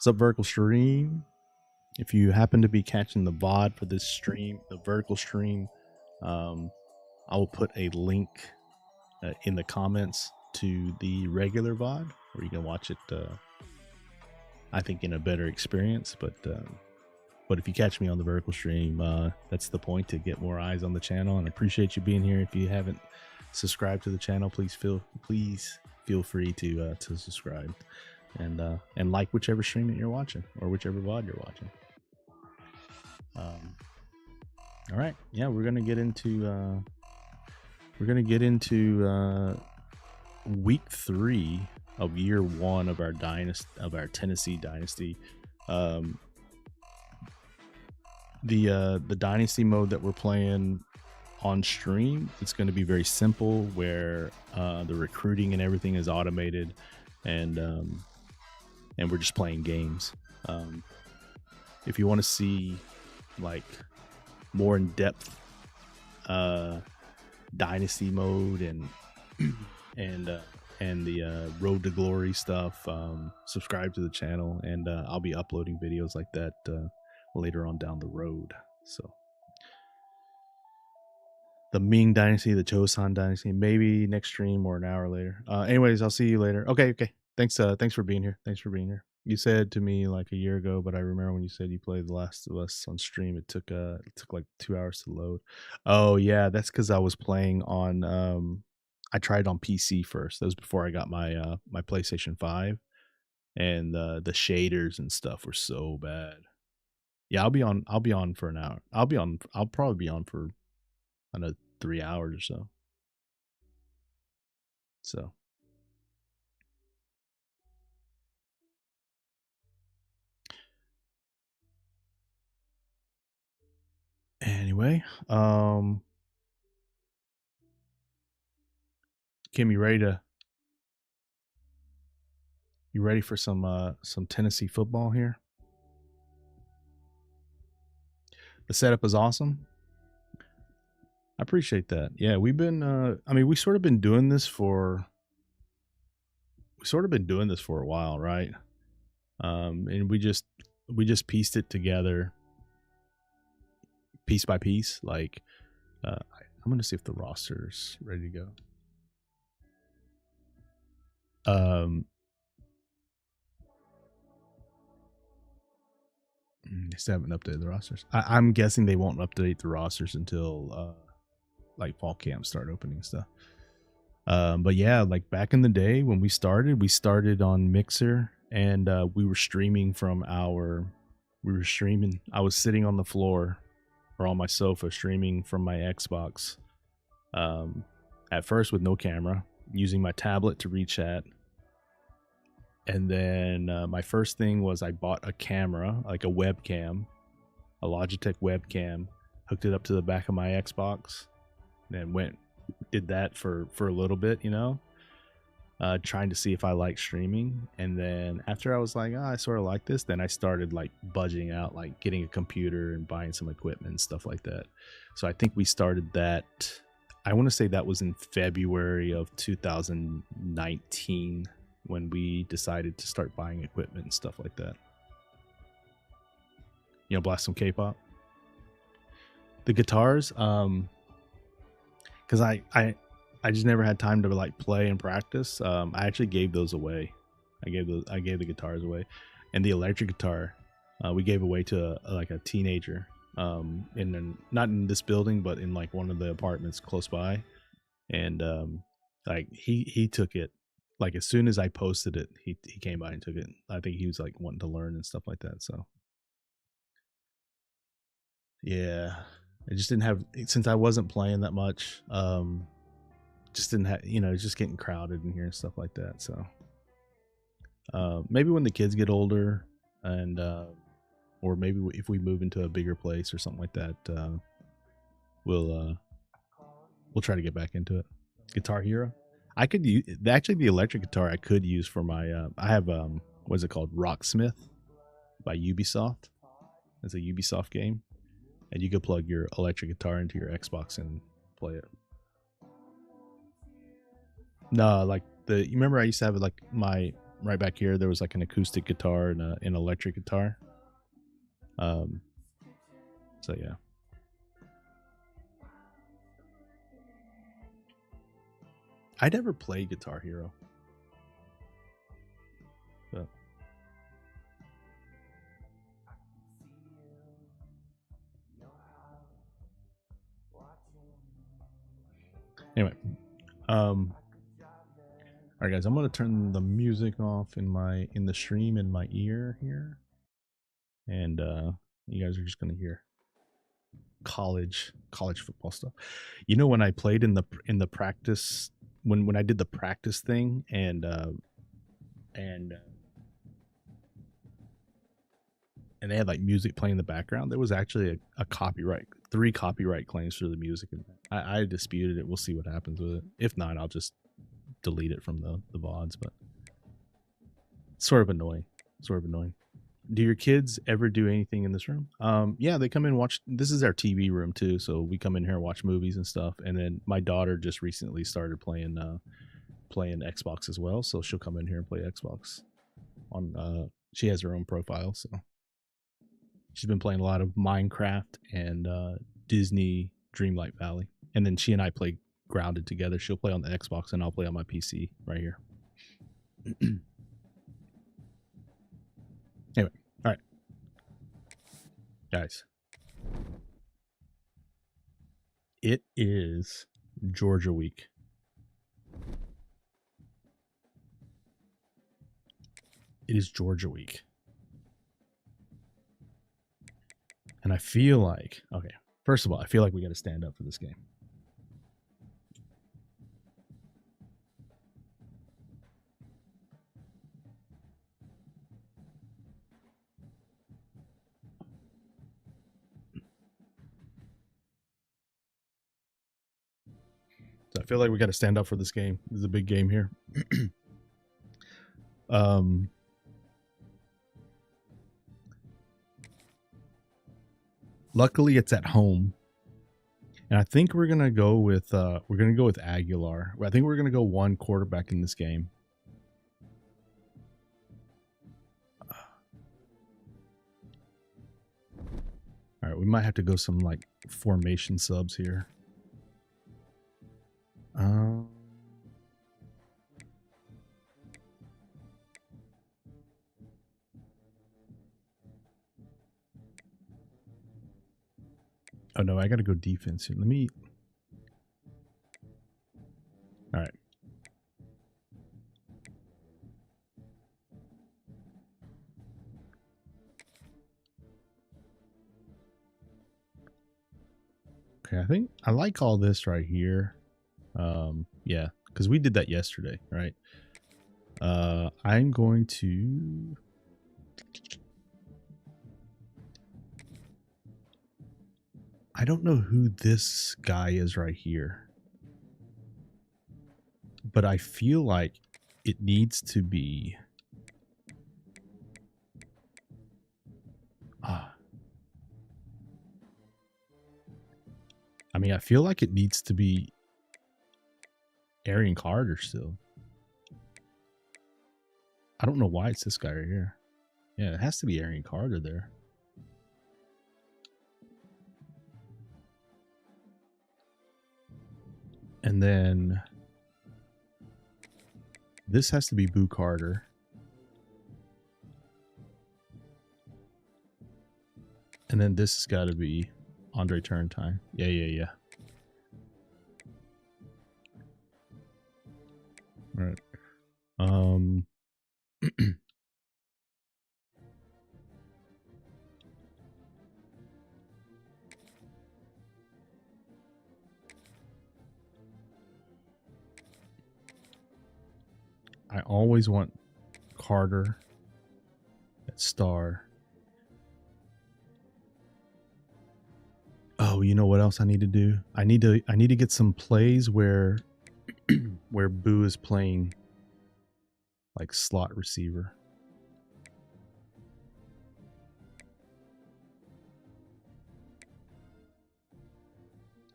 What's up, Vertical Stream? If you happen to be catching the VOD for this stream, the Vertical Stream, I will put a link in the comments to the regular VOD where you can watch it. I think in a better experience, but if you catch me on the Vertical Stream, that's the point, to get more eyes on the channel. And I appreciate you being here. If you haven't subscribed to the channel, please feel free to subscribe and like whichever stream that you're watching or whichever VOD you're watching. All right, yeah, we're gonna get into week 3 of year 1 of our Tennessee dynasty. The dynasty mode that we're playing on stream, it's going to be very simple, where the recruiting and everything is automated, and we're just playing games. If you want to see like more in-depth dynasty mode and the road to glory stuff, subscribe to the channel, and I'll be uploading videos like that later on down the road. So the Ming dynasty, the Chosun dynasty, maybe next stream or an hour later. Anyways, I'll see you later. Okay. Thanks for being here. You said to me like a year ago, but I remember when you said you played The Last of Us on stream, it took like 2 hours to load. Oh yeah, that's because I was playing on I tried on PC first. That was before I got my my PlayStation 5, and the shaders and stuff were so bad. Yeah, I'll be on for an hour. I'll probably be on for, I don't know, 3 hours or so. So anyway, Kim, you ready for some Tennessee football here? The setup is awesome. I appreciate that. Yeah, we've been we sort of been doing this for a while, right? And we just pieced it together piece by piece. Like I'm gonna see if the roster's ready to go. They still haven't updated the rosters. I'm guessing they won't update the rosters until like fall camps start opening stuff. But yeah, like back in the day when we started on Mixer, and we were streaming. I was sitting on the floor or on my sofa streaming from my Xbox. At first with no camera, using my tablet to read chat. And then my first thing was I bought a camera, like a webcam, a Logitech webcam, hooked it up to the back of my Xbox, and did that for a little bit, trying to see if I like streaming. And then after I was like, I sort of like this, then I started like budgeting out, like getting a computer and buying some equipment and stuff like that. So I think we started that, I want to say that was in February of 2019 when we decided to start buying equipment and stuff like that. Blast some K-pop. The guitars, because I just never had time to like play and practice. I actually gave those away. I gave the guitars away, and the electric guitar we gave away to a teenager not in this building, but in like one of the apartments close by. And like he took it. Like as soon as I posted it, he came by and took it. I think he was like wanting to learn and stuff like that. So yeah, I just didn't have, since I wasn't playing that much. Just didn't have, it's just getting crowded in here and stuff like that. So maybe when the kids get older, and or maybe if we move into a bigger place or something like that, we'll try to get back into it. Guitar Hero. I could use actually the electric guitar. I could use for my. I have what is it called? Rocksmith by Ubisoft. It's a Ubisoft game, and you could plug your electric guitar into your Xbox and play it. No, like you remember I used to have like my right back here, there was like an acoustic guitar and an electric guitar. So yeah. I never played Guitar Hero. But anyway, all right, guys, I'm gonna turn the music off in the stream in my ear here, and you guys are just gonna hear college football stuff. You know, when I played in the practice, when I did the practice thing, and they had like music playing in the background, there was actually a copyright, 3 copyright claims for the music. I disputed it. We'll see what happens with it. If not, I'll just delete it from the VODs, but it's sort of annoying. Do your kids ever do anything in this room? Yeah, they come in and watch. This is our TV room too, so we come in here and watch movies and stuff. And then my daughter just recently started playing Xbox as well, so she'll come in here and play Xbox. She has her own profile, so she's been playing a lot of Minecraft and Disney Dreamlight Valley. And then she and I play Grounded together. She'll play on the Xbox and I'll play on my PC right here. Anyway, all right, guys, it is Georgia week. It is Georgia week. And I feel like, okay, first of all, I feel like we got to stand up for this game. So I feel like we got to stand up for this game. This is a big game here. Luckily, it's at home, and I think we're gonna go with Aguilar. I think we're gonna go 1 quarterback in this game. All right, we might have to go some like formation subs here. Oh no, I gotta go defense here. Let me. All right. Okay, I think I like all this right here. Yeah, because we did that yesterday, right? I'm going to. I don't know who this guy is right here, but I feel like it needs to be. I mean, I feel like it needs to be Arian Carter still. I don't know why it's this guy right here. Yeah, it has to be Arian Carter there. And then this has to be Boo Carter. And then this has got to be Andre Turntime. Yeah. All right. I always want Carter at star. Oh, you know what else I need to do? I need to get some plays where where Boo is playing like slot receiver.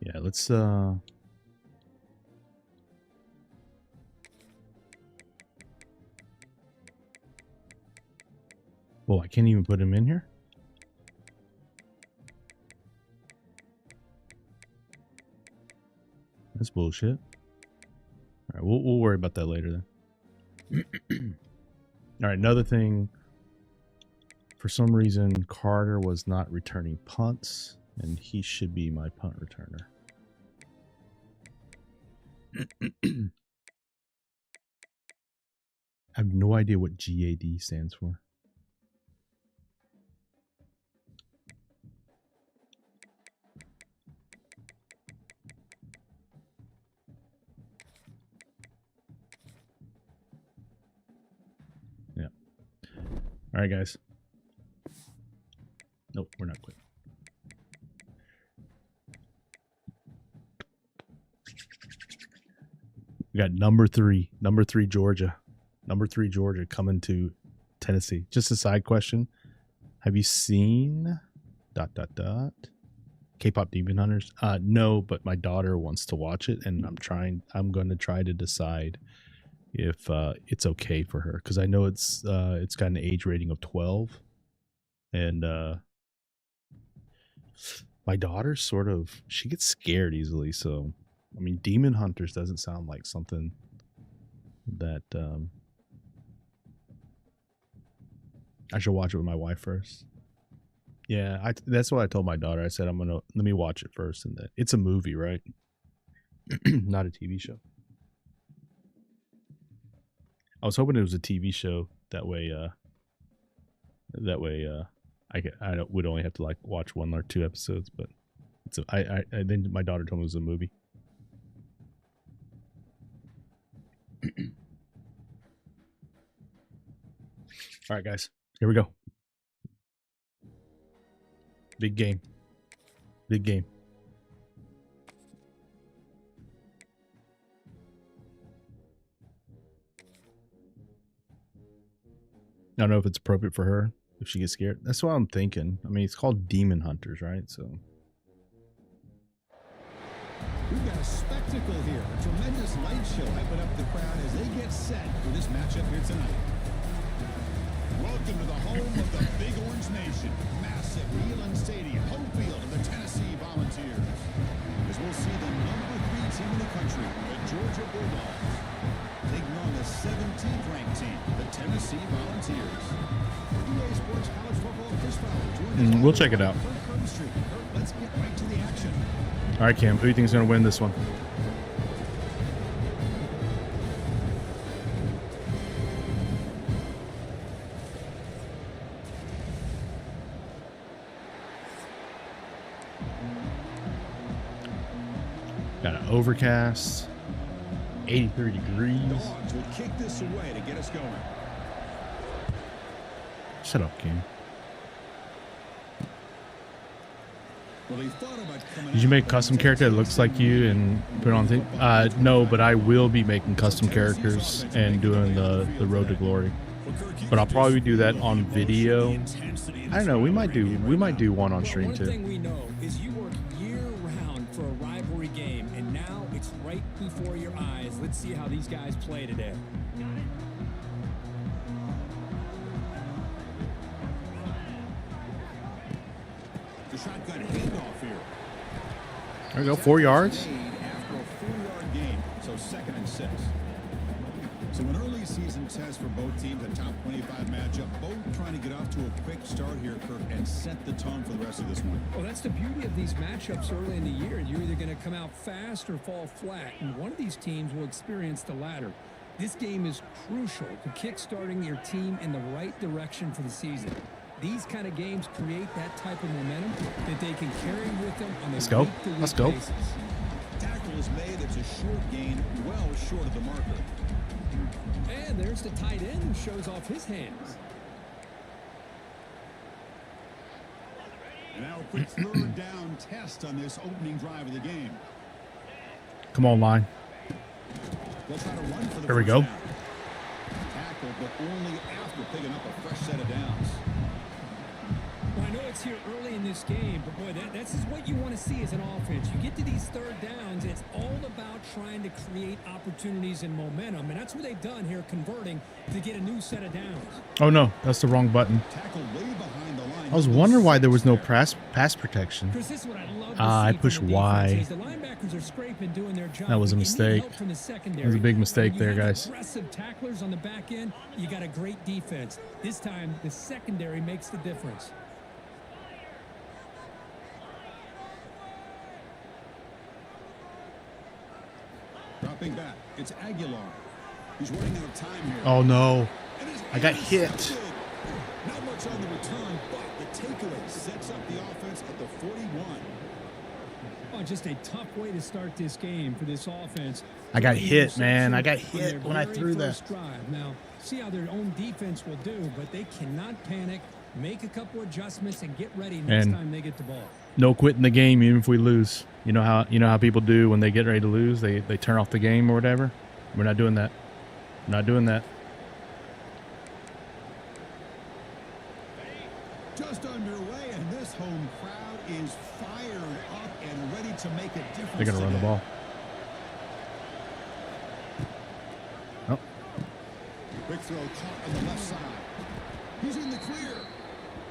Yeah, let's Oh, I can't even put him in here? That's bullshit. All right, we'll worry about that later then. All right, another thing. For some reason, Carter was not returning punts, and he should be my punt returner. I have no idea what GAD stands for. Yeah. All right, guys. Nope, we're not quitting. We got number three Georgia. Number 3 Georgia coming to Tennessee. Just a side question. Have you seen ... K-pop Demon Hunters? No, but my daughter wants to watch it, and I'm going to try to decide if it's okay for her, because I know it's got an age rating of 12, and my daughter she gets scared easily. So, I mean, Demon Hunters doesn't sound like something that I should watch it with my wife first. Yeah, that's what I told my daughter. I said, let me watch it first, and then it's a movie, right? Not a TV show. I was hoping it was a TV show. That way, I would only have to like watch 1 or 2 episodes. But then my daughter told me it was a movie. All right, guys, here we go. Big game. Big game. I don't know if it's appropriate for her if she gets scared. That's what I'm thinking. I mean, it's called Demon Hunters, right? So we've got a spectacle here. A tremendous light show hyping up the crowd as they get set for this matchup here tonight. Welcome to the home of the Big Orange Nation. Massive Neyland Stadium, home field of the Tennessee Volunteers. As we'll see the number 3 team in the country, the Georgia Bulldogs, taking on the 17th ranked team, the Tennessee Volunteers. DA Sports College Football Chris Fowler. We'll check it out. Let's get right to the action. All right, Cam, who do you think is going to win this one? Got an overcast, 83 degrees. Dogs will kick this away to get us going. Shut up, Cam. Well, he thought about coming. Did you make a custom character that looks like you and put it on thing? No, but I will be making custom characters and doing the Road to Glory. But I'll probably do that on video. I don't know. We might do one on stream too. One thing we know is you work year-round for a rivalry game, and now it's right before your eyes. Let's see how these guys play today. The shotgun handoff here. There we go, 4 yards. After a 4-yard game, so 2nd and 6. So an early season test for both teams, a top 25 matchup. Both trying to get off to a quick start here, Kirk, and set the tone for the rest of this one. Well, that's the beauty of these matchups early in the year. You're either going to come out fast or fall flat, and one of these teams will experience the latter. This game is crucial to kick-starting your team in the right direction for the season. These kind of games create that type of momentum that they can carry with them on the week-to-week basis. Tackle is made. It's a short gain, well short of the marker. And there's the tight end who shows off his hands. And now a quick 3rd down test on this opening drive of the game. Come on, line. They'll try to run for the Here we go. down. Tackle, but only after picking up a fresh set of downs. Well, I know starts here early in this game, but boy, that's just what you want to see as an offense. You get to these third downs, it's all about trying to create opportunities and momentum, and that's what they've done here, converting to get a new set of downs. Oh no, that's the wrong button. I was wondering why there was no pass protection. Chris, this is what I love to I see pushed from the Y. defense, is the linebackers are scraping, doing their job. That was a But you need mistake. help from the secondary. That was a big mistake When there, you have guys. Aggressive tacklers on the back end, you got a great defense. This time, the secondary makes the difference. Dropping back, it's Aguilar. He's running out of time here. Oh no, And he's I got hit. intercepted. Not much on the return, but the takeaway sets up the offense at the 41. Oh, just a tough way to start this game for this offense. I got Early hit, man. I got interception on their hit when I very threw that. first drive. Now, see how their own defense will do, but they cannot panic, make a couple adjustments, and get ready next And- time they get the ball. No quitting the game even if we lose. You know how people do when they get ready to lose, they turn off the game or whatever. We're not doing that. We're not doing that. Just underway, and this home crowd is fired up and ready to make a difference. They're gonna run the today. ball. Oh, Quick throw caught on the left side. He's in the clear.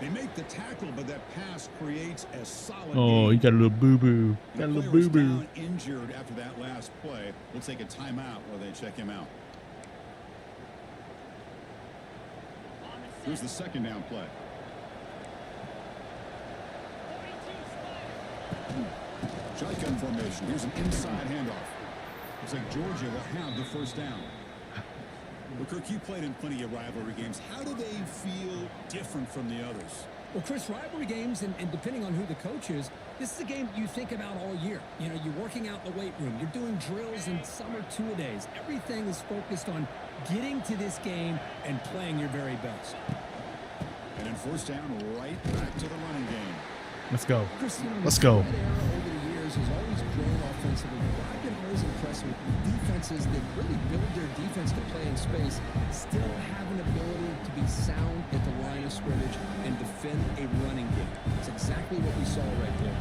They make the tackle, but that pass creates a solid oh, gain. you got a little boo boo. The Got a little player was boo boo. down injured after that last play. We'll take a timeout while they check him out. Here's the second down play. Shotgun formation. Here's an inside handoff. Looks like Georgia will have the first down. Well, Kirk, you played in plenty of rivalry games. How do they feel different from the others? Well, Chris, rivalry games, and depending on who the coach is, this is a game you think about all year. You know, you're working out in the weight room. You're doing drills and summer two-a-days. Everything is focused on getting to this game and playing your very best. And then first down, right back to the running game. Let's go. Chris, you know, Let's go. that era over the years has always grown offensively. What I've been always impressed with defenses that really build their defense to play in space, still have an ability to be sound at the line of scrimmage and defend a running game. It's exactly what we saw right there.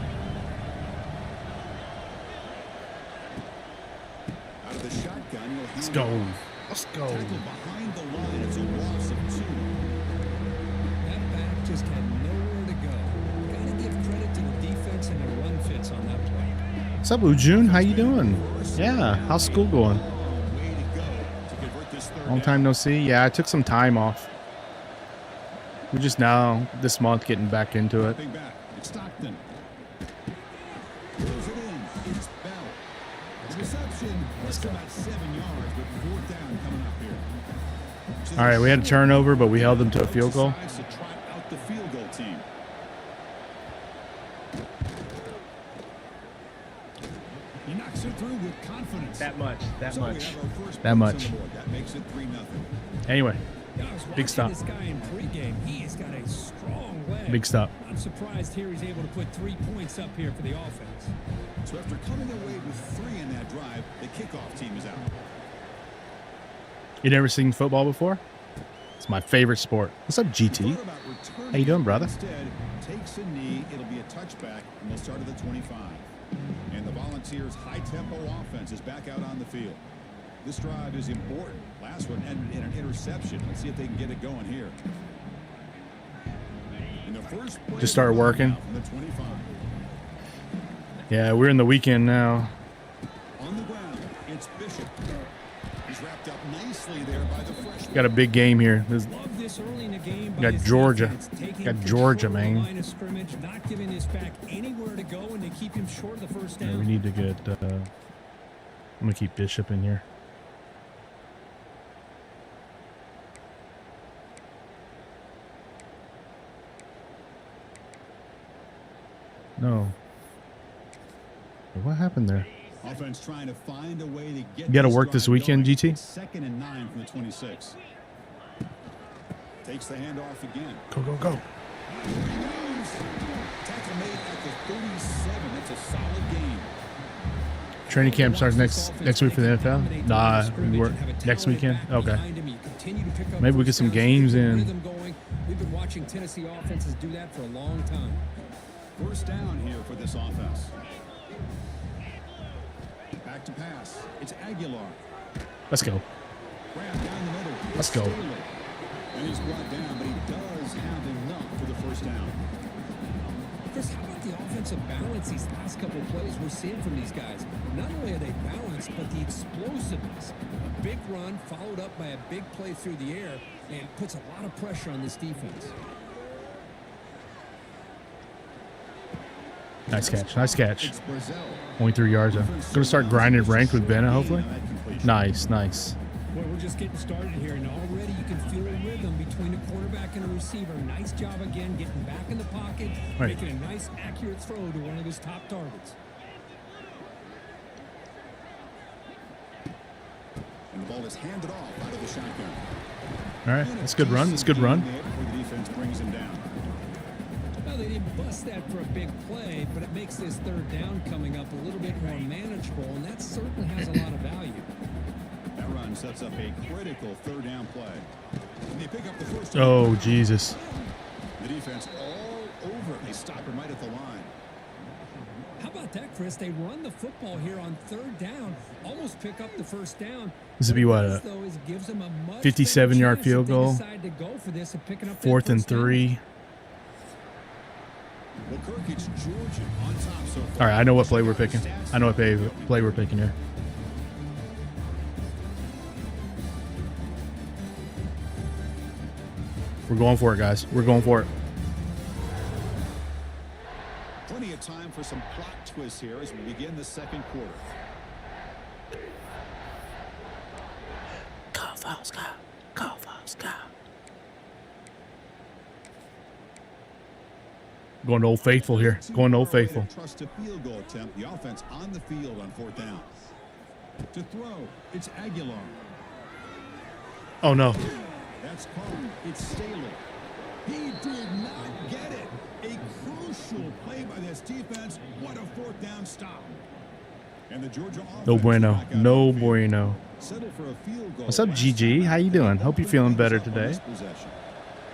Out of the shotgun, you'll Let's hand go. it off. Let's go. Tackle behind the line. It's a loss of 2. That back just had nowhere to go. Got to give credit to the defense and their run fits on that play. What's up, Ujun? How you doing? Yeah, how's school going? Way to go to convert this third Long down. time no see. Yeah, I took some time off. We're just now this month getting back into it. Dropping back. It's Stockton. Throws it in. It's Bell. The reception was about 7 yards, but fourth down coming up here. So All right, we had a turnover, but we held them to a field goal. decides to trot out the field goal team. He knocks it through with confidence. That much. That So we much. have our first That points much. on the board. That makes it 3-0. Anyway, Yeah, I was Big watching stop. this guy in pregame. He's got a strong leg. big stop. Not surprised here he's able to put 3 points up here for the offense. So after coming away with 3 in that drive, the kickoff team is out. You never seen football before? It's my favorite sport. What's up, GT? Thought about returning How you doing, it, brother? Instead, takes a knee. It'll be a touchback, and they'll start at the 25. And the Volunteers' high-tempo offense is back out on the field. This drive is important. Last one ended in an interception. Let's see if they can get it going here. And the first play Just started working. from the 25. Yeah, we're in the weekend now. On the ground, it's Bishop. He's wrapped up nicely there by the freshman. Got a big game here. Love this early in the game by Got his Georgia. defense, taking Got control Georgia, of the man. line of scrimmage, not giving this back anywhere to go, and they keep him short of the first Yeah, down. we need to get. I'm gonna keep Bishop in here. No. What happened there? Offense trying to find a way to get. You gotta work this drive weekend, going. GT? 2nd and 9 from the 26. Takes the handoff again. Go, go, go. Tackle made at the 37. That's a solid game. Training camp starts next week for the NFL? Nah, we work next weekend? Okay. Maybe we get some games in. We've been watching Tennessee offenses do that for a long time. First down here for this offense. Back to pass. It's Aguilar. Let's go. Grab down the middle. Let's go. And he's brought down, but he does have enough for the first down. Chris, how about the offensive balance these last couple of plays we're seeing from these guys? Not only are they balanced, but the explosiveness. A big run followed up by a big play through the air, and puts a lot of pressure on this defense. Nice catch. Nice catch. It's Brazil. Only 3 yards. I'm going to start grinding ranked with Vanna, hopefully. Nice, nice. Well, we're just getting started here, and already you can feel a rhythm between the quarterback and the receiver. Nice job again getting back in the pocket, Right. making a nice, accurate throw to one of his top targets. And the ball is handed off out of the shotgun. All right, that's a good run. That's a good run. The defense brings him down. Well, they didn't bust that for a big play, but it makes this third down coming up a little bit more manageable, and that certainly has a lot of value. That run sets up a critical third down play. And they pick up the first. Oh, Jesus. The defense all over. They stop him right at the line. How about that, Chris? They run the football here on third down, almost pick up the first down. This would be what, a 57-yard field goal? 4th and 3. Well, Kirk, it's Georgia on top so far. All right, I know what play we're picking. I know what play we're picking here. We're going for it, guys. We're going for it. Plenty of time for some plot twists here as we begin the second quarter. Go, Falls, go. Go, Falls, go. Going to Old Faithful here. Going to Old Faithful. Trust a field goal attempt. The offense on the field on fourth down. To throw, it's Aguilar. Oh, no. That's called. It's Staley. He did not get it. A crucial play by this defense. What a fourth down stop. And the Georgia offense. No bueno. No bueno. Settle for a field goal. What's up, GG? How you doing? Hope you're feeling better today.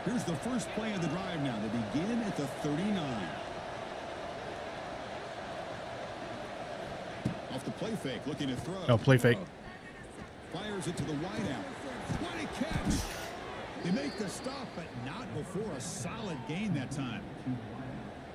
Here's the first play of the drive now. They begin at the 39. Off the play fake, looking to throw. Oh, play fake. Fires it to the wideout. What a catch! They make the stop, but not before a solid gain that time.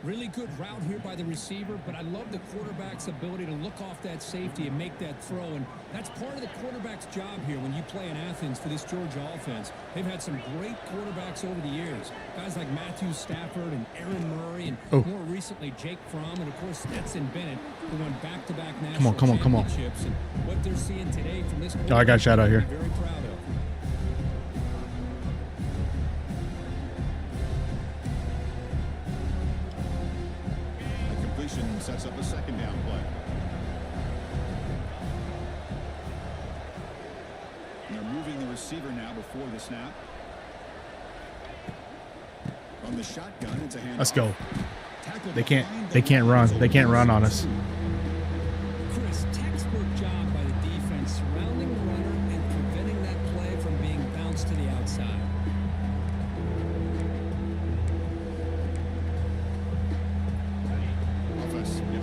Really good route here by the receiver, but I love the quarterback's ability to look off that safety and make that throw, and that's part of the quarterback's job here when you play in Athens for this Georgia offense. They've had some great quarterbacks over the years, guys like Matthew Stafford and Aaron Murray, and more recently Jake Fromm, and of course Stetson Bennett, who won back-to-back national championships. And what they're seeing today from this Oh, I got a shout out here. very proud of. Sets up a second down play. And they're moving the receiver now before the snap. On the shotgun, it's a handoff. Let's go. They can't run. They can't run on us. Chris, textbook job by the defense surrounding the runner and preventing that play from being bounced to the outside.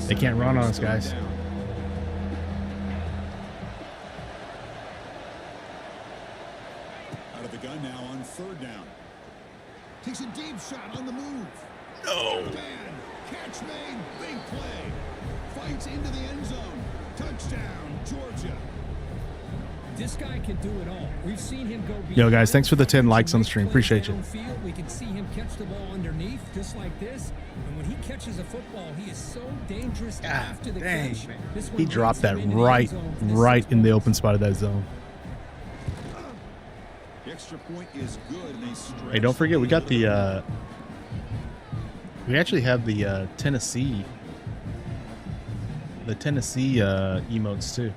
They can't run on us, guys. Out of the gun now on third down. Takes a deep shot on the move. No. Man, catch made, big play. Fights into the end zone. Touchdown, Georgia. This guy can do it all. We've seen him go. Yo, guys, thanks for the 10 likes on the stream. Appreciate you. Downfield, we can see him catch the ball underneath, just like this. And when he catches a football, he is so dangerous after the catch. He dropped that right in the open spot of that zone. The extra point is good. And they Hey, don't forget, we got the. We actually have the Tennessee. The Tennessee emotes too.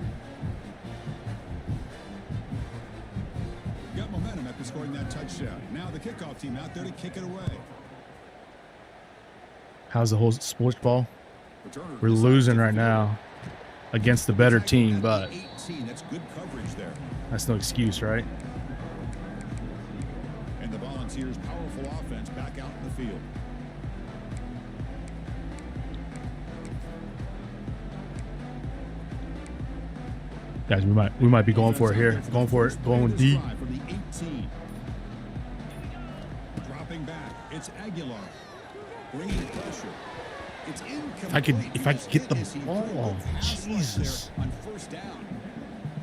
Got momentum after scoring that touchdown. Now the kickoff team out there to kick it away. How's the whole sports ball? We're losing right now against the better team, but That's good coverage there. that's no excuse, right? And the ball on Musketeers' powerful offense back out in the field. Guys, we might be going for it here. Going for it. Going deep. From the 18. Dropping back. It's Aguilar. Bringing pressure. It's incomplete. If I could get the ball. Jesus. On first down.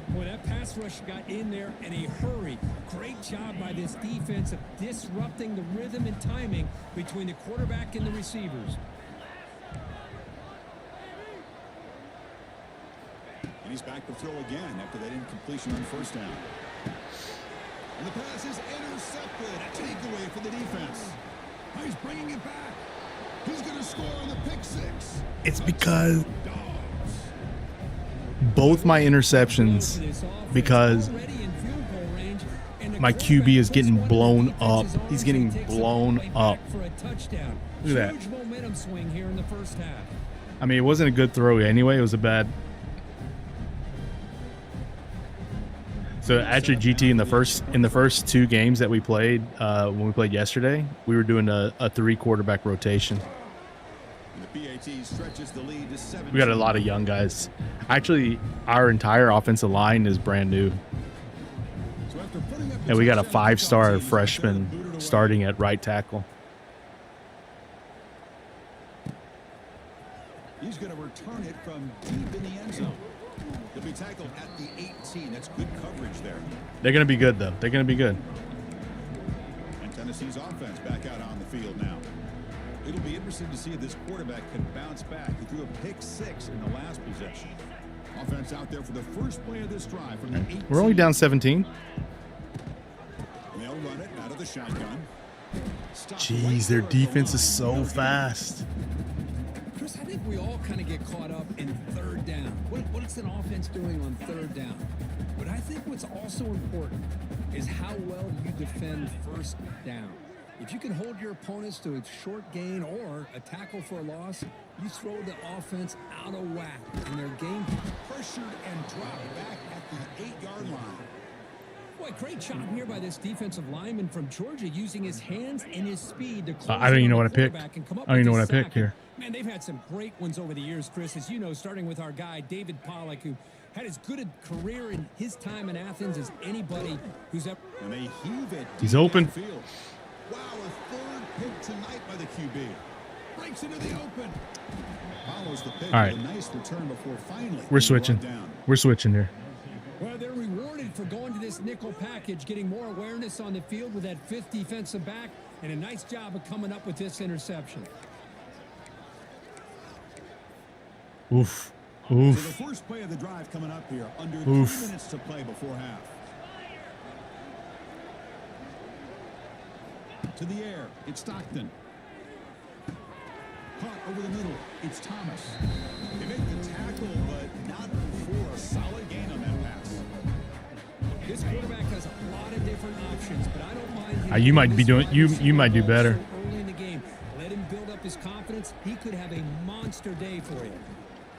Boy, that pass rush got in there in a hurry. Great job by this defense of disrupting the rhythm and timing between the quarterback and the receivers. And he's back to throw again after that incompletion on first down. And the pass is intercepted. A takeaway for the defense. Oh, he's bringing it back. He's going to score on the pick six. It's because both my interceptions, because my QB is getting blown up. He's getting blown up. Look at that. I mean, it wasn't a good throw anyway. It was a bad. So actually, GT in the first two games that we played, when we played yesterday, we were doing a 3 quarterback rotation. We got a lot of young guys. Actually, our entire offensive line is brand new, and we got a 5-star freshman starting at right tackle. He's going to return it from deep in the end zone. He'll be tackled at the 18. That's good coverage there. They're going to be good, though. They're going to be good. And Tennessee's offense back out on the field now. It'll be interesting to see if this quarterback can bounce back. He threw a pick 6 in the last possession. Offense out there for the first play of this drive from the 18. We're only down 17. And they'll run it out of the shotgun. Jeez, their defense is so fast. Chris, I think we all kind of get caught up in third down. What's an offense doing on third down? But I think what's also important is how well you defend first down. If you can hold your opponents to a short gain or a tackle for a loss, you throw the offense out of whack in their game. Pressured and dropped back at the 8-yard line. Boy, great job here by this defensive lineman from Georgia using his hands and his speed to close I don't even know what I picked. I don't even know what I picked here. Man, they've had some great ones over the years, Chris, as you know, starting with our guy, David Pollack, who had as good a career in his time in Athens as anybody who's ever. And they heave it. He's open. Field. Wow, a third pick tonight by the QB. Breaks into the open. Follows the pick. All right. A nice return before finally. We're switching. We're switching here. Well, they're rewarded for going to this nickel package, getting more awareness on the field with that 5th defensive back, and a nice job of coming up with this interception. Oof. So the Oof. first play of the drive coming up here. Under 3 minutes to play before half. To the air, it's Stockton. Caught over the middle, it's Thomas. They make the tackle, but not before a solid gain on that pass. This quarterback has a lot of different options, but I don't mind. You might be doing. You might do better. Early in the game, let him build up his confidence. He could have a monster day for you.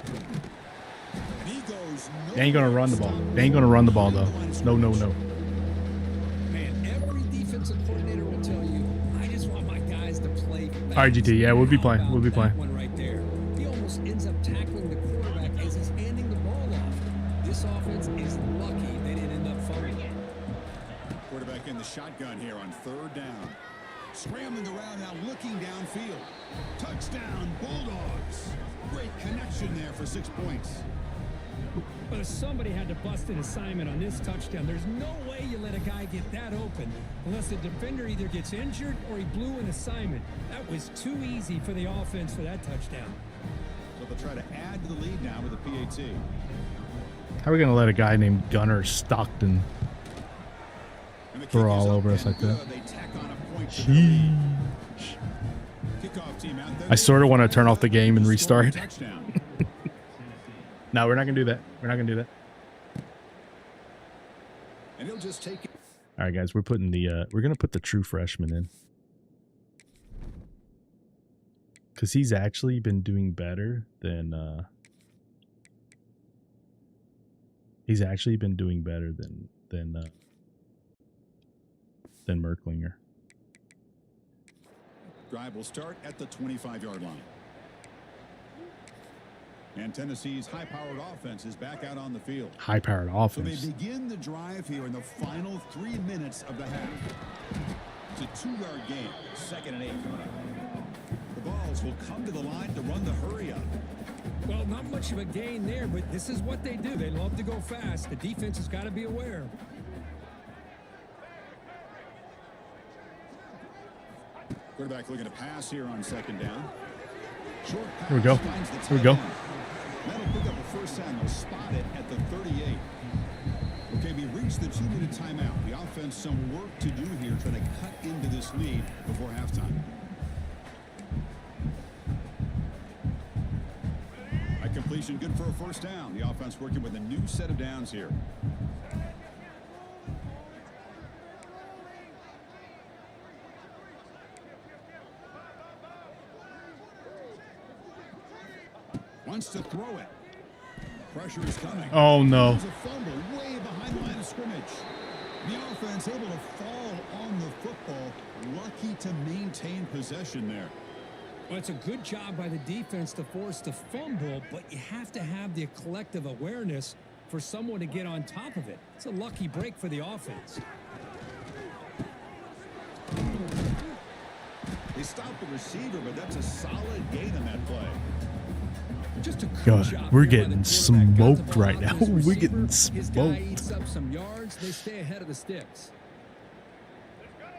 And he goes. They ain't gonna run the ball. They ain't gonna run the ball though. No, no, no. Man, every defensive coordinator will tell you, I just want my guys to play fast. All right, GT. Yeah, we'll be playing. We'll be playing. One right there. He almost ends up tackling the quarterback as he's handing the ball off. This offense is lucky they didn't end up fumbling. Quarterback in the shotgun here on third down. Scrambling around now, looking downfield. Touchdown, Bulldogs. Great connection there for 6 points. But if somebody had to bust an assignment on this touchdown, there's no way you let a guy get that open unless the defender either gets injured or he blew an assignment. That was too easy for the offense for that touchdown. So they'll try to add to the lead now with a PAT. How are we gonna let a guy named Gunnar Stockton throw all over us like that? Sheesh. I sort of want to turn off the game and restart. No, we're not gonna do that. We're not gonna do that. And he'll just take it. All right, guys, we're putting the we're gonna put the true freshman in because he's actually been doing better than than Merklinger. Drive will start at the 25-yard line. And Tennessee's high-powered offense is back out on the field. High-powered So they offense. begin the drive here in the final 3 minutes of the half. It's a 2-yard gain. 2nd and 8 coming up. The Vols will come to the line to run the hurry up. Well, not much of a gain there, but this is what they do. They love to go fast. The defense has got to be aware. Quarterback looking to pass here on 2nd down. Short pass. Here we go. Finds the Here we go. tight end. That'll pick up a first down. They'll spot it at the 38. Okay, we reached the 2-minute timeout. The offense some work to do here, trying to cut into this lead before halftime. A completion good for a first down. The offense working with a new set of downs here. Wants to throw it. Pressure is coming. Oh, no. There's a fumble way behind the line of scrimmage. The offense able to fall on the football. Lucky to maintain possession there. Well, it's a good job by the defense to force the fumble, but you have to have the collective awareness for someone to get on top of it. It's a lucky break for the offense. They stopped the receiver, but that's a solid gain on that play. Just a good God, job we're here by the getting quarterback. Got the smoked ball right out now. to his We're receiver. getting His guy smoked. eats up some yards. They stay ahead of the sticks.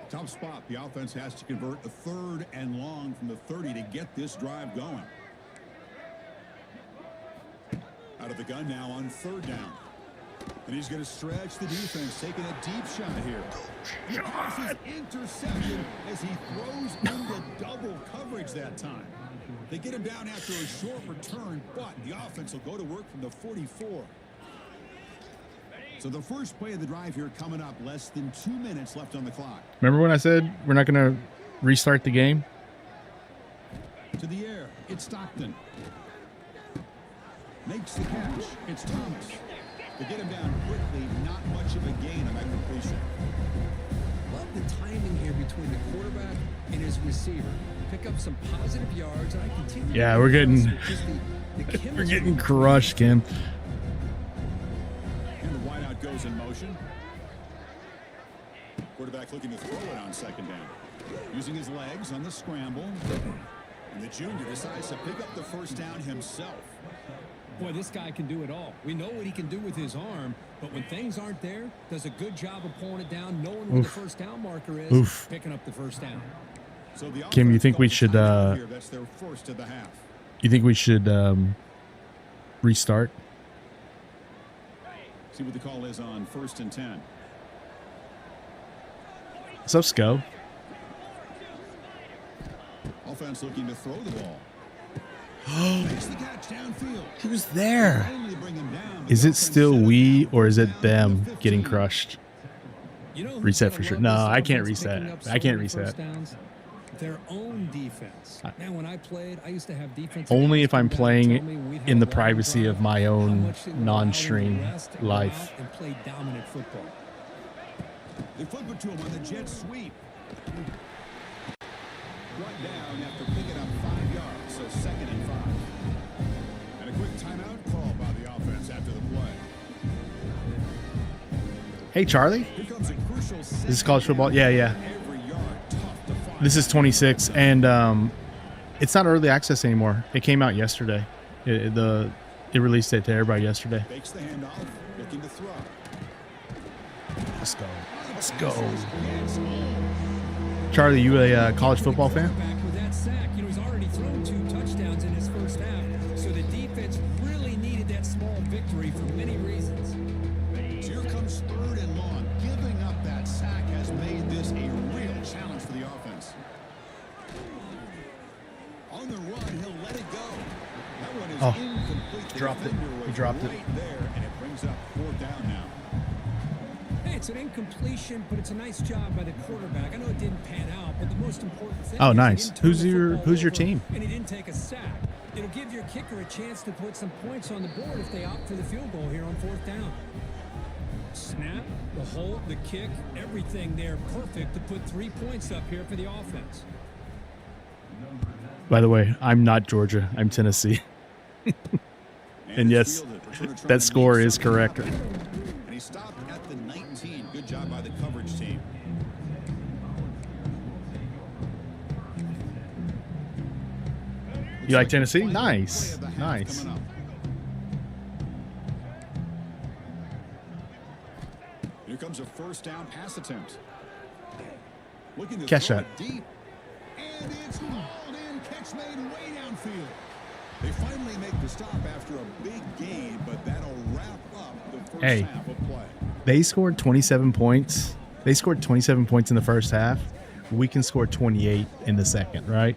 Top spot. The offense has to convert a 3rd and long from the 30 to get this drive going. Out of the gun now on 3rd down. And he's going to stretch the defense, taking a deep shot here. The pass is intercepted as he throws into double coverage that time. They get him down after a short return, but the offense will go to work from the 44. So the first play of the drive here coming up, less than 2 minutes left on the clock. Remember when I said we're not going to restart the game? To the air, it's Stockton. Makes the catch, it's Thomas. They get him down quickly, not much of a gain on that completion. Love the timing here between the quarterback and his receiver. Pick up some positive yards, and I continue. Yeah, we're getting the we're getting crushed, Kim. And the wideout goes in motion. Quarterback looking to throw it on 2nd down. Using his legs on the scramble. And the junior decides to pick up the first down himself. Boy, this guy can do it all. We know what he can do with his arm, but when things aren't there, does a good job of pulling it down, knowing where the first down marker is, picking up the first down. So the Kim, you think we should here, that's their first of the half. you think we should restart? See what the call is on 1st and 10. What's up, Sco? Offense looking to throw the ball. Makes the catch downfield. Who's there? Finally bring him down, but Is the it offense still sets we down or is it first them down at the getting 15. crushed? You know who's Reset gonna for sure. love No, this I can't offense picking reset. up I so can't many reset. first downs? Their own defense. Man, when I played, I used to have defense. Only if I'm come down and playing tell me we'd have in a the long privacy drive, of my how own much they would allow them to non-stream rest and go life. out and play dominant football. They flip it to him on the jet sweep. Brought down after picking up 5 yards, so 2nd and 5. And a quick timeout call by the offense after the play. Hey, Charlie. Here comes a crucial This is college football. Yeah, yeah. every yard tough to find. This is 26, and it's not early access anymore. It came out yesterday. It released it to everybody yesterday. Fakes the handoff, looking to throw. Let's go. Let's go. Charlie, you a college football fan? Back with that sack, he's already thrown 2 touchdowns in his first half, so the defense really needed that small victory for many reasons. Here comes 3rd and long. Giving up that sack has made this a real challenge for the offense. On the run, he'll let it go. That one is incomplete. Dropped it. Defender He was dropped it. right there, and it brings up 4th down now. Hey, it's an incompletion, but it's a nice job by the quarterback. I know it didn't pan out, but the most important thing Oh, is nice. he didn't turn the football Who's your over, team? And he didn't take a sack. It'll give your kicker a chance to put some points on the board if they opt for the field goal here on 4th down. Snap, the hold, the kick, everything there perfect to put 3 points up here for the offense. By the way, I'm not Georgia. I'm Tennessee. And yes, that score is correct. And he stopped at the 19. Good job by the coverage team. You like Tennessee? Nice. Nice. Here comes a first down pass attempt. Looking to Catch throw that. it deep. And it's hauled in. Catch made way downfield. They finally make the stop after a big gain, but that'll wrap up the first half of play. They scored 27 points. They scored 27 points in the first half. We can score 28 in the second, right?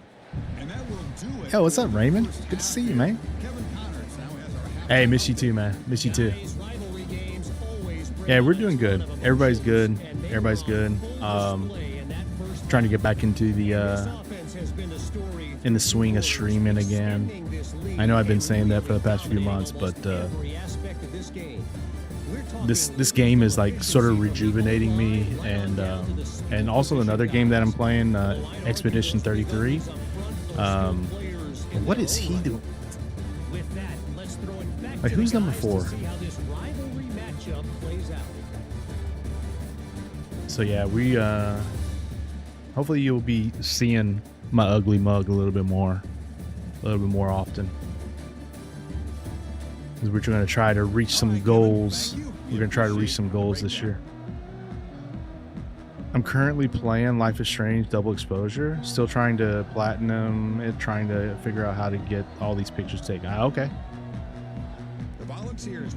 And that will do it. Yo, what's up, Raymond? Good to see you, man. Kevin Connors now has our half. Hey, miss you too, man. Miss you too. Yeah, we're doing good. Everybody's good. Everybody's good. Trying to get back into the in the swing of streaming again. I know I've been saying that for the past few months, but this game is like sort of rejuvenating me, and also another game that I'm playing, Expedition 33. What is he doing? Like, who's number 4? So yeah, we hopefully you'll be seeing my ugly mug a little bit more often, because we're going to try to reach some goals. We're going to try to reach some goals this year. I'm currently playing Life is Strange Double Exposure, still trying to platinum it, trying to figure out how to get all these pictures taken. Okay.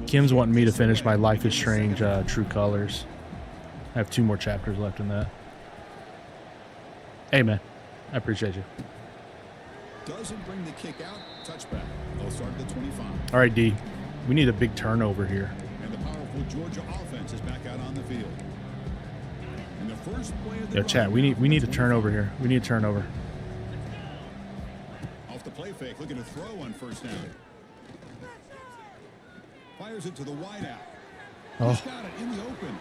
Kim's wanting me to finish my Life is Strange True Colors. I have 2 more chapters left in that. Hey, man. I appreciate you. Doesn't bring the kick out. Touchback. They'll start at the 25. All right, D. We need a big turnover here. And the powerful Georgia offense is back out on the field. And the first play of the Yo, chat. We need a turnover here. We need a turnover. Off the play fake, looking to throw on first down. Fires it to the wideout. He's got it in the open.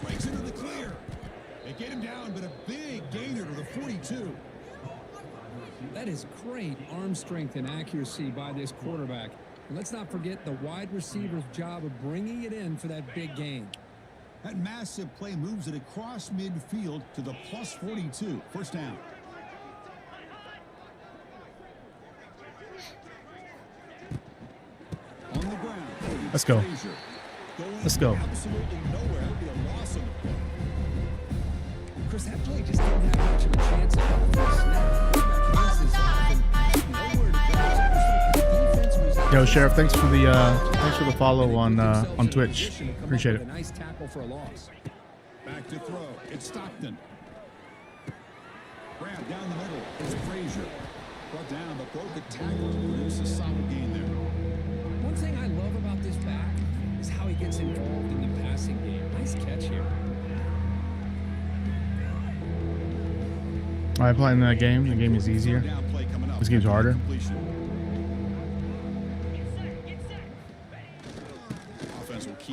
Breaks into the clear. They get him down, but a big gainer to the 42. That is great arm strength and accuracy by this quarterback. And let's not forget the wide receiver's job of bringing it in for that big gain. That massive play moves it across midfield to the plus 42. First down. On the ground. Let's go. Let's go. Absolutely nowhere. It'll be a loss on the play. Chris, that play just didn't have much of a chance of the first snap. Yo, Sheriff, thanks for the follow on Twitch. Appreciate it. Nice tackle for a loss. Back to throw. It's Stockton. Grab down the middle. It's Frazier. Brought down, but broke a tackle to produce a solid gain there. One thing I love about this back is how he gets involved in the passing game. Nice catch here. I'm playing that game. The game is easier. This game's harder.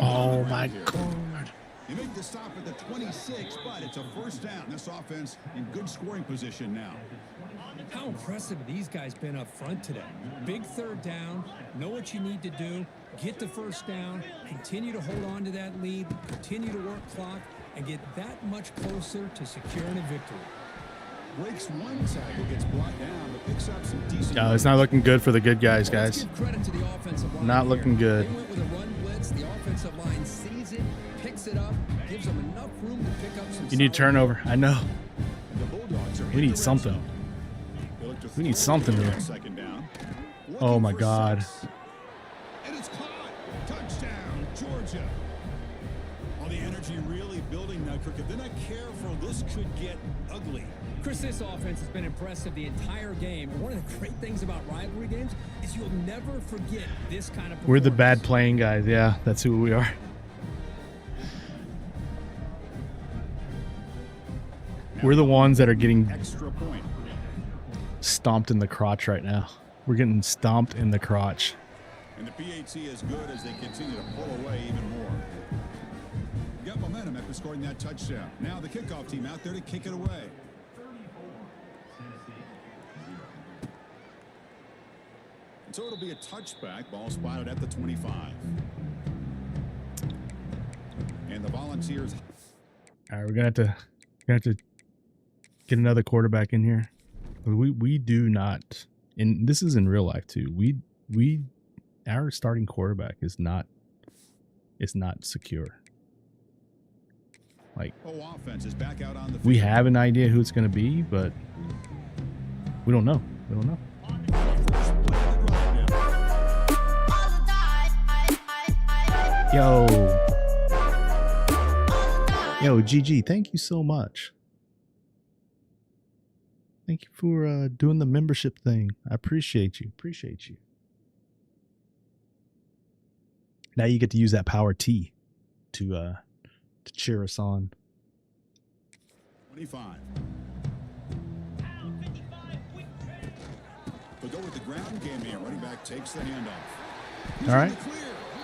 Oh my God. He made the stop at the 26, but it's a first down. This offense in good scoring position now. How impressive have these guys been up front today? Big third down, know what you need to do, get the first down, continue to hold on to that lead, continue to work clock, and get that much closer to securing a victory. Breaks one tackle, gets brought down, but picks up some decent. No, it's not looking good for the good guys, guys. Credit to the offensive line. Not looking good. They went with a run blitz. The offensive line sees it, picks it up, gives them enough room to pick up some. You need turnover. I know. The Bulldogs are We need something. We need something here. Second down. Oh my God. And it's caught. Touchdown, Georgia. All the energy really building now, Kirk. If they're not careful, this could get ugly. Chris, this offense has been impressive the entire game. One of the great things about rivalry games is you'll never forget this kind of performance. We're the bad playing guys. Yeah, that's who we are. We're the ones that are getting Extra point. stomped in the crotch right now. We're getting stomped in the crotch. And the PAT is good as they continue to pull away even more. Got momentum after scoring that touchdown. Now the kickoff team out there to kick it away. And so it'll be a touchback. Ball spotted at the 25. And the Volunteers. All right, we're gonna have to get another quarterback in here. We do not, and this is in real life too. Our starting quarterback is not secure. Like, Offense is back out on the we field. have an idea who it's gonna be, but we don't know. We don't know. Yo, GG, thank you so much. Thank you for doing the membership thing. I appreciate you. Appreciate you. Now you get to use that power T to cheer us on. 25. They'll go with the ground game here. Running back takes the handoff. All right.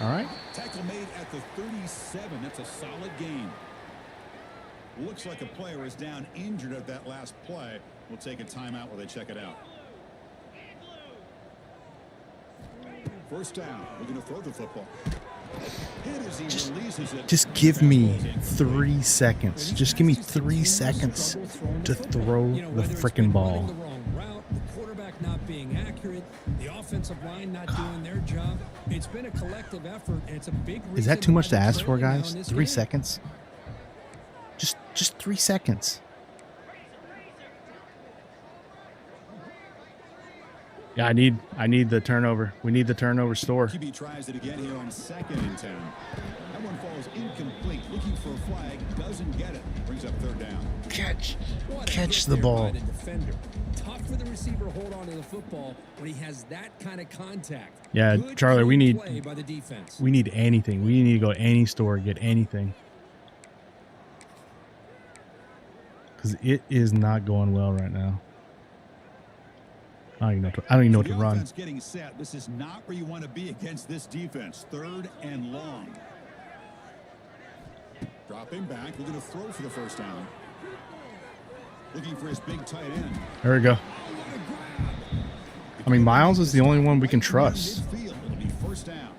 All right. Tackle made at the 37. That's a solid gain. Looks like a player is down injured at that last play. We'll take a timeout while they check it out. First down. We're going to throw the football. Just give me 3 seconds. Just give me 3 seconds to throw the freaking ball. The quarterback not being accurate, the offensive line not doing their job. It's been a collective effort, and it's a big reason. Is that too much to why they're ask for, trailing guys? now in this 3 game. seconds? Just 3 seconds. Yeah, I need the turnover. We need the turnover store. QB tries it again here on 2nd and 10. That one falls incomplete. Looking for a flag, doesn't get it. Brings up 3rd down. Catch the ball. Tough for the receiver to hold on to the football when he has that kind of contact. Yeah, Good Charlie, we clean need play by the defense. we need anything. We need to go to any store, get anything. Because it is not going well right now. I don't even know what to run. Getting set. This is not where you want to be against this defense. 3rd and long. Dropping back. We're going to throw for the first down. Looking for his big tight end. There we go. I mean, Miles is the only one we can trust. It'll be first down.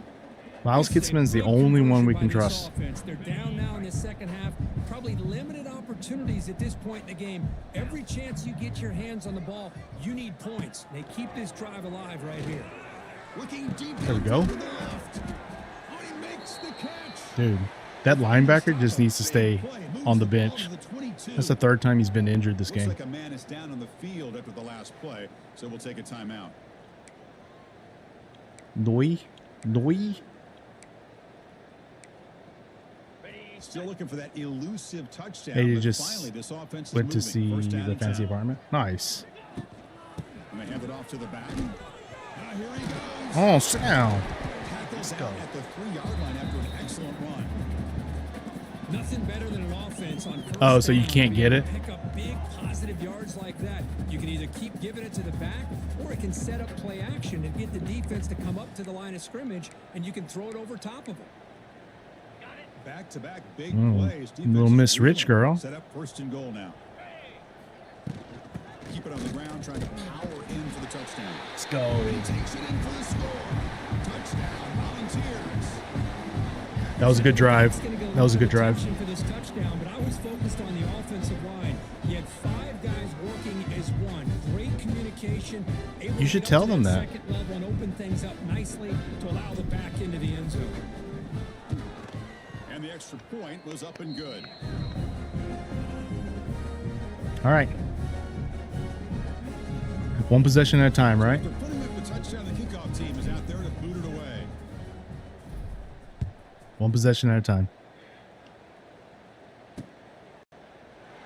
Miles Kitzman's the only one we can trust. They're down now in the second half. Probably limited opportunities at this point in the game. Every chance you get your hands on the ball, you need points. They keep this drive alive right here. Looking deep. There we go. To the left. Oh, he makes the catch. Dude, that linebacker just needs to stay on the bench. That's the 3rd time he's been injured this game. Looks like a man is down on the field after the last play, so we'll take a timeout. Noi. Still looking for that elusive touchdown. Hey, you but just finally, this offense is went to moving. see First down the and fancy 10. apartment. Nice. And they hand it off to the back. Here he goes. Oh, Sal. Tackles out at the 3-yard line after an excellent run. Nothing better than an offense on first Oh, so you down can't to be get able it? to Pick up big positive yards like that. You can either keep giving it to the back, or it can set up play action and get the defense to come up to the line of scrimmage, and you can throw it over top of them. Back-to-back big plays. Little Miss Rich girl. Set up 1st and goal now. Keep it on the ground, trying to power in for the touchdown. Let's go. He takes it in for the score. Touchdown, Volunteers. That was a good drive. That was a good drive. For this touchdown, but I was focused on the offensive line. You had 5 guys working as one. Great communication. You should tell them that. Second level and open things up nicely to allow the back into the end zone. And the extra point was up and good. All right. One possession at a time, right? They're putting up the touchdown. The kickoff team is out there to boot it away. One possession at a time.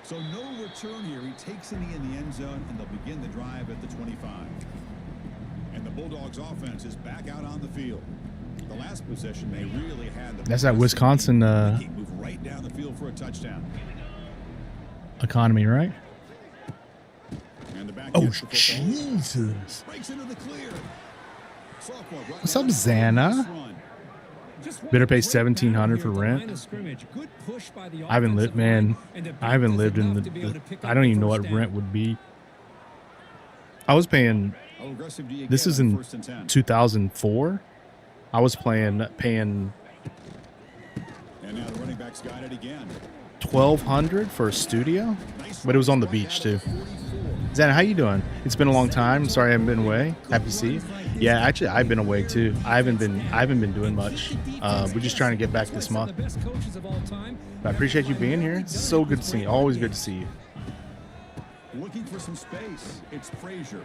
So no return here. He takes it in the end zone, and they'll begin the drive at the 25. And the Bulldogs offense is back out on the field. The last possession, they really had the. That's that Wisconsin They move right down the field for a touchdown. economy, right? And the back Oh, gets the football. Jesus. Breaks into the clear. Sophomore right What's now up, on Xana? this run. Better pay $1,700 for rent. I haven't lived, man. I haven't lived in the I don't even know what rent would be. I was paying How aggressive do you This get is on in 1st and 10? 2004. I was paying And now the running back's got it again. $1,200 for a studio, Nice but it was on the run beach out too. of the 44. Zana, how you doing? It's been a long time. Sorry I haven't been away. Happy to see you. Yeah, actually I've been away too. I haven't been doing much. We're just trying to get back this month. But I appreciate you being here. It's so good to see you. Always good to see you. Looking for some space. It's Frazier.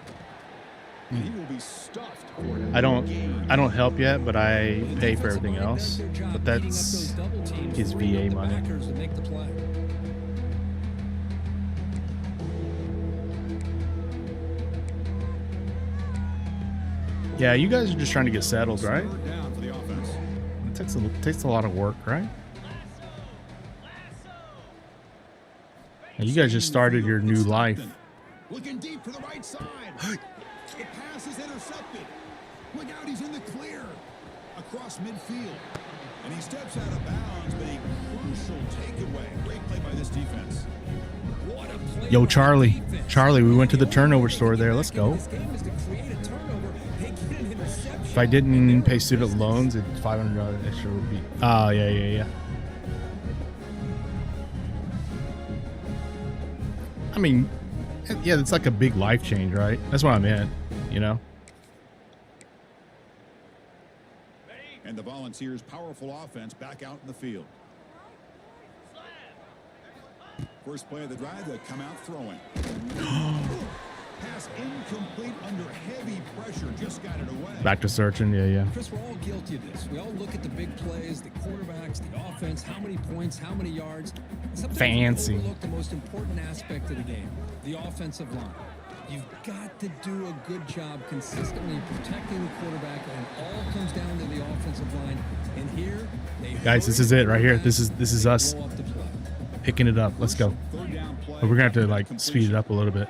And he will be stuffed. I don't help yet, but I pay for everything else. But that's his VA money. Yeah, you guys are just trying to get settled, right? Third down for the offense. It takes a lot of work, right? And you guys just started your new life. Looking deep to the right side. The pass is intercepted. Look out, he's in the clear. Across midfield. And he steps out of bounds, but a crucial takeaway. Great play by this defense. What a play Yo, by Charlie. defense. Charlie, we went to the turnover store there. Let's go. This game is to create a turnover. They get an interception. If I didn't pay student loans, it's $500 extra would be. Oh, yeah. I mean, yeah, it's like a big life change, right? That's what I meant, you know? And the Volunteers' powerful offense back out in the field. First play of the drive, they'll come out throwing. Pass incomplete under heavy pressure, just got it away. Back to searching, yeah. Chris, we're all guilty of this. We all look at the big plays, the quarterbacks, the offense, how many points, how many yards. Sometimes Fancy. we overlook the most important aspect of the game, the offensive line. You've got to do a good job consistently protecting the quarterback, and it all comes down to the offensive line. And here, Guys, this is it right here. This is us picking it up. Let's go. Third down play. But we're gonna have to like speed it up a little bit.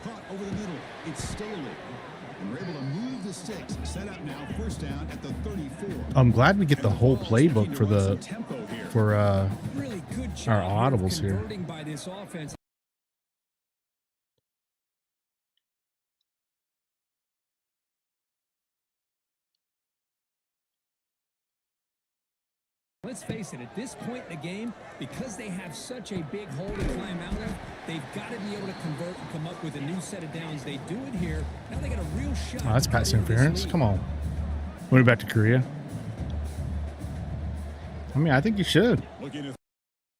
Caught over the middle. It's Staley. And we're able to move the sticks. Set up now. First down at the 34. I'm glad we get the whole playbook for the really good our job audibles here. converting by this offense. Let's face it, at this point in the game, because they have such a big hole to climb out of, they've got to be able to convert and come up with a new set of downs. They do it here. Now they got a real shot. Oh, that's to pass cut into this interference. lead. Come on. Moving back to Korea. I mean, I think you should. Looking to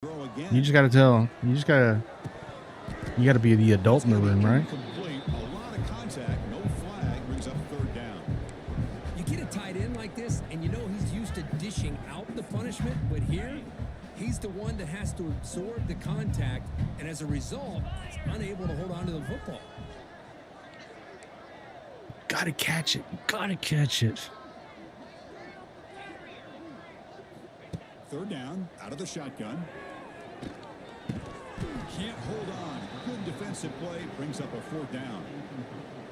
throw again. You just gotta tell. You gotta be the adult in the room, right? Complete. A lot of contact. No flag. Brings up third down. You get a tight end like this, and you know he's used to dishing out the punishment, but here, he's the one that has to absorb the contact, and as a result, he's unable to hold on to the football. Gotta catch it. Gotta catch it. Third down. Out of the shotgun. Can't hold on. Good defensive play. Brings up a fourth down.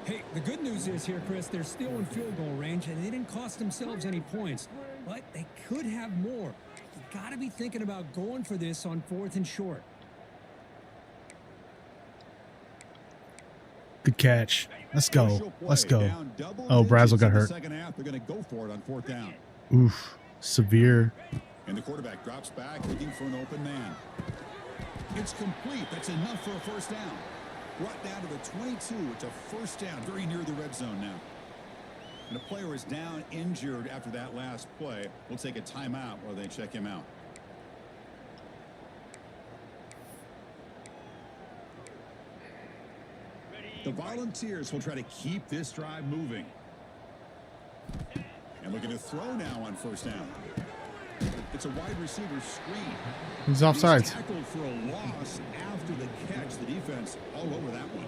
Hey, the good news is here, Chris, they're still in field goal range, and they didn't cost themselves any points, but they could have more. You got to be thinking about going for this on 4th and short. Good catch. Let's go. Crucial play. Let's go. Down double Oh, Brazel digits got in the hurt. Second half, they're going to go for it on fourth down. Oof. Severe. And the quarterback drops back, looking for an open man. It's complete. That's enough for a first down. Brought down to the 22. It's a first down, very near the red zone now. And a player is down, injured after that last play. We'll take a timeout while they check him out. The Volunteers will try to keep this drive moving. And looking to throw now on first down. It's a wide receiver screen. He's offsides. He's tackled for a loss after the catch. The defense all over that one.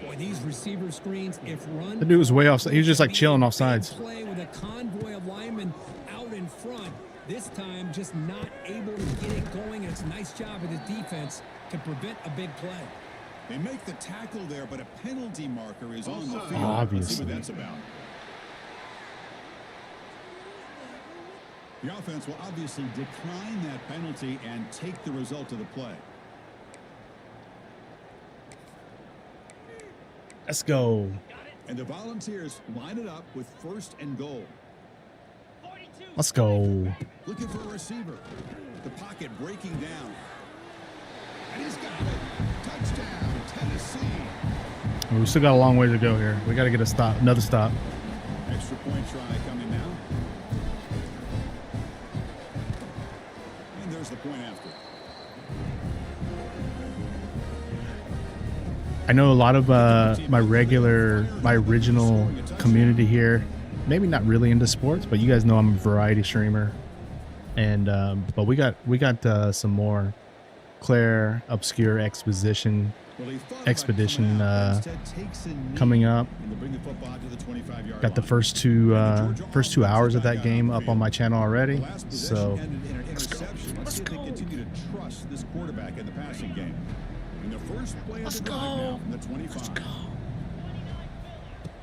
Boy, these receiver screens, if run... The dude was way off. He was just like chilling off sides. Play with a convoy of linemen out in front. This time, just not able to get it going. And it's a nice job of the defense to prevent a big play. They make the tackle there, but a penalty marker is on the field. Obviously. Let's see what that's about. The offense will obviously decline that penalty and take the result of the play. Let's go. And the Volunteers line it up with 1st and goal. Let's go. Looking for a receiver. The pocket breaking down. And he's got it. Touchdown, Tennessee. We still got a long way to go here. We got to get a stop, another stop. Extra point try coming now. And there's the point after. I know a lot of my original community here, maybe not really into sports, but you guys know I'm a variety streamer, and but we got some more Claire obscure expedition coming up. Got the first two hours of that game up on my channel already, so let's go. Let's go. Continue to trust this quarterback in the passing game. And the first play of the drive now from the 25. Let's go.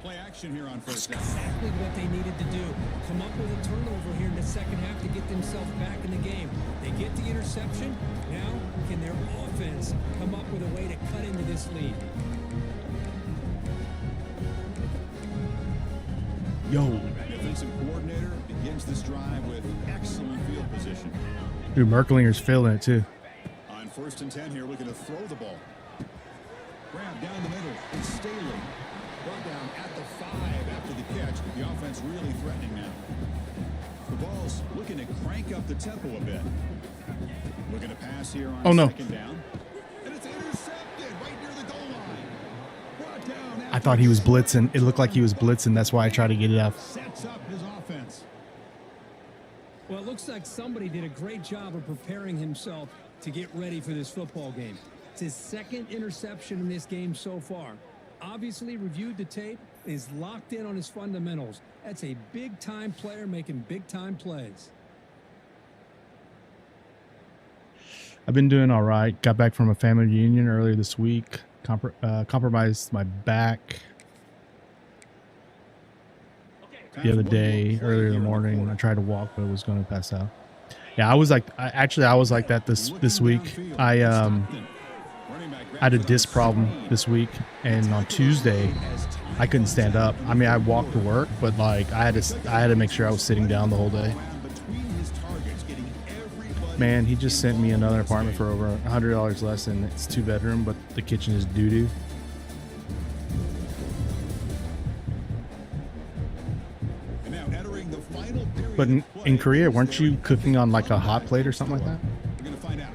Play action here on first down. Exactly what they needed to do. Come up with a turnover here in the second half to get themselves back in the game. They get the interception. Now, can their offense come up with a way to cut into this lead? Yo. Defensive coordinator begins this drive with excellent field position. Dude, Merklinger's feeling it too. On 1st and 10 here, looking to throw the ball. Grab down the middle. It's Staley. Brought down at the 5 after the catch. The offense really threatening now. The ball's looking to crank up the tempo a bit. Looking to pass here on second down. And it's intercepted right near the goal line. Brought down I thought he was blitzing. It looked like he was blitzing. That's why I tried to get it out. Sets up his offense. Well, it looks like somebody did a great job of preparing himself to get ready for this football game. It's his second interception in this game so far. Obviously reviewed the tape, is locked in on his fundamentals. That's a big-time player making big-time plays. I've been doing all right. Got back from a family reunion earlier this week. Compromised my back the other day, earlier in the morning. I tried to walk, but I was going to pass out. Yeah, I was like that this week. I had a disc problem this week, and on Tuesday I couldn't stand up. I mean, I walked to work, but like I had to make sure I was sitting down the whole day. Man, he just sent me another apartment for over $100 less, and it's 2-bedroom, but the kitchen is doo-doo. But in Korea, weren't you cooking on like a hot plate or something like that? We're going to find out.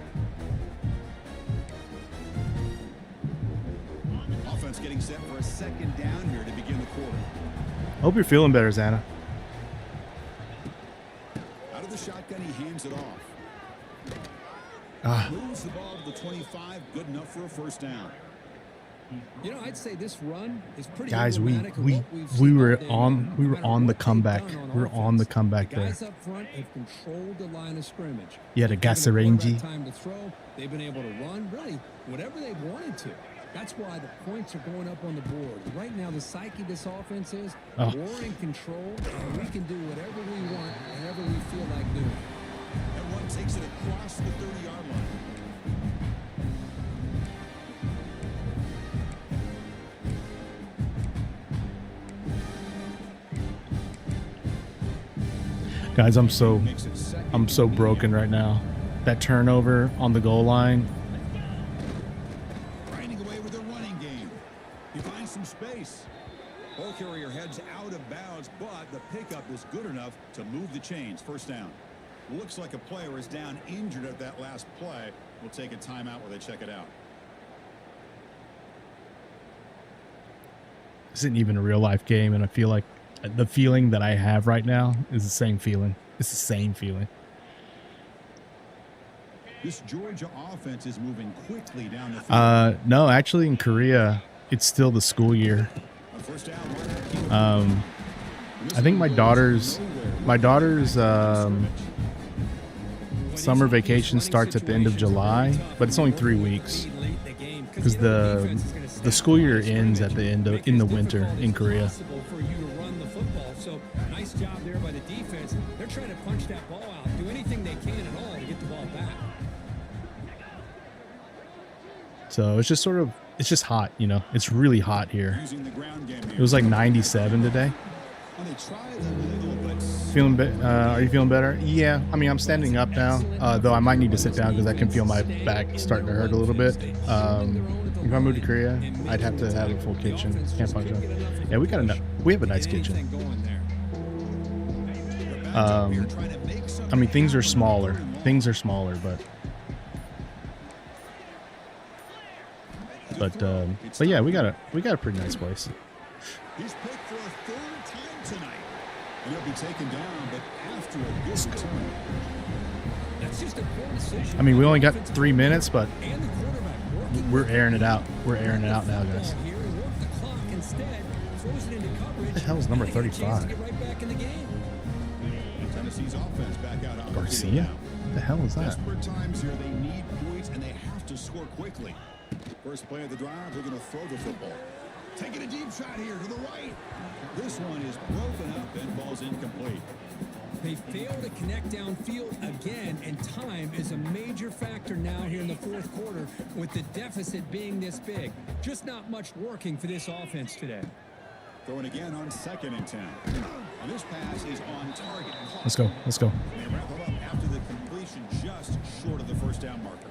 Offense getting set for a second down here to begin the quarter. Hope you're feeling better, Xana. Out of the shotgun, he hands it off. Moves the ball to the 25, good enough for a first down. You know, I'd say this run is pretty Guys, we were on the comeback. We were on the comeback there. Guys up front have controlled the line of scrimmage. Yeah, the Gasarangi. Time to throw. They've been able to run really whatever they wanted to. That's why the points are going up on the board. Right now, the psyche of this offense is we're in control, and we can do whatever we want, whenever we feel like doing. And one takes it across the 30-yard line. Guys, I'm so broken right now. That turnover on the goal line. Grinding away with a running game. He finds some space. Ball carrier heads out of bounds, but the pickup is good enough to move the chains. First down. Looks like a player is down injured at that last play. We'll take a timeout while they check it out. This isn't even a real life game, and I feel like the feeling that I have right now is the same feeling. It's the same feeling. This Georgia offense is moving quickly down the field. No, actually in Korea, it's still the school year. I think my daughter's summer vacation starts at the end of July, but it's only 3 weeks because the school year ends at the end of in the winter in Korea. So nice job there by the defense. They're trying to punch that ball out, do anything they can at all to get the ball back. So it's just sort of it's just hot, you know. It's really hot here. Using the ground game It here. was like 97 today. Well, they try the little but Feeling are you feeling better? Yeah. I mean, I'm standing up now, though I might need to sit down because I can feel my back starting to hurt a little bit. If I moved to Korea, I'd have to have a full kitchen. Can't function. Yeah, we have a nice kitchen. I mean, things are smaller. But yeah, we got a pretty nice place. he's picked for a third time tonight. And he'll be taken down, but after a good return. That's just a poor decision. I mean, we only got 3 minutes, but we're airing it out. We're airing it out now, guys. What the hell is number 35? Tennessee's offense back out on Garcia? the field now. What the hell is that? Desperate times here. They need points, and they have to score quickly. First play of the drive, they're going to throw the football. Taking a deep shot here to the right. This one is broken up and ball's incomplete. They fail to connect downfield again, and time is a major factor now here in the fourth quarter with the deficit being this big. Just not much working for this offense today. Throwing again on 2nd and 10. And this pass is on target. Let's go. Let's go. They wrap it up after the completion just short of the first down marker.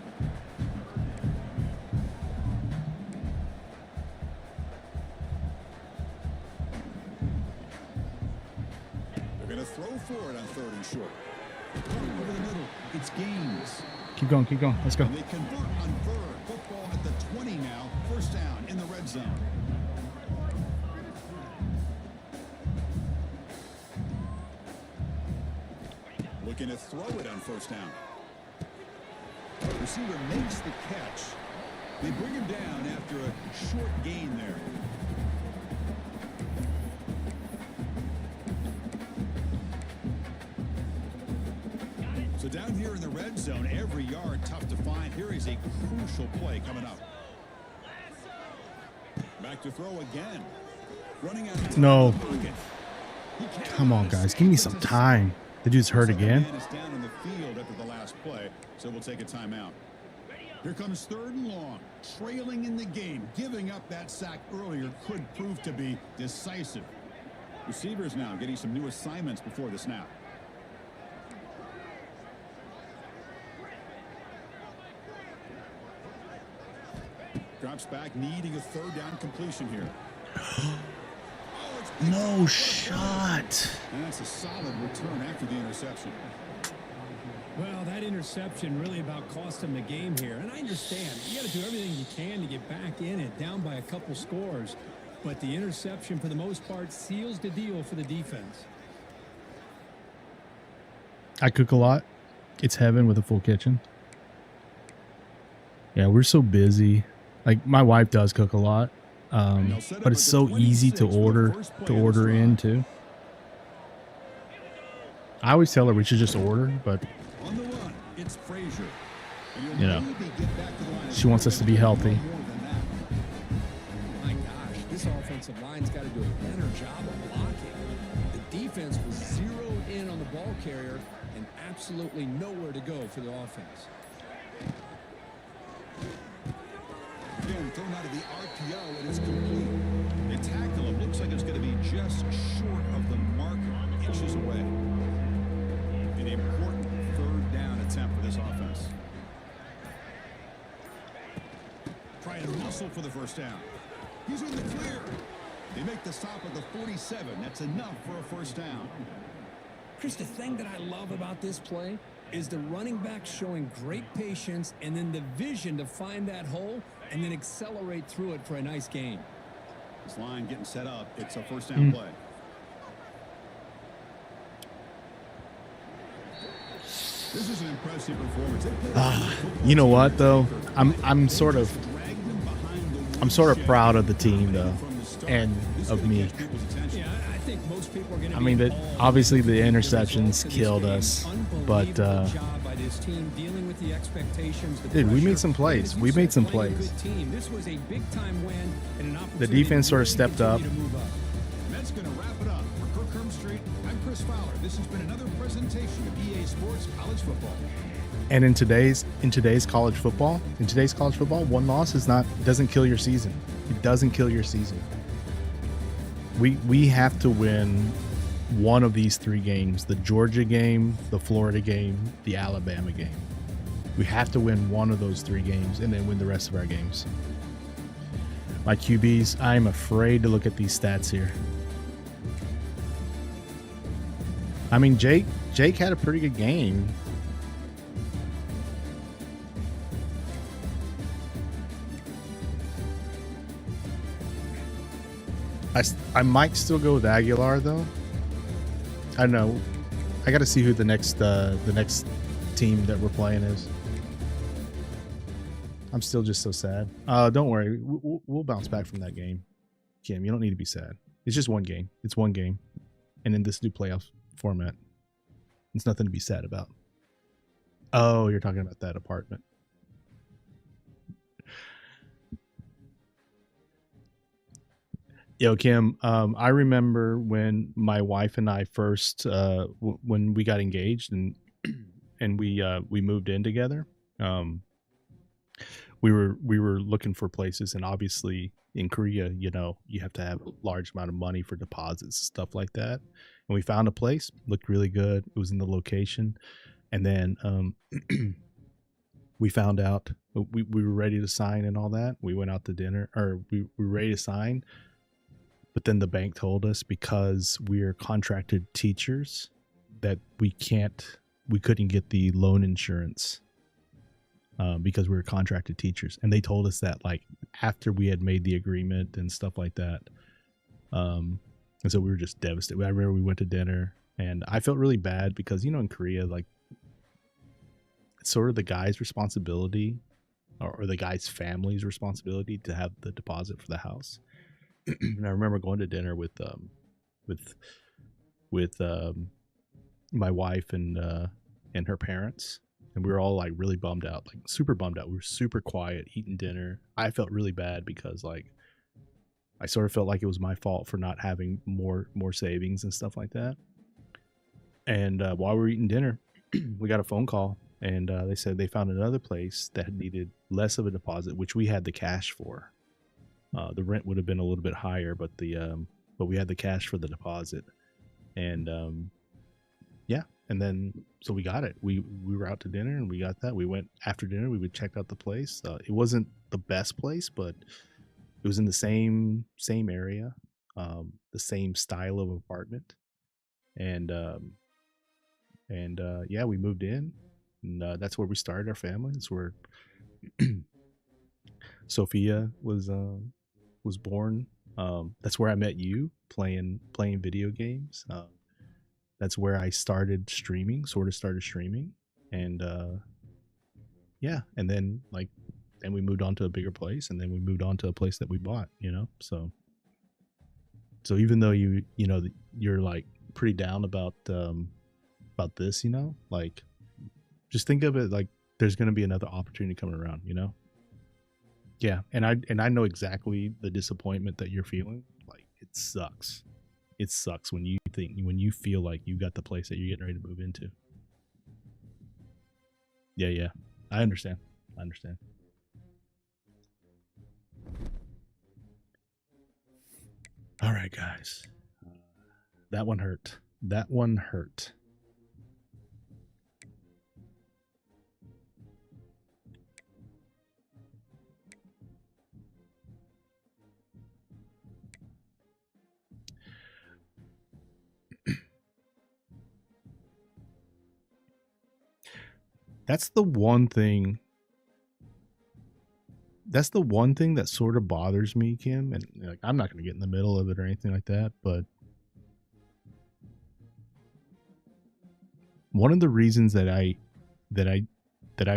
They're going to throw for it on 3rd and short. Over the middle, it's Gaines. Keep going. Keep going. Let's go. And they convert on 3rd. Football at the 20 now. First down in the red zone. Looking to throw it on 1st down. Receiver makes the catch. They bring him down after a short gain there. So down here in the red zone, every yard tough to find. Here is a crucial play coming up. Back to throw again. Running out. No. Come on, guys. Give me some time. The dude's hurt again. Man is down in the field after the last play, so we'll take a timeout. Here comes 3rd and long, trailing in the game. Giving up that sack earlier could prove to be decisive. Receivers now getting some new assignments before the snap. Drops back, needing a 3rd down completion here. No shot. And that's a solid return after the interception. Well, that interception really about cost him the game here. And I understand. You got to do everything you can to get back in it, down by a couple scores. But the interception, for the most part, seals the deal for the defense. I cook a lot. It's heaven with a full kitchen. Yeah, we're so busy. Like, my wife does cook a lot. But it's so easy to order in too. I always tell her we should just order, but On the run, it's Frazier. you know, she wants us to be healthy. My gosh, this offensive line's got to do a better job of blocking. The defense was zeroed in on the ball carrier and absolutely nowhere to go for the offense. Again, thrown out of the RPO, and it's complete. They tackle him. Looks like it's going to be just short of the marker, inches away. An important 3rd down attempt for this offense. Trying to muscle for the first down. He's in the clear. They make the stop at the 47. That's enough for a first down. Chris, the thing that I love about this play is the running back showing great patience and then the vision to find that hole and then accelerate through it for a nice gain. This line getting set up. It's a first down play. This is an impressive performance. You know what though? I'm sort of proud of the team though, and of me. Yeah, I think most people are going to I mean, that obviously the interceptions killed us, but dude, we made some plays. We made some plays. This was a big time win and an The defense sort of stepped up. That's going to wrap it up. For Kirk Street, I'm Chris Fowler. This has been another presentation of EA Sports College Football. And in today's college football, one loss doesn't kill your season. It doesn't kill your season. We have to win one of these 3 games: the Georgia game, the Florida game, the Alabama game. We have to win one of those 3 games and then win the rest of our games. My QBs, I'm afraid to look at these stats here. I mean, Jake had a pretty good game. I might still go with Aguilar though. I don't know. I got to see who the next team that we're playing is. I'm still just so sad. Don't worry, we'll bounce back from that game. Kim, you don't need to be sad. It's just one game. It's one game, and in this new playoff format, it's nothing to be sad about. Oh, you're talking about that apartment. Yo, Kim, I remember when my wife and I first, when we got engaged and we moved in together. We were looking for places, and obviously in Korea, you know, you have to have a large amount of money for deposits, stuff like that. And we found a place, looked really good. It was in the location, and then we found out we were ready to sign and all that. We went out to dinner, or we were ready to sign. But then the bank told us, because we're contracted teachers, that we couldn't get the loan insurance because we were contracted teachers. And they told us that like after we had made the agreement and stuff like that. And so we were just devastated. I remember we went to dinner, and I felt really bad because, you know, in Korea, like it's sort of the guy's responsibility or the guy's family's responsibility to have the deposit for the house. And I remember going to dinner with my wife and her parents, and we were all like really bummed out, like super bummed out. We were super quiet eating dinner. I felt really bad because like I sort of felt like it was my fault for not having more savings and stuff like that. And while we were eating dinner, we got a phone call, and they said they found another place that needed less of a deposit, which we had the cash for. The rent would have been a little bit higher, but we had the cash for the deposit, and yeah, and then so we got it. We were out to dinner and we got that. We went after dinner. We checked out the place. It wasn't the best place, but it was in the same area, the same style of apartment, and yeah, we moved in, and that's where we started our family. That's where Sophia was born. That's where I met you playing video games. That's where I started streaming, and yeah, and then we moved on to a bigger place, and then we moved on to a place that we bought, you know. So even though you know you're like pretty down about this, you know, like just think of it like there's going to be another opportunity coming around, you know. Yeah, and I know exactly the disappointment that you're feeling. Like it sucks when you feel like you got the place that you're getting ready to move into. Yeah, I understand. All right, guys, that one hurt. That's the one thing that sort of bothers me, Kim, and like I'm not going to get in the middle of it or anything like that, but one of the reasons that I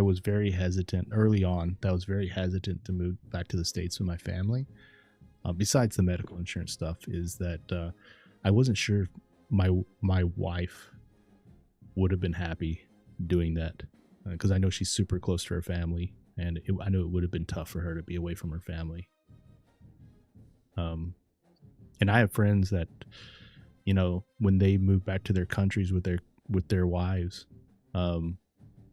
was very hesitant early on, to move back to the States with my family, besides the medical insurance stuff, is that I wasn't sure if my wife would have been happy doing that, because I know she's super close to her family, and I know it would have been tough for her to be away from her family. And I have friends that, you know, when they move back to their countries with their wives,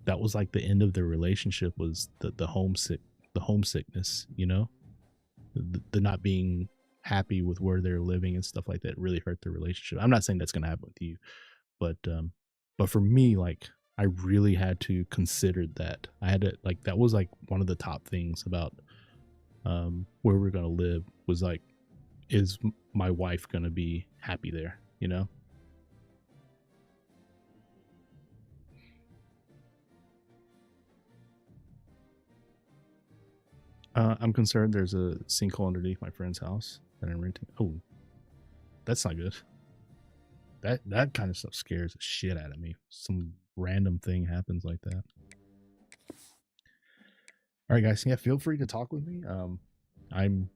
that was like the end of their relationship, was the homesickness, you know, the not being happy with where they're living and stuff like that really hurt their relationship. I'm not saying that's going to happen with you, but for me, like, I really had to consider that. I had to, like, that was like one of the top things about where we're going to live, was like, is my wife going to be happy there, you know? I'm concerned there's a sinkhole underneath my friend's house that I'm renting. Oh, that's not good. That kind of stuff scares the shit out of me. Some random thing happens like that. All right, guys. Yeah, feel free to talk with me. I'm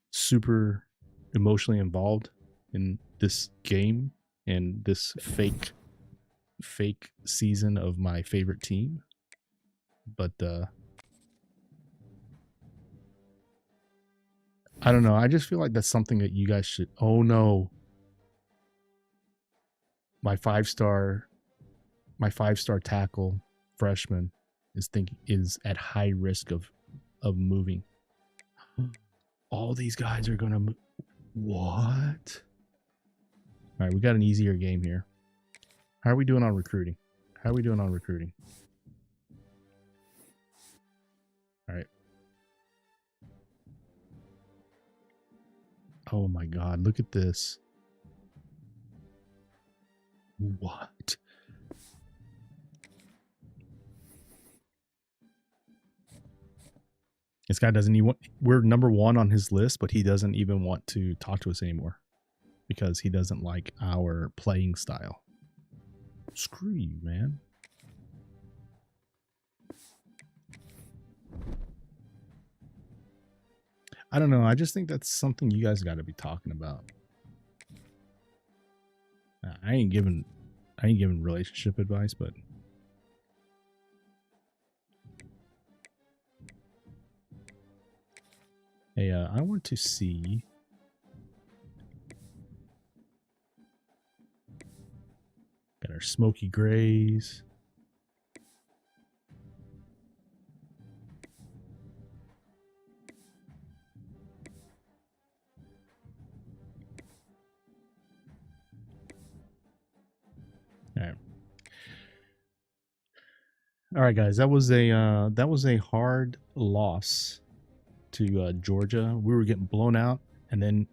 super emotionally involved in this game and this fake season of my favorite team. But I don't know. I just feel like that's something that you guys should. Oh no. My five-star tackle freshman is at high risk of moving. All these guys are gonna move. What? All right, we got an easier game here. How are we doing on recruiting? All right. Oh my God, look at this. What? This guy doesn't even, we're number 1 on his list, but he doesn't even want to talk to us anymore because he doesn't like our playing style. Screw you, man. I don't know. I just think that's something you guys got to be talking about. I ain't giving relationship advice, but hey, I want to see. Got our smoky grays. All right, guys. That was a hard loss to Georgia. We were getting blown out, and then,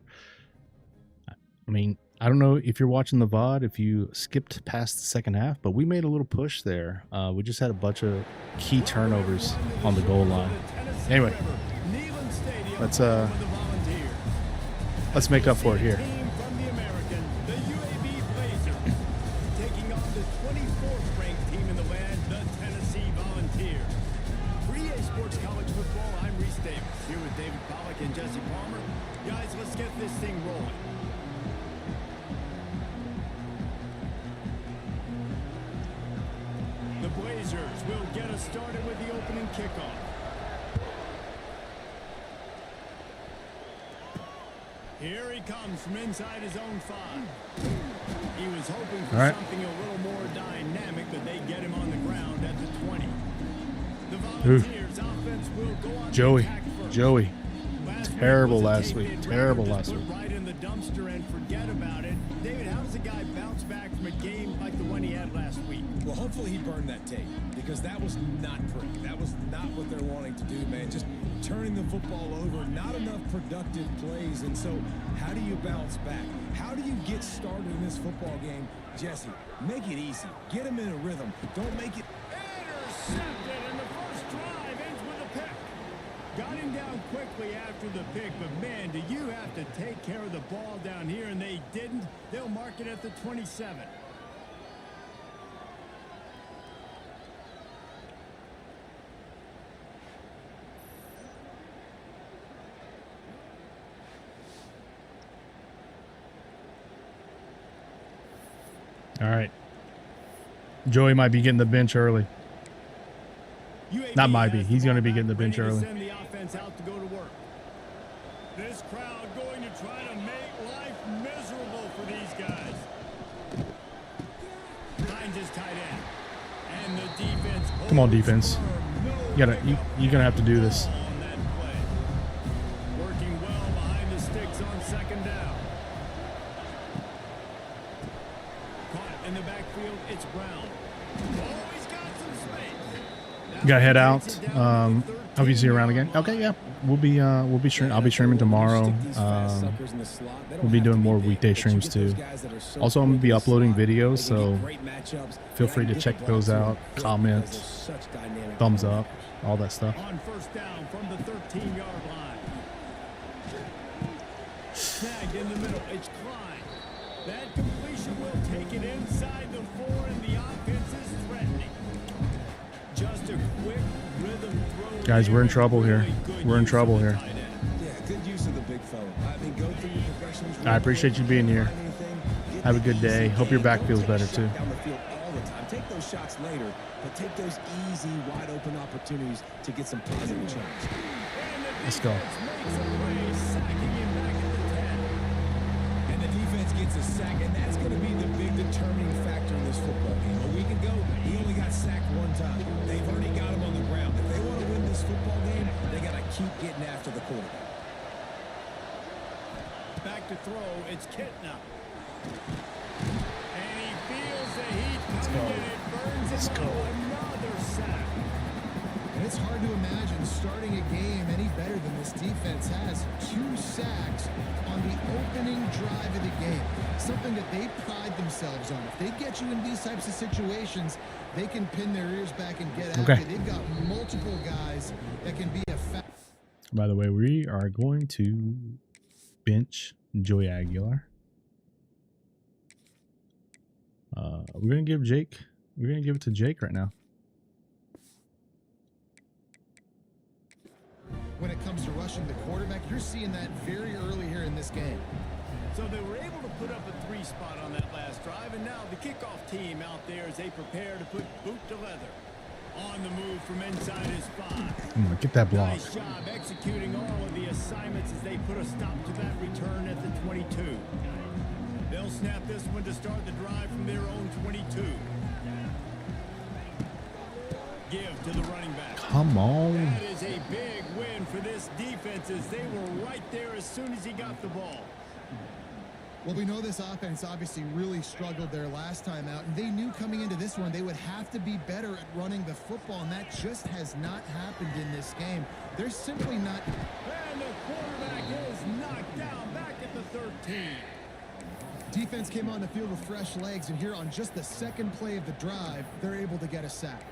I mean, I don't know if you're watching the VOD, if you skipped past the second half, but we made a little push there. We just had a bunch of key turnovers on the goal line. Anyway, let's make up for it here. Started with the opening kickoff. Here he comes from inside his own 5. He was hoping for something a little more dynamic, but they get him on the ground at the 20. The Volunteers offense will go on Joey. Terrible last week. Right in the dumpster and forget about it. David, how does a guy bounce back from a game like the one he had last week? Well, hopefully he burned that tape, because that was not pretty. That was not what they're wanting to do, man. Just turning the football over, not enough productive plays. And so how do you bounce back? How do you get started in this football game? Jesse, make it easy. Get him in a rhythm. Don't make it... Intercepted, and the first drive ends with a pick. Got him down quickly after the pick, but man, do you have to take care of the ball down here, and they didn't. They'll mark it at the 27. All right. Joey might be getting the bench early. Not might be. He's going to be getting the bench early. Send the offense out to go to work. This crowd going to try to make life miserable for these guys. Finds his tight end. And the defense. Come on, defense. You're gonna have to do this. On that play. Working well behind the sticks on second down. Caught in the backfield, it's Brown. Oh, he's got some space. Got to head out. Hope you see you around again. Okay, yeah. We'll be streaming. I'll be streaming tomorrow. We'll be doing more weekday streams too. Also, I'm gonna be uploading videos, so feel free to check those out. Comment, thumbs up, all that stuff. On first down from the 13-yard line. Snagged in the middle. It's Klein. That completion will take it inside the 4, and the offense is threatening. Just a quick rhythm throw. Guys, we're in trouble here. We're in trouble here. Yeah, good use of the big fella. I mean, go through your progressions. I appreciate you being here. Have a good day. Hope your back feels better too. Down the field all the time. Take those shots later, but take those easy, wide open opportunities to get some positive change. Let's go. And the defense gets a sack, and that's going to be the big determining factor in this football game. A week ago, he only got sacked one time. They've already got him on the ground. If they want to win this football game, they got to keep getting after the quarterback. Back to throw, it's Kitna. And he feels the heat coming in. It burns him up. Another sack. And it's hard to imagine starting a game any better than this defense has. 2 sacks on the opening drive of the game. Something that they pride themselves on. If they get you in these types of situations, they can pin their ears back and get after it. They've got multiple guys that can be a factor. By the way, we are going to bench Joey Aguilar. We're gonna give it to Jake right now. When it comes to rushing the quarterback, you're seeing that very early here in this game. So they were able to put up a 3 spot on that last drive, and now the kickoff team out there as they prepare to put boot to leather. On the move from inside his 5. Get that block. Nice job executing all of the assignments as they put a stop to that return at the 22. They'll snap this one to start the drive from their own 22. Give to the running back. Come on. That is a big win for this defense as they were right there as soon as he got the ball. Well, we know this offense obviously really struggled their last time out, and they knew coming into this one they would have to be better at running the football, and that just has not happened in this game. They're simply not. And the quarterback is knocked down back at the 13. Defense came on the field with fresh legs, and here on just the second play of the drive, they're able to get a sack.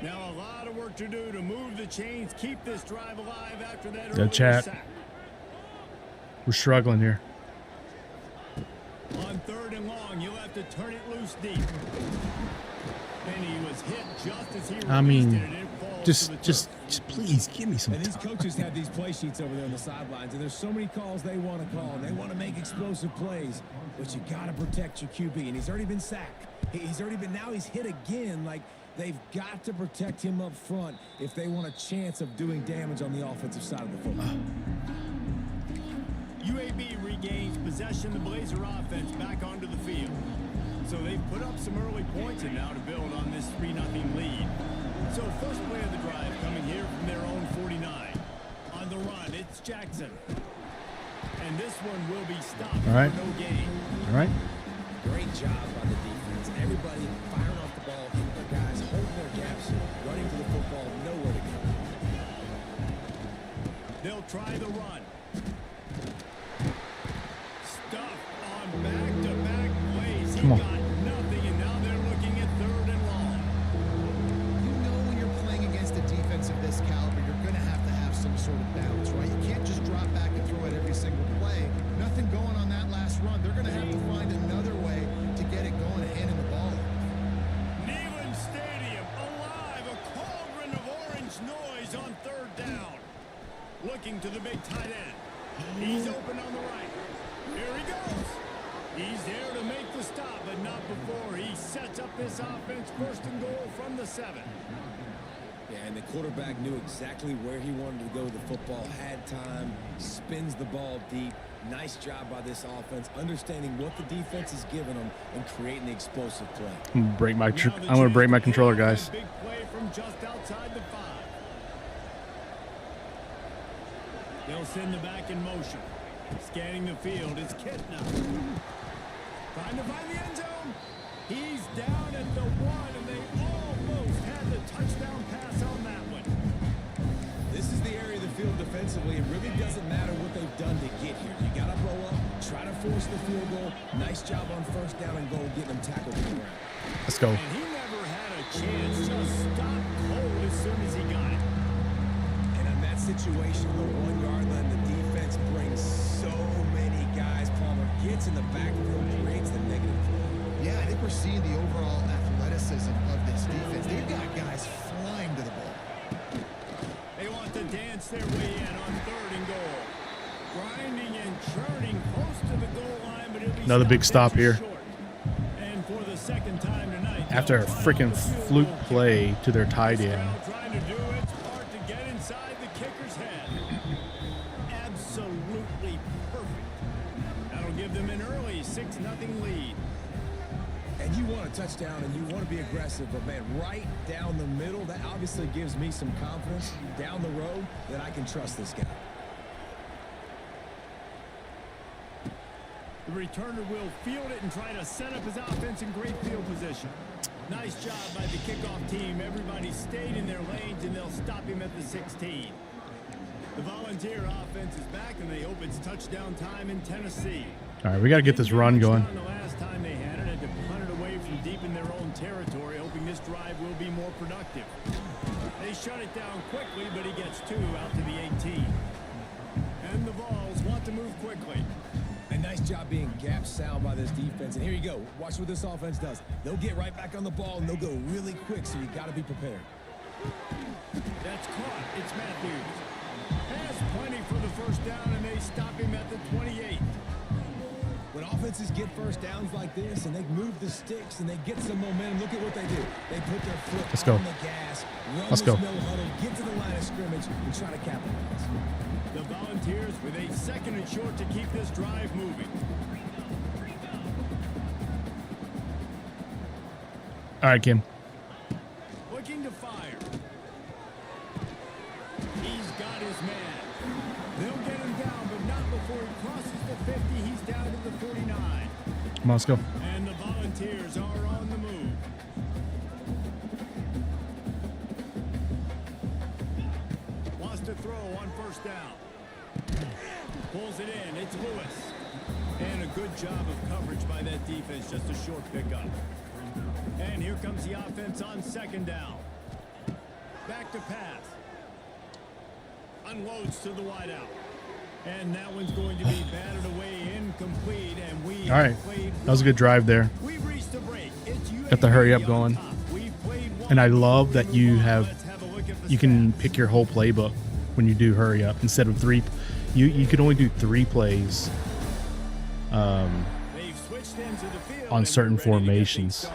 Now a lot of work to do to move the chains, keep this drive alive after that Good chat. sack. We're struggling here. On 3rd and long, you'll have to turn it loose deep. And he was hit just as he released it, and it falls to the just please give me some And these time. coaches have these play sheets over there on the sidelines, and there's so many calls they want to call, and they want to make explosive plays, but you got to protect your QB, and he's already been sacked. Now he's hit again. Like, they've got to protect him up front if they want a chance of doing damage on the offensive side of the football. UAB regains possession. The Blazer offense back onto the field. So they've put up some early points and now to build on this 3-0 lead. So first play of the drive coming here from their own 49. On the run, it's Jackson. And this one will be stopped All right. for no gain. All right. Great job by the defense. Everybody firing off the ball, hitting their guys, holding their gaps, running to the football, nowhere to go. They'll try the run. Stuff on back-to-back plays. He Come on. got nothing, and now they're looking at 3rd and long. You know when you're playing against a defense of this caliber, you're going to have some sort of balance, right? You can't just drop back and throw it every single play. Nothing going on that last run. They're going to have to find another way to get it going and handing the ball. Neyland Stadium alive, a cauldron of orange noise on 3rd down. Looking to the big tight end. He's open on the right. Here he goes. He's there to make the stop, but not before he sets up this offense 1st and goal from the 7. Yeah, And the quarterback knew exactly where he wanted to go with the football, had time, spins the ball deep. Nice job by this offense, understanding what the defense is giving them and creating the explosive play. I'm gonna break my controller, guys. Big play from just outside the 5. They'll send the back in motion. Scanning the field, it's Kitna. Trying to find the end zone. He's down at the 1, and they almost had the touchdown pass on that one. This is the area of the field defensively. It really doesn't matter what they've done to get here. You got to blow up, try to force the field goal. Nice job on first down and goal, getting them tackled to the ground. Let's go. And he never had a chance, just stopped cold as soon as he got it. And in that situation, the 1-yard line, the defense brings so many guys. Palmer gets in the backfield, creates the negative play. Yeah, I think we're seeing the overall athleticism of this defense. They've got guys flying to the ball. They want to dance their way in on 3rd and goal. Grinding and churning close to the goal line, but it'll be Another big stop here. short. And for the second time tonight, After a freaking fluke play to their tight end. trying to do its part to get inside the kicker's head. Absolutely perfect. That'll give them an early 6-0 lead. And you want a touchdown and you want to be aggressive, but man, right down the middle, that obviously gives me some confidence down the road that I can trust this guy. The returner will field it and try to set up his offense in great field position. Nice job by the kickoff team. Everybody stayed in their lanes, and they'll stop him at the 16. The Volunteer offense is back, and they hope it's touchdown time in Tennessee. All right, we got to get this run going. The last time they had it, to punt it away from deep in their own territory, hoping this drive will be more productive. They shut it down quickly, but he gets 2 out to the 18. And the Vols want to move quickly. A nice job being gap sound by this defense. And here you go. Watch what this offense does. They'll get right back on the ball, and they'll go really quick, so you got to be prepared. That's caught. It's Matthews. Has plenty for the first down, and they stop him at the 28. When offenses get first downs like this and they move the sticks and they get some momentum, look at what they do. They put their foot on the gas, run this no huddle, get to the line of scrimmage, and try to capitalize. The Volunteers with a 2nd and short to keep this drive moving. All right, Kim. Looking to fire. He's got his man. They'll get him down, but not before he crosses the 50. He's down to the 49. Come on, let's go. And the Volunteers are on the move. Wants to throw on first down. Pulls it in. It's Lewis. And a good job of coverage by that defense. Just a short pickup. And here comes the offense on 2nd down. Back to pass. Unloads to the wideout. And that one's going to be batted away incomplete. And we All right. That was a good drive there. We've reached the break. Got the hurry up going. And I love that you can pick your whole playbook when you do hurry up instead of 3. You can only do 3 plays on certain formations.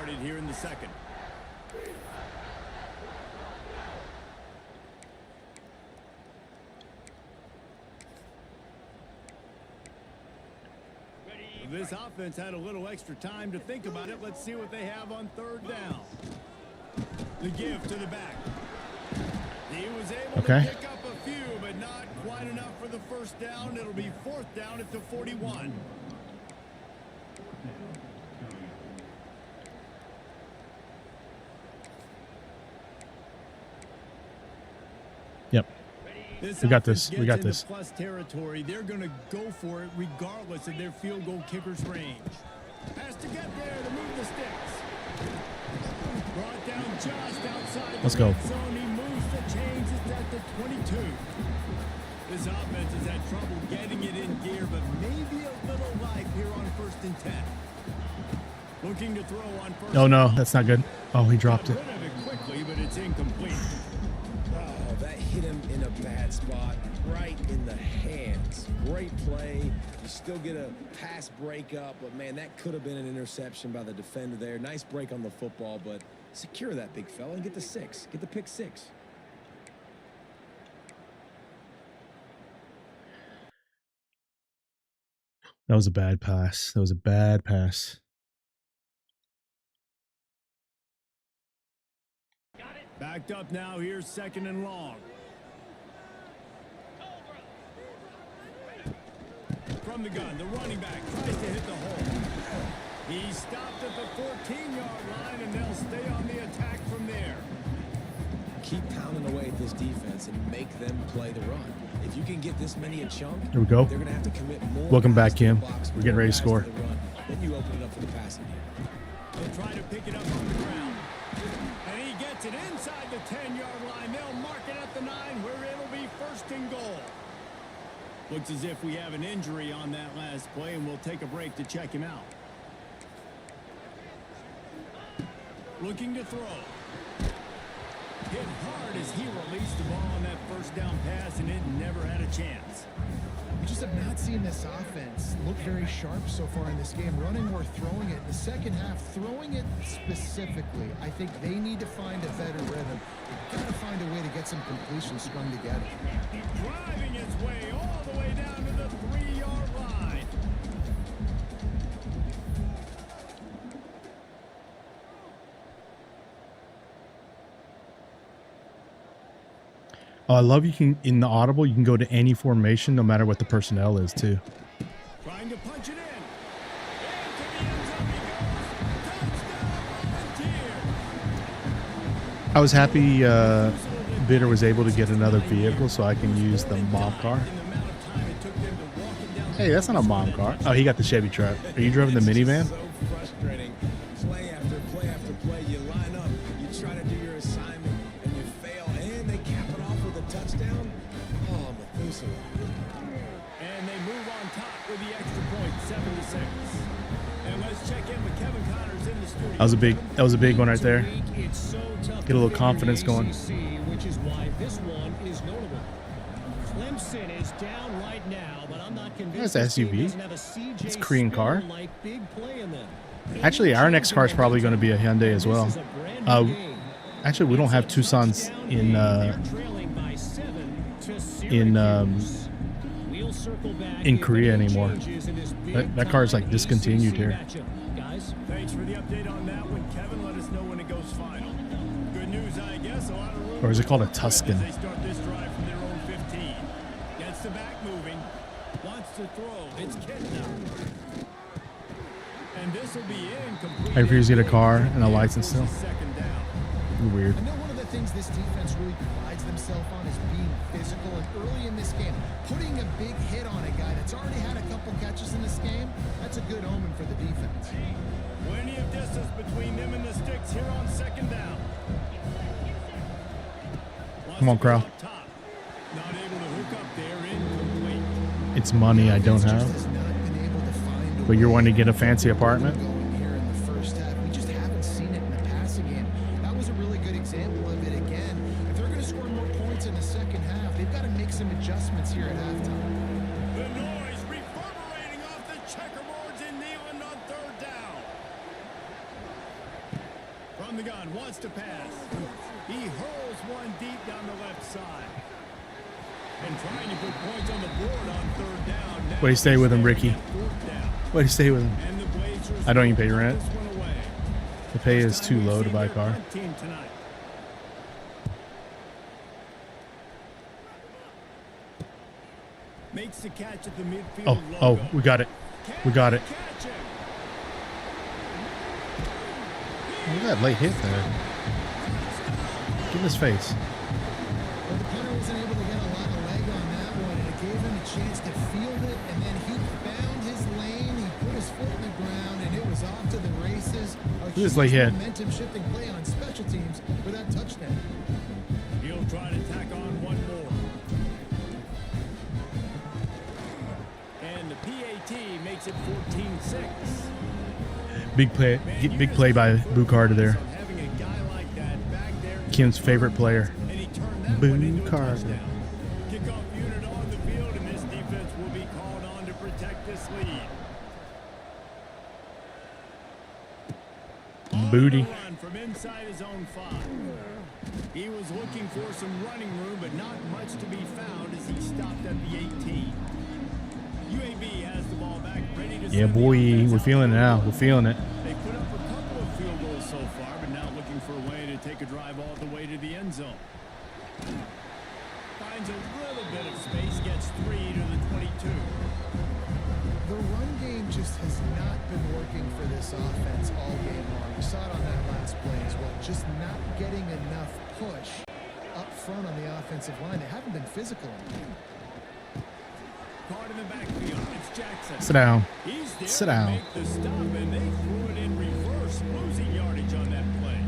This offense had a little extra time to think about it. Let's see what they have on 3rd down. The give to the back. He was able to pick up a few, but not quite enough for the first down. It'll be 4th down at the 41. Yep. We got this. We got this. Plus territory. They're going to go for it regardless of their field goal kicker's range. Has to get there to move the sticks. Brought down just outside. Let's go. Zone. He moves the chains. It's at the 22. This offense has had trouble getting it in gear, but maybe a little life here on 1st and 10. Looking to throw on first. Oh no, that's not good. Oh, he dropped it. Got rid of it quickly, but it's incomplete. Oh, that hit him in a bad spot, right in the hands. Great play. You still get a pass breakup, but man, that could have been an interception by the defender there. Nice break on the football, but secure that big fella and get the 6. Get the pick 6. That was a bad pass. That was a bad pass. Backed up now. Here's 2nd and long. From the gun, the running back tries to hit the hole. He stopped at the 14-yard line, and they'll stay on the attack from there. Keep pounding away at this defense and make them play the run. If you can get this many a chunk, Here we go. they're going to have to commit more. Welcome back, Kim. box, We're getting ready to more score. passes to the run. Then you open it up for the passing game. They'll try to pick it up on the ground. And he gets it inside the 10-yard line. They'll mark it at the 9 where it'll be 1st and goal. Looks as if we have an injury on that last play, and we'll take a break to check him out. Looking to throw. Hit hard as he released the ball on that 1st down pass, and it never had a chance. We just have not seen this offense look very sharp so far in this game, running or throwing it. In the second half, throwing it specifically, I think they need to find a better rhythm. They've got to find a way to get some completions strung together. Driving its way all the way down to the 3-yard line. Oh, I love you can in the audible you can go to any formation no matter what the personnel is too. Trying to punch it in. Into the end zone he goes. Touchdown, I was happy Bitter was able to get another vehicle so I can use the mob car. in the amount of time it took them to walk it down. Hey, that's not a mob car. Oh, he got the Chevy truck. Are you driving the minivan? So frustrating. Play after play after play. You line up, you try to do your assignment, and you fail, and they cap it off with a touchdown. Oh, Methuselah. And they move on top with the extra point, 7-6. And let's check in with Kevin Connors in the studio. That was a big one right there. It's so tough Get a little to confidence figure going. ACC, which is why this one is notable. Clemson is down right now, but I'm not convinced. That's this team SUV. doesn't have a CJ It's a Korean car. Spiller-like big play in them. Actually, our next car is probably going to be a Hyundai as well. This is a brand new game. Actually, we don't have Tucson's in They're trailing by 7 to in Syracuse. We'll circle back in if Korea any anymore. changes in this big That car is like time discontinued ACC here. matchup. Guys, Thanks for the update on that one, Kevin. Let us know when it goes final. Good news, I guess. A lot of room. Or is it called a Tuscan? As they start this drive from their own 15. Gets the back moving. Wants to throw. It's Kitna. And this will be incomplete. I refuse to get a car and a license still. Second down. Weird. I know one of the things this defense really prides themselves on is being physical, and early in this game, putting a big hit on a guy that's already had a couple catches in this game, that's a good omen for the defense. Plenty of distance between them and the sticks here on second down. Come on, Crow. Up top. Not able to hook up there, incomplete. It's money I don't Just have. has not been able to find a But you're way wanting to get a to fancy get apartment? going here in the first half. We just haven't seen it in the passing game. That was a really good example of it again. If they're going to score more points in the second half, they've got to make some adjustments here at halftime. The noise reverberating off the checkerboards in Neyland on 3rd down. From the gun, wants to pass. He hurls one deep down the left side. And trying to put points on the board on 3rd down. Now Way to stay with him, Ricky. 4th down. Way to stay with him. And the Blazers I don't even pay rent. this one away. The pay is too low to buy a car. Team tonight. Makes the catch at the midfield Oh, logo. we got it. We got it. Catch it. Look at that late hit there. Get in his face. Well, the punter wasn't able to get a lot of leg on that one, and it gave him a chance to field it, and then he found his lane, he put his foot in the ground, and it was off to the races. This late hit. Momentum-shifting play on special teams for that touchdown. He'll try to tack on one more. And the PAT makes it 14-6. Big play by Boo Carter there. Having a guy like that back there, Kim's favorite player. and he turned that Boo one into a Carter. touchdown. Kickoff unit on the field, and this defense will be called on to protect this lead. Booty. On the run from inside his own 5. He was looking for some running room, but not much to be found as he stopped at the 18. UAB has the ball back, ready to Yeah, send the boy, offense we're out feeling it the now. field. We're feeling it. They put up a couple of field goals so far, but now looking for a way to take a drive all the way to the end zone. Finds a little bit of space, gets 3 to the 22. The run game just has not been working for this offense all game long. We saw it on that last play as well. Just not getting enough push up front on the offensive line. They haven't been physical in the game. Caught in the backfield. It's Jackson. Sit down. He's there Sit to down. make the stop, and they threw it in reverse, losing yardage on that play.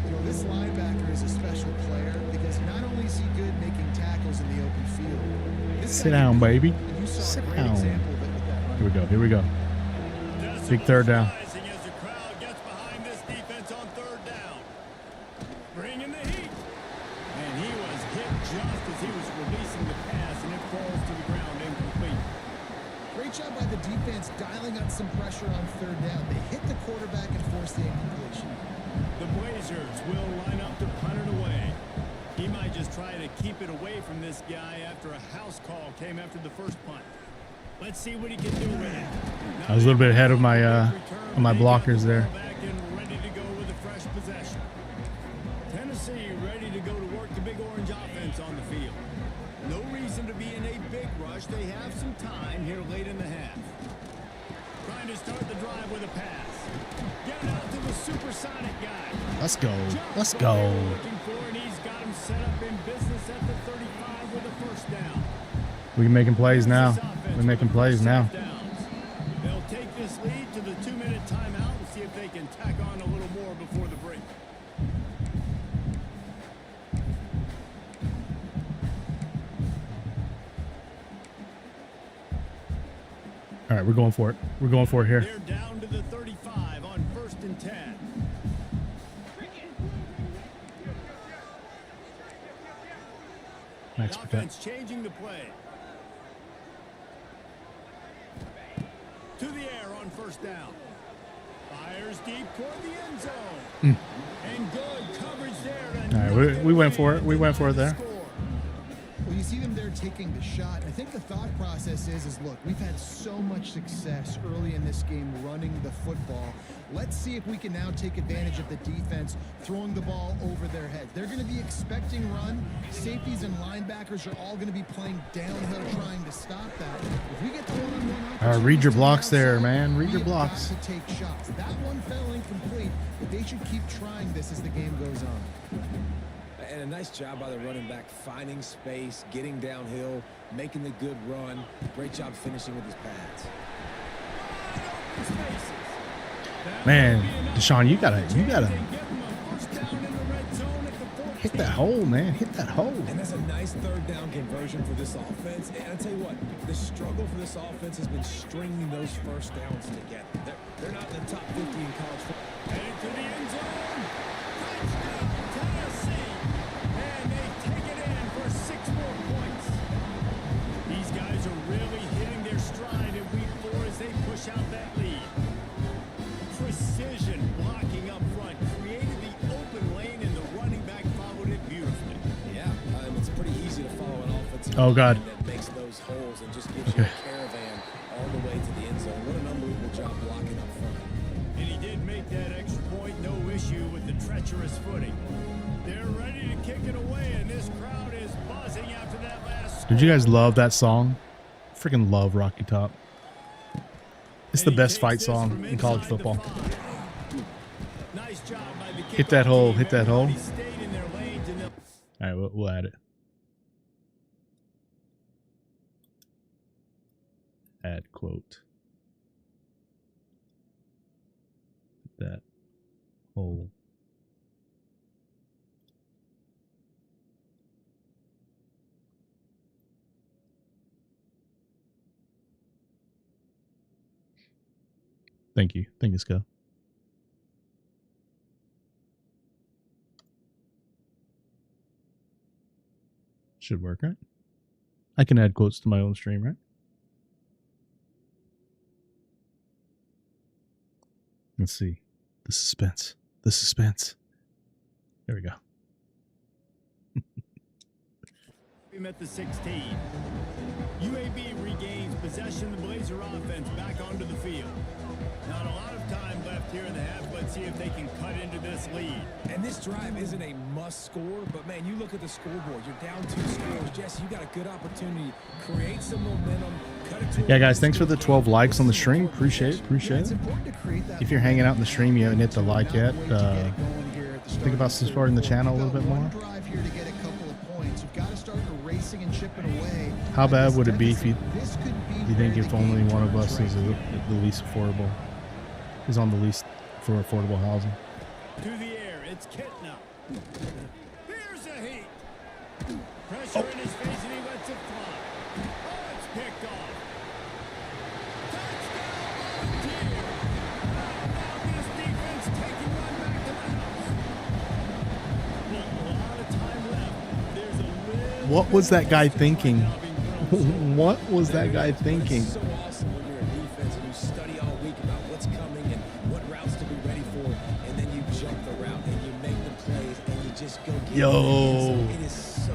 You know, this linebacker is a special player because not only is he good making tackles in the open field. This Sit guy down, can- baby. You saw Sit a great down. example of it with that run. Here we go. Here we go. Big third down. Rising as the crowd gets behind this defense on third down. Bringing the heat. And he was hit just as he was releasing the pass, and it falls to the ground incomplete. Great job by the defense dialing up some pressure on third down. They hit the quarterback and forced the incompletion. The Blazers will line up to punt it away. He might just try to keep it away from this guy after a house call came after the first punt. Let's see what he can do with it. I was a little bit ahead of my blockers there. Back and ready to go with a fresh possession. Tennessee ready to go to work the Big Orange offense on the field. No reason to be in a big rush. They have some time here late in the half. Trying to start the drive with a pass. Get it out to the supersonic guy. Let's go. Let's Just go. what they were looking for, and he's got him set up in business at the 35 with a first down. We're making plays now. This offense We're making with plays first now. downs. They'll take this lead to the 2-minute timeout and see if they can tack on a little more before the break. All right, we're going for it. We're going for it here. They're down to the 35 on 1st and 10. Max The protect. offense changing the play. To the air on 1st down. Fires deep toward the end zone. And good coverage there. All right, we went for it. We went for it there. Well, you see them there taking the shot. I think the thought process is look, we've had so much success early in this game running the football. Let's see if we can now take advantage of the defense throwing the ball over their heads. They're going to be expecting run. Safeties and linebackers are all going to be playing downhill trying to stop that. If we get the one-on-one Read your opportunities to the blocks there, outside, man. Read we your have blocks. got to take shots. That one fell incomplete, but they should keep trying this as the game goes on. And a nice job by the running back, finding space, getting downhill, making the good run. Great job finishing with his pads. Man, Deshaun, you gotta hit that hole, man. Hit that hole. And that's a nice third down conversion for this offense. And I'll tell you what, the struggle for this offense has been stringing those first downs together. They're not in the top 50 in college football. Headed to the end zone. Touchdown, Tennessee. And they take it in for 6 more points. These guys are really hitting their stride in week 4 as they push out that lead. Precision blocking up front created the open lane, and the running back followed it beautifully. Yeah, it's pretty easy to follow an offensive Oh, God. line that makes those holes and just gives you a caravan all the way to the end zone. What an unbelievable job blocking up front. And he did make that extra point, no issue with the treacherous footing. They're ready to kick it away, and this crowd is buzzing after that last score. Did you guys love that song? Freaking love Rocky Top. It's the And he best takes fight this song from in college inside the football. 5. Nice job by the Hit that kickoff hole, team. hit that hole. Everybody stayed in their lanes, and they'll- All right, we'll add it. Add quote. That hole. Thank you. Thank you, Scott. Should work, right? I can add quotes to my own stream, right? Let's see. The suspense. The suspense. There we go. We met the 16. UAB regains possession of the Blazer offense back onto the field. Not a lot of time left here in the half. Let's see if they can cut into this lead. And this drive isn't a must score, but man, you look at the scoreboard. You're down 2 scores. Jesse, you got a good opportunity. Create some momentum. Cut it to Yeah, guys, thanks for the 12 likes on the stream. Appreciate it. If you're hanging out in the stream, you haven't hit the like yet, think about supporting the channel a little bit more. How bad would it be if you think if only one of us is the least affordable, is on the least for affordable housing? to the air. It's Kitna. Here's a heat. Pressure in his face, and he lets it fly. Oh, it's picked off. Touchdown, dear. Now this defense taking one back to the house. A lot of time left. There's a little. What was that guy thinking? What was that guy thinking? It's so awesome when you're a defense and you study all week about what's coming and what routes to be ready for, and then you jump the route and you make the plays and you just go get it. It is so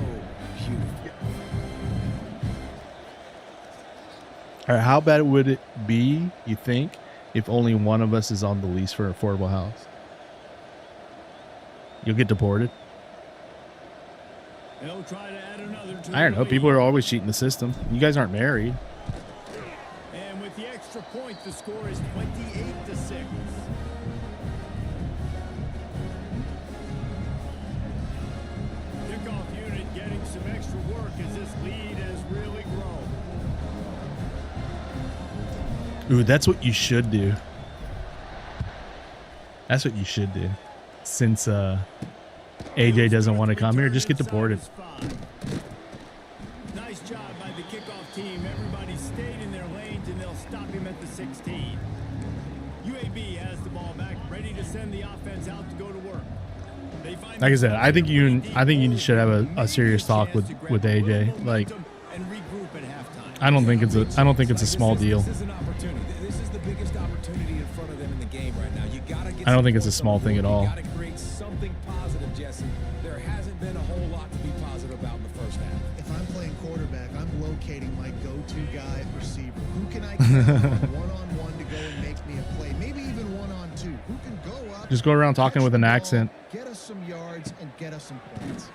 beautiful. All right, how bad would it be, you think, if only one of us is on the lease for an affordable house? You'll get deported. They'll try to add another to I don't know. the People lead. are always cheating the system. You guys aren't married. And with the extra point, the score is 28-6. Kickoff unit getting some extra work as this lead has really grown. Ooh, that's what you should do. That's what you should do. Since AJ doesn't want to come here, just get deported. Nice job by the kickoff team. Everybody stayed in their lanes, and they'll stop him at the 16. UAB has the ball back, ready to send the offense out to go to work. They find Like I said, I think you should have a serious talk with AJ. Like, and regroup at halftime. I don't think it's a small deal. This is an opportunity. This is the biggest opportunity in front of them in the game right now. You gotta get. I don't think it's a small thing at all. You gotta create something positive, Jesse. There hasn't been a whole lot to be positive about in the first half. If I'm playing quarterback, I'm locating my go-to guy at receiver. Who can I get one-on-one to go and make me a play? Maybe even one-on-two. Who can go up? Just go around talking with an accent. Get us some yards and get us some points.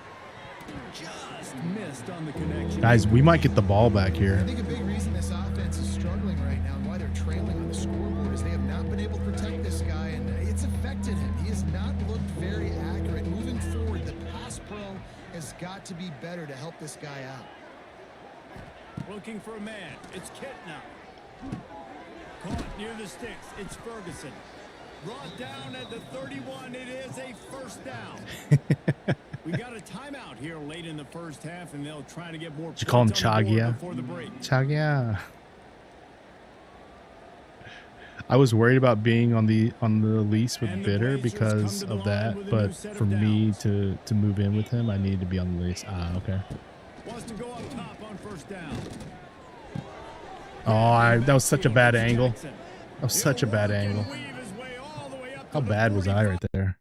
Just missed on the connection. Guys, we might get the ball back I here. think a big reason this offense is struggling right now and why they're trailing on the scoreboard is they have not been able to protect this guy, and it's affected him. He has not looked very accurate. Moving forward, the pass pro has got to be better to help this guy out. Looking for a man. It's Kitna. Caught near the sticks. It's Ferguson. Brought down at the 31. It is a first down. We got a timeout here late in the first half, and they'll try to get more. Did you call him points on the board Chagia? before the break. Chagia. I was worried about being on the lease with And the Bitter Blazers because come to the of line that, with a but new set of for me downs. to move in with him, I needed to be on the lease. Ah, okay. Wants to go up top on first down. Oh, that was such a bad angle. Jackson. That was such a bad He'll angle. weave his way all the way up to How the bad was I 45. right there?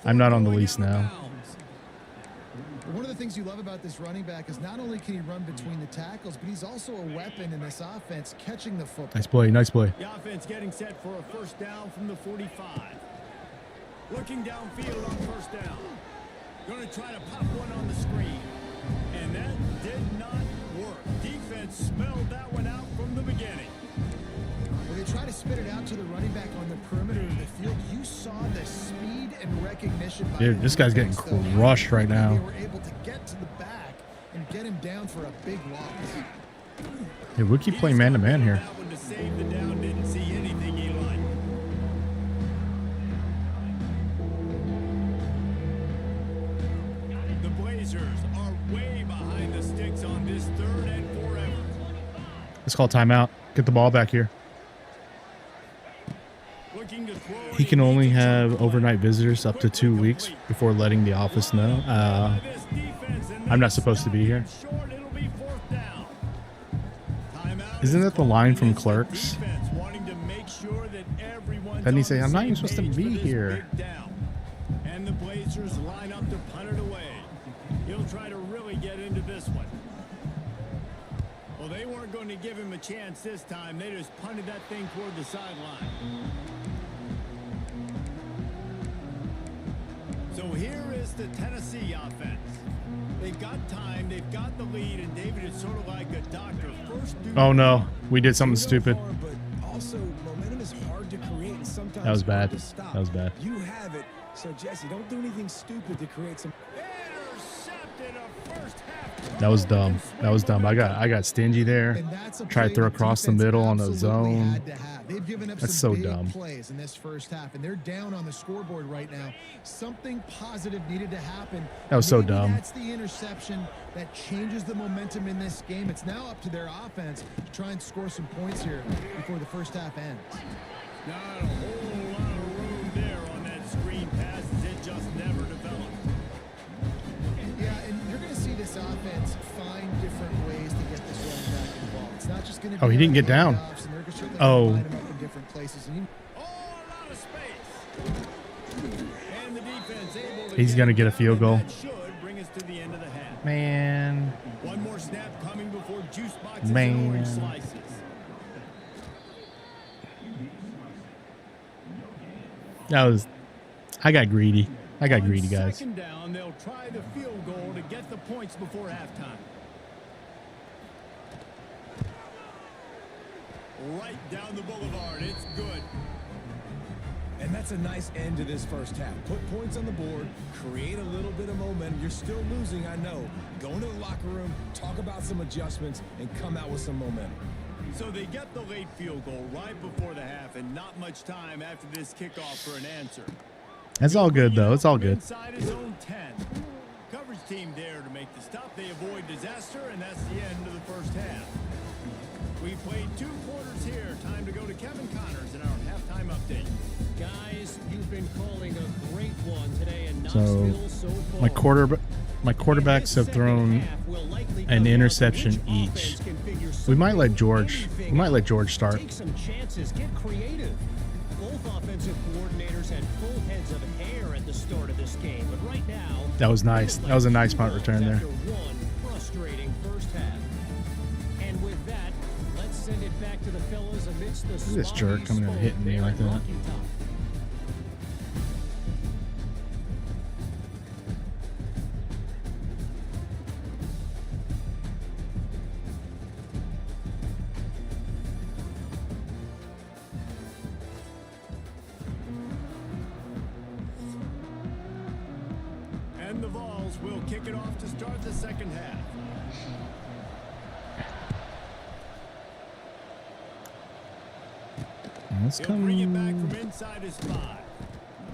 I'm not on the lease now. One of the things you love about this running back is not only can he run between the tackles, but he's also a weapon in this offense, catching the football. Nice play, nice play. The offense getting set for a first down from the 45. Looking downfield on first down. Going to try to pop one on the screen. And that did not work. Defense spelled that one out from the beginning. When they try to spit it out to the running back on the perimeter of the field, you saw the speed and recognition. By Dude, the this guy's getting defense, though. crushed right now. They were able to get to the back and get him down for a big loss. Hey, we'll keep playing man-to-man here. That one to save the down. Didn't see anything he liked. The Blazers are way behind the sticks on this third and forever. Let's call timeout. Get the ball back here. Looking to throw He can and only needs a have play. overnight visitors up to 2 weeks before letting the office know. This defense, and I'm not they supposed to be here. short, it'll be fourth down. Timeout Isn't is that the called, line and from it's the Clerks? defense wanting to make sure that everyone's Doesn't he on say, the I'm not same even supposed to page be for this here? big down. And the Blazers line up to punt it away. He'll try to really get into this one. Well, they weren't going to give him a chance this time. They just punted that thing toward the sideline. So here is the Tennessee offense. They've got time, they've got the lead, and David is sort of like a doctor. First, do Oh no, we did something stupid. But also, momentum is hard to create, and sometimes That was bad. hard to stop. That was bad. You have it. So, Jesse, don't do anything stupid to create some... intercepted a first half. That was dumb. That was dumb. I got stingy there. And that's a Tried to play throw the across the defense middle on the absolutely zone. had to have. They've given up That's some so big dumb. plays in this first half, and they're down on the scoreboard right now. Something positive needed to happen. That was so Maybe dumb. That's the interception that changes the momentum in this game. It's now up to their offense to try and score some points here before the first half ends. Not a whole lot of room there on that screen pass. It just never developed. Yeah, and you're going to see this offense find different ways to get this running back involved. It's not just going to be Oh, he didn't get down. handoffs, and they're certainly Oh. gonna line him up in different places. And Oh, a lot of space. And the defense able to He's gonna get a down, field and goal. that should bring us to the end of the half. Man. One more snap coming before juice boxes and Man. orange slices. That was, I got greedy. I got greedy, guys. Second down, they'll try the field goal to get the points before halftime. Right down the boulevard. It's good. And that's a nice end to this first half. Put points on the board, create a little bit of momentum. You're still losing, I know. Go into the locker room, talk about some adjustments, and come out with some momentum. So they get the late field goal right before the half, and not much time after this kickoff for an answer. That's all good, though. It's all good. Inside his own 10. Coverage team there to make the stop. They avoid disaster, and that's the end of the first half. We played 2 quarters here. Time to go to Kevin Connors in our halftime update. Guys, you've been calling a great one today in So, Knoxville so far. my quarterbacks have thrown an interception each. We might let George start. Take some chances, get creative. Both offensive coordinators had full heads of hair at the start of this game, but right now That was nice. That was a nice punt return there. after one frustrating first half. And with that, let's send it back to the fellas amidst the Look at this jerk coming in and hitting me like that. Rocky Top. And the Vols will kick it off to start the second half. Let's He'll bring it back come. from inside his 5.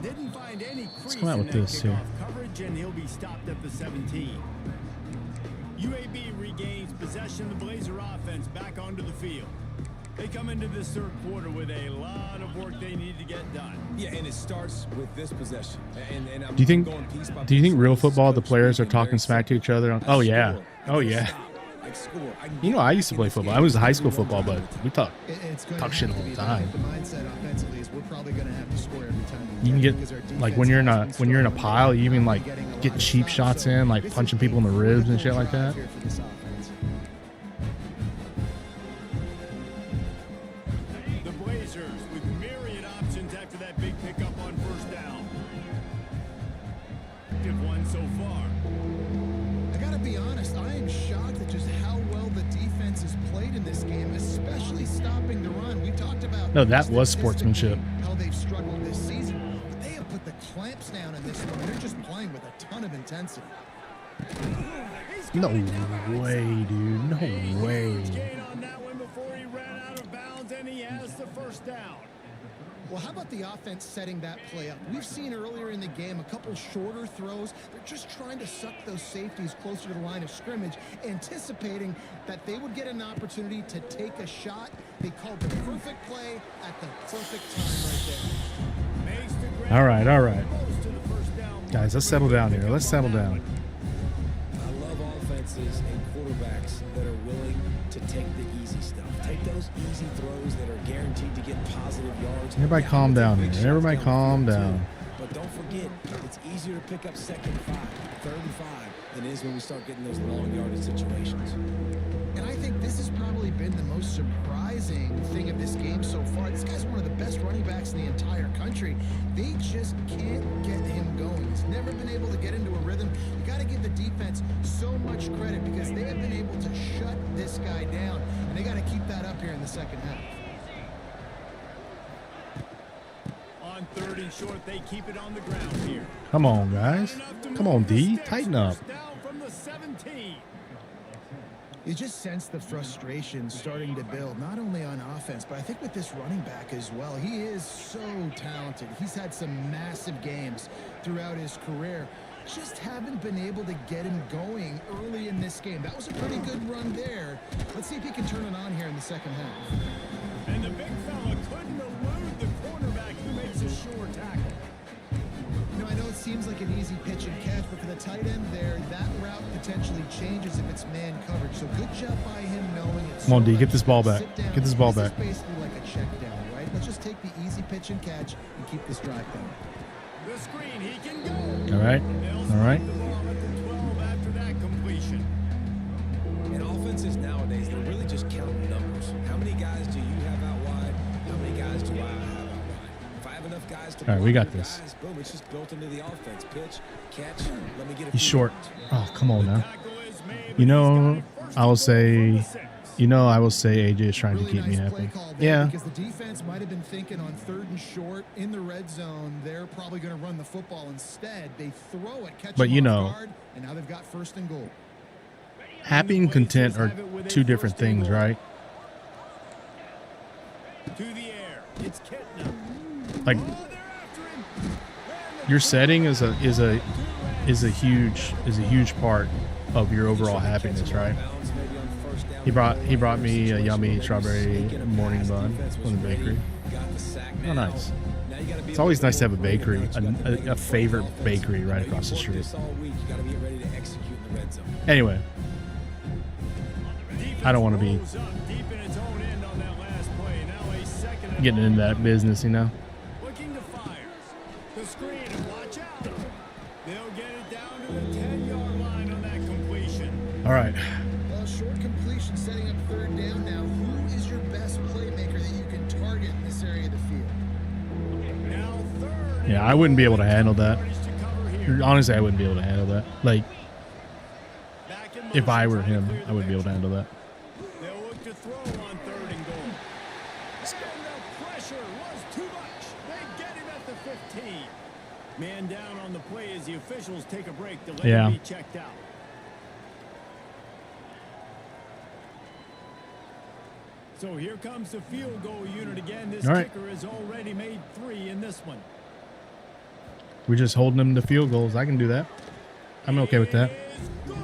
Didn't find any crease come out in with that this here. kickoff coverage, and he'll be stopped at the 17. UAB regains possession of the Blazer offense back onto the field. They come into this third quarter with a lot of work they need to get done. Yeah, and it starts with this possession. And I'm Do you think? going piece by Do you think piece. real This is football, the coach players are speaking, talking very smack to simple. each other? Like, Oh yeah. score. Oh Like, yeah. stop. Like, score. I can You know, get I back used to in play this football. game I was and high do school what I'm football, trying but to do. we talk. It's going Talk to shit have all to the be time. The mindset offensively is we're probably going to have to score every time. You can because our get like defense when you're in has a been when you're in a struggling. pile, you even like Getting a lot get of cheap stops. shots So in, like this is punching a people in the ribs and shit like drive that. here for this offense. The Blazers with myriad options after that big pickup on first down. Good one so far. I got to be honest, I am shocked at just how well the defense has played in this game, especially stopping the run. We talked about No, that was sportsmanship. how they've struggled this season, but they have put the clamps down in this one. They're just playing with a ton of intensity. No way, dude. No way. Gain on that one before he ran out of bounds, and he has the first down. Well, how about the offense setting that play up? We've seen earlier in the game a couple shorter throws. They're just trying to suck those safeties closer to the line of scrimmage, anticipating that they would get an opportunity to take a shot. They called the perfect play at the perfect time right there. Makes the grab All right, all right. close to the first down. Guys, let's settle down here. Let's settle down. I love offenses and quarterbacks that are willing to take the easy stuff. Take those those easy throws that are guaranteed to get positive yards. Everybody calm down here. Everybody calm down. But don't forget, it's easier to pick up 2nd and 5, 3rd and 5 than it is when we start getting those long yardage situations. And I think this has probably been the most surprising thing of this game so far. This guy's one of the best running backs in the entire country. They just can't get him going. He's never been able to get into a rhythm. You got to give the defense so much credit because they have been able to shut this guy down, and they got to keep that up here in the second half. On 3rd and short, they keep it on the ground here. Come on, guys. Come on, D. Tighten up. Down from the 17. You just sense the frustration starting to build, not only on offense, but I think with this running back as well. He is so talented. He's had some massive games throughout his career. Just haven't been able to get him going early in this game. That was a pretty good run there. Let's see if he can turn it on here in the second half. And the big fella couldn't elude the cornerback who makes a sure tackle. You know, I know it seems like an easy pitch and catch, but for the tight end there, that route potentially changes if it's man coverage. So good job by him knowing it. Come on, D. Get this ball back. Get this ball back. This is basically like a check down, right? Let's just take the easy pitch and catch and keep this drive going. The screen, he can go. All right. All right. The ball at the 12 after that completion. In offenses nowadays, they're really just counting numbers. How many guys do you have out wide? How many guys do I have out wide? If I have enough guys to All right, we got block your this. guys, boom, it's just built into the offense. Pitch, catch, let me get a He's few short. yards. Oh, come on now. Tackle is made, but You know, he's got it first I will and goal from the say, 6. I will say AJ is trying to Really keep me nice happy. play call there Yeah. because the defense might have been thinking on 3rd and short in the red zone, they're probably going to run the football. Instead, they throw it, catch But him you off know, guard, and now they've got 1st and goal. Happy and content are two different things, right? To the air. It's Kitna. Like, Oh, they're after him. your setting is a huge part of your overall happiness, right? He brought me a yummy strawberry morning bun from the bakery. Oh, nice. It's always nice to have a bakery, a favorite bakery right across the street. Anyway, I don't want to be getting into that business, you know. Looking to fire. The screen and watch out. They'll get it down to the 10-yard line on that completion. All right. Well, short completion setting up 3rd down now. Who is your best playmaker that you can target in this area of the field? Now 3rd. Yeah, I wouldn't be able to handle that. Yardage to cover here. Honestly, I wouldn't be able to handle that. Like, Back in if I motion, were trying to him, clear the I wouldn't be able to handle that. They'll look to throw on 3rd and goal. And the pressure was too much. They get him at the 15. Man down on the play as the officials take a break to let Yeah. him be checked out. So here comes the field goal unit again. This All right. kicker has already made 3 in this one. We're just holding them to field goals. I can do that. I'm okay with that. Is good.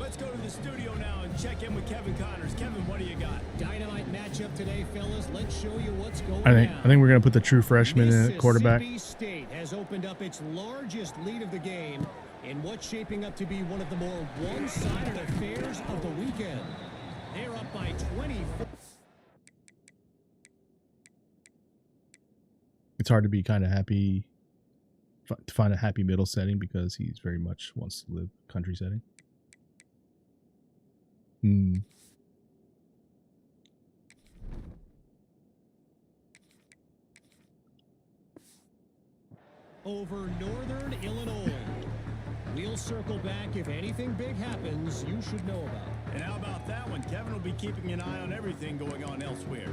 Let's go to the studio now and check in with Kevin Connors. Kevin, what do you got? Dynamite matchup today, fellas. Let's show you what's going I down. think we're gonna put the true freshman in at quarterback. Mississippi State has opened up its largest lead of the game in what's shaping up to be one of the more one-sided affairs of the weekend. They're up by 24. It's hard to be kind of happy, to find a happy middle setting because he's very much wants to live country setting. Over Northern Illinois. We'll circle back if anything big happens you should know about. And how about that one? Kevin will be keeping an eye on everything going on elsewhere.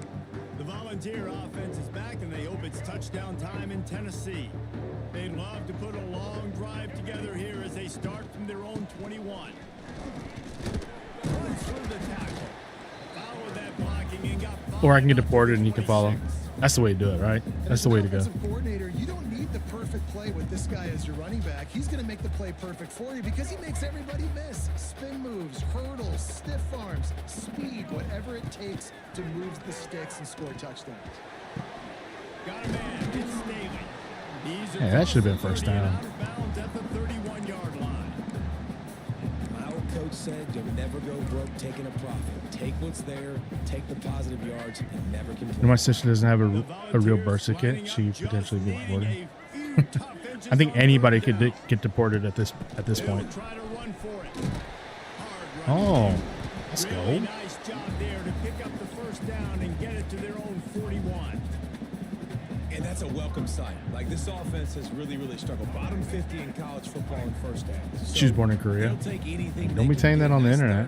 The Volunteer offense is back, and they hope it's touchdown time in Tennessee. They'd love to put a long drive together here as they start from their own 21. Runs through the tackle. Followed that blocking and got Or I can get deported and you can follow. That's the way to do it, right? That's the way to go. As an offensive coordinator, you don't need the perfect play with this guy as your running back. He's going to make the play perfect for you because he makes everybody miss. Spin moves, hurdles, stiff arms, speed, whatever it takes to move the sticks and score touchdowns. Got a man. It's Staley. He's Hey, that should have been first down. out of bounds at the 31-yard line. My old coach said, you'll never go broke taking a profit. Take what's there, take the positive yards, and never complain. My sister doesn't have a real birth certificate. She potentially get deported. I think anybody could get deported at this point. Oh, let's go. Really nice job there to pick up the first down and get it to their own 41. And that's a welcome sight. Like, this offense has really, really struggled. Bottom 50 in college football in first half. She was born in Korea. Don't be saying that on the internet.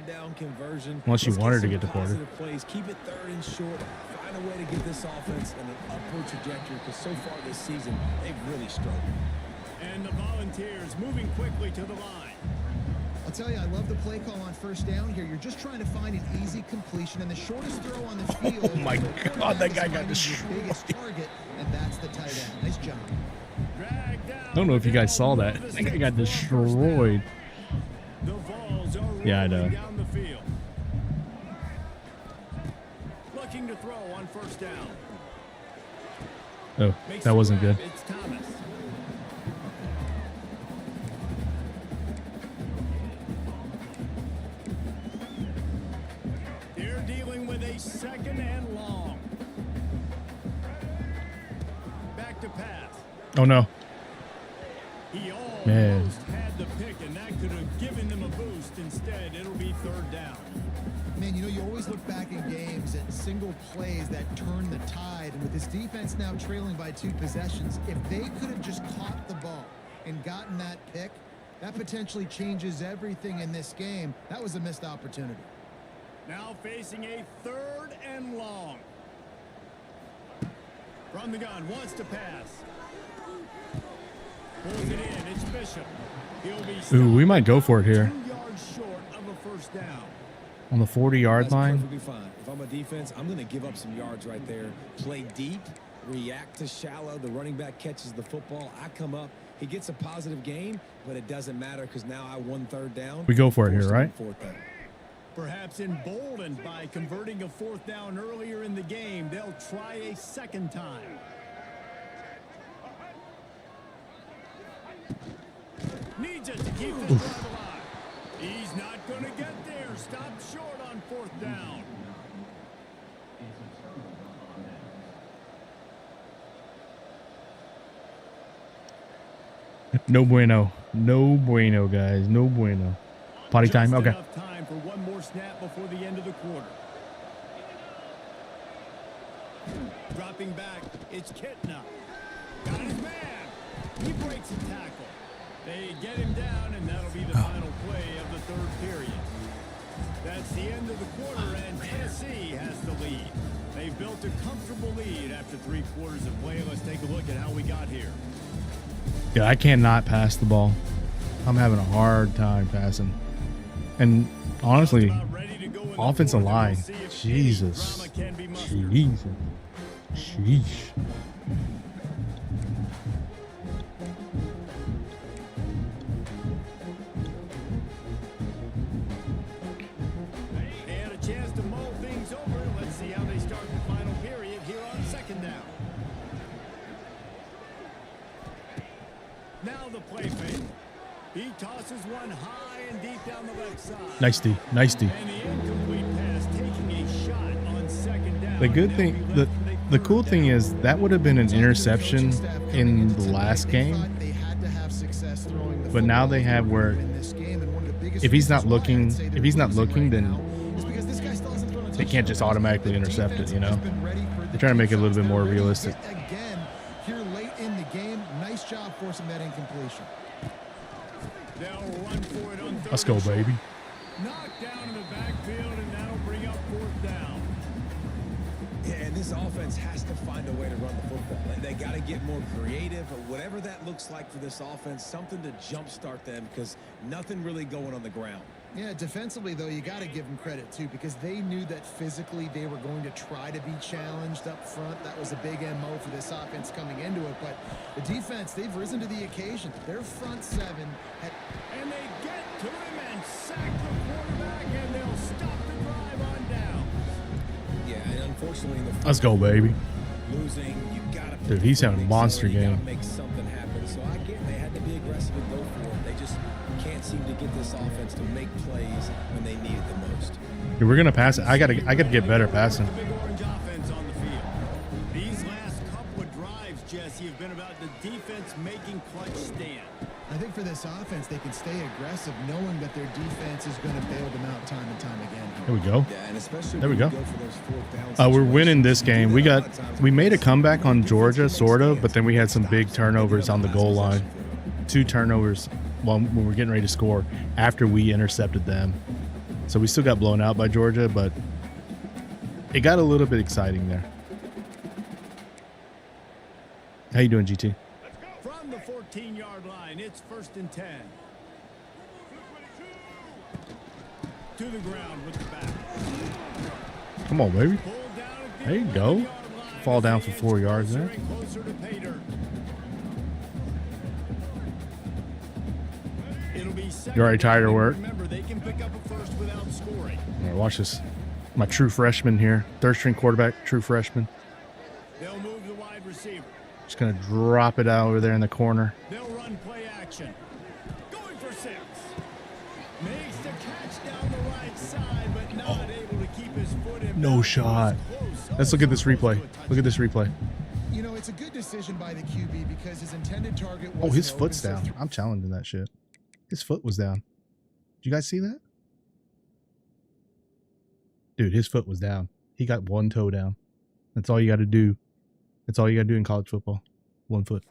Unless you want her to get deported. Plays. Keep it third and short. Find a way to get this offense in an upward trajectory, because so far this season, they've really struggled. And the Volunteers moving quickly to the line. I'll tell you, I love the play call on first down here. You're just trying to find an easy completion, and the shortest throw on the field. Oh my God, that guy got destroyed. Biggest target, and that's the tight end. Nice job. I don't know if you guys saw that. That guy got destroyed. The Vols are Yeah, I know. rolling down the field. Looking to throw on first down. Oh, that wasn't good. It's Thomas. They're dealing with a second and long. Back to pass. Oh no. He almost Man. had the pick, and that could have given them a boost. Instead, it'll be third down. Man, you know, you always look back in games at single plays that turn the tide. And with this defense now trailing by 2 possessions, if they could have just caught the ball and gotten that pick, that potentially changes everything in this game. That was a missed opportunity. Now facing a third and long. From the gun, wants to pass. Pulls it in, it's Bishop. He'll be Ooh, we might go for it here. 2 yards short of a first down. On the 40-yard That's line. perfectly fine. If I'm a defense, I'm going to give up some yards right there. Play deep, react to shallow. The running back catches the football. I come up. He gets a positive gain, but it doesn't matter because now I won third down. We go for it here, right? Fourth down. Perhaps emboldened by converting a fourth down earlier in the game, they'll try a second time. Needs it to keep this drive alive. He's not going to get there. Stopped short on fourth down. No bueno. No bueno, guys. No bueno. Potty time. Just Okay. enough time for one more snap before the end of the quarter. Dropping back, it's Kitna. Got his man. He breaks a tackle. They get him down, and that'll be the final play of the third period. That's the end of the quarter, and Tennessee has the lead. They've built a comfortable lead after 3 quarters of play. Let's take a look at how we got here. Yeah, I cannot pass the ball. I'm having a hard time passing. And honestly, About ready to go in the offensive fourth, and line. we'll see if Jesus. drama can be mustered. Jesus. Sheesh. They had a chance to mull things over. Let's see how they start the final period here on second down. Now the play fake. He tosses one high and deep down the left side. Nice D. Nice D. And the incomplete pass taking a shot on second down. The good thing, the cool thing is that would have been an interception in the last game. But now they have where if he's not looking, then they can't just automatically intercept it, you know? They're trying to make it a little bit more realistic. Again, here late in the game, nice job forcing that incompletion. They'll run for it on third Let's go, and short. baby. Knocked down in the backfield, and that'll bring up fourth down. Yeah, and this offense has to find a way to run the football. And they got to get more creative, or whatever that looks like for this offense, something to jumpstart them, because nothing really going on the ground. Yeah, defensively, though, you got to give them credit, too, because they knew that physically they were going to try to be challenged up front. That was a big MO for this offense coming into it. But the defense, they've risen to the occasion. Their front seven had... And they get to him and sack the quarterback, and they'll stop the drive on down. Yeah, and unfortunately, in the Let's go, baby. losing, you got to... Dude, he's having a monster game. Make something happen. So I get they had to be aggressive and go for it. They just can't seem to get this offense to make plays when they need it the most. Dude, we're gonna pass it. I gotta get better passing. The big orange offense on the field. These last couple of drives, Jesse, have been about the defense making clutch stand. I think for this offense, they can stay aggressive knowing that their defense is going to bail them out time and time again. There we go. Yeah, and especially There we when go. you for those fourth down We're winning this situations, game. you do that a lot of times We with made a this. comeback on Defense Georgia, makes sort of, stands. but then we had some big Stops. turnovers on the goal line. Possession for them. 2 turnovers when we were getting ready to score after we intercepted them. So we still got blown out by Georgia, but it got a little bit exciting there. How you doing, GT? From the 14-yard line, it's 1st and 10. To the ground with the back. Come on, baby. Pulled down at the There you go. 11-yard line Fall as down they for inch 4 yards closer there. and closer to pay dirt. It'll be You already tired of work? Remember, they can pick up a first without scoring. All right, watch this. My true freshman here. 3rd string quarterback, true freshman. They'll move the wide receiver. Just going to drop it out over there in the corner. They'll run play action. Going for 6. Makes the catch down the right side, but not able to keep his foot in. No bounds. shot. Close. Let's look at this So close replay. to a touchdown. Look at this replay. You know, it's a good decision by the QB because his intended target was. Oh, his foot's down. I'm challenging that shit. His foot was down. Did you guys see that? Dude, his foot was down. He got 1 toe down. That's all you got to do. That's all you got to do in college football. 1 foot.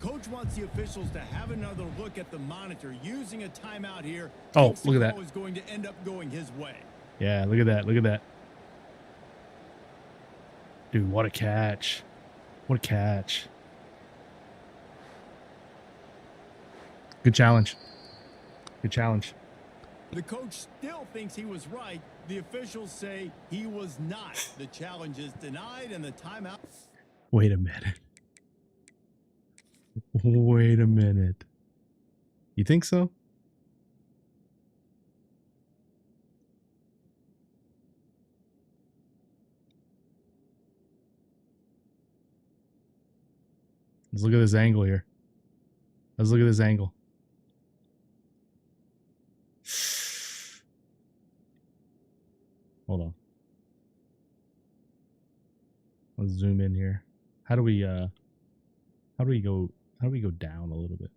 Coach wants the officials to have another look at the monitor using a timeout here. Oh, Thinks the look at that. call is going to end up going his way. Yeah, look at that. Look at that. Dude, what a catch. What a catch. Good challenge. Good challenge. The coach still thinks he was right. The officials say he was not. The challenge is denied and the timeout. Wait a minute. Wait a minute. You think so? Let's look at this angle here. Let's look at this angle. Hold on. Let's zoom in here. How do we go down a little bit?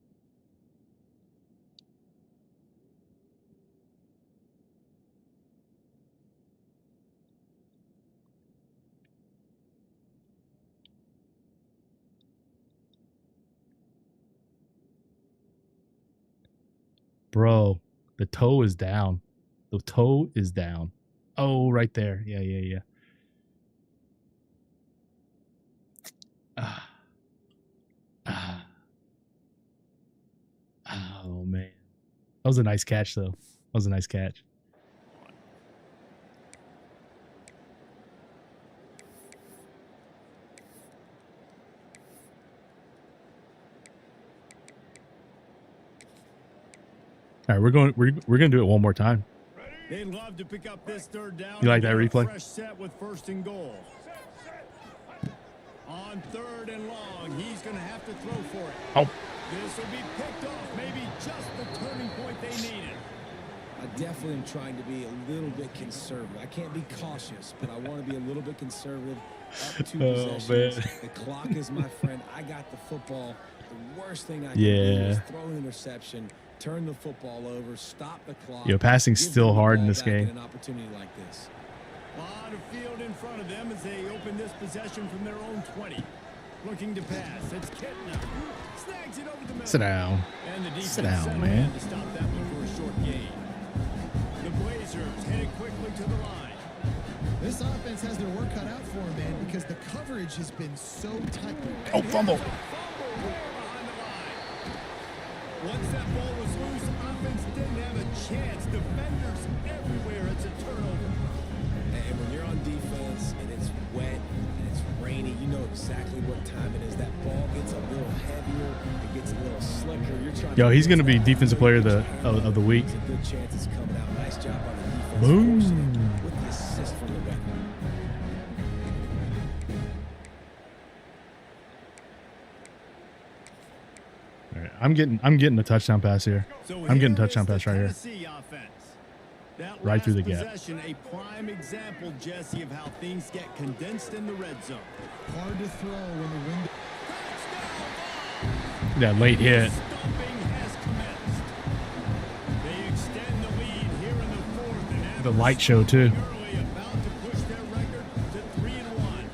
Bro, the toe is down. The toe is down. Oh, right there. Yeah. Oh, man. That was a nice catch, though. That was a nice catch. All right, we're gonna do it one more time. They'd love to pick up this 3rd down. You like that and get a replay? Fresh set with 1st and goal. On 3rd and long, he's going to have to throw for it. Oh, This will be picked off. Maybe just the turning point they needed. I definitely am trying to be a little bit conservative. I can't be cautious, but I want to be a little bit conservative. Up 2 Oh, possessions. man. The clock is my friend. I got the football. The worst thing I can do Yeah. is throw an interception, turn the football over, stop the clock. Yo, passing's give still them the hard in ball this back game. An opportunity like this. A lot of field in front of them as they open this possession from their own 20. Looking to pass. It's Kitna. Snags it over the middle. sit down. And the defense Sit down, settled man. in to stop that one for a short gain. The Blazers headed quickly to the line. This offense has their work cut out for them, man, because the coverage has been so tight. Oh, fumble. Fumble there behind the line. Once that ball was loose, offense didn't have a chance. Defenders everywhere. It's a turnover. And when you're on defense and it's wet and it's rainy, you know exactly what time it is. That ball gets a little heavier, it gets a little slicker. You're trying Yo, to he's gonna get be that defensive player of the week. There's a good chance it's coming out. Nice job on the defense. Boom. Forcing it with the assist from the back. All All right, I'm getting a touchdown pass here. So I'm getting here touchdown is the pass right here. Tennessee offense. That Right through the last gap. possession, a prime example, Jesse, of how things get condensed in the red zone. Hard to throw when the wind. That late hit. Stomping has commenced. They extend the lead here in the fourth. And The light show too. early about to push their record to 3-1.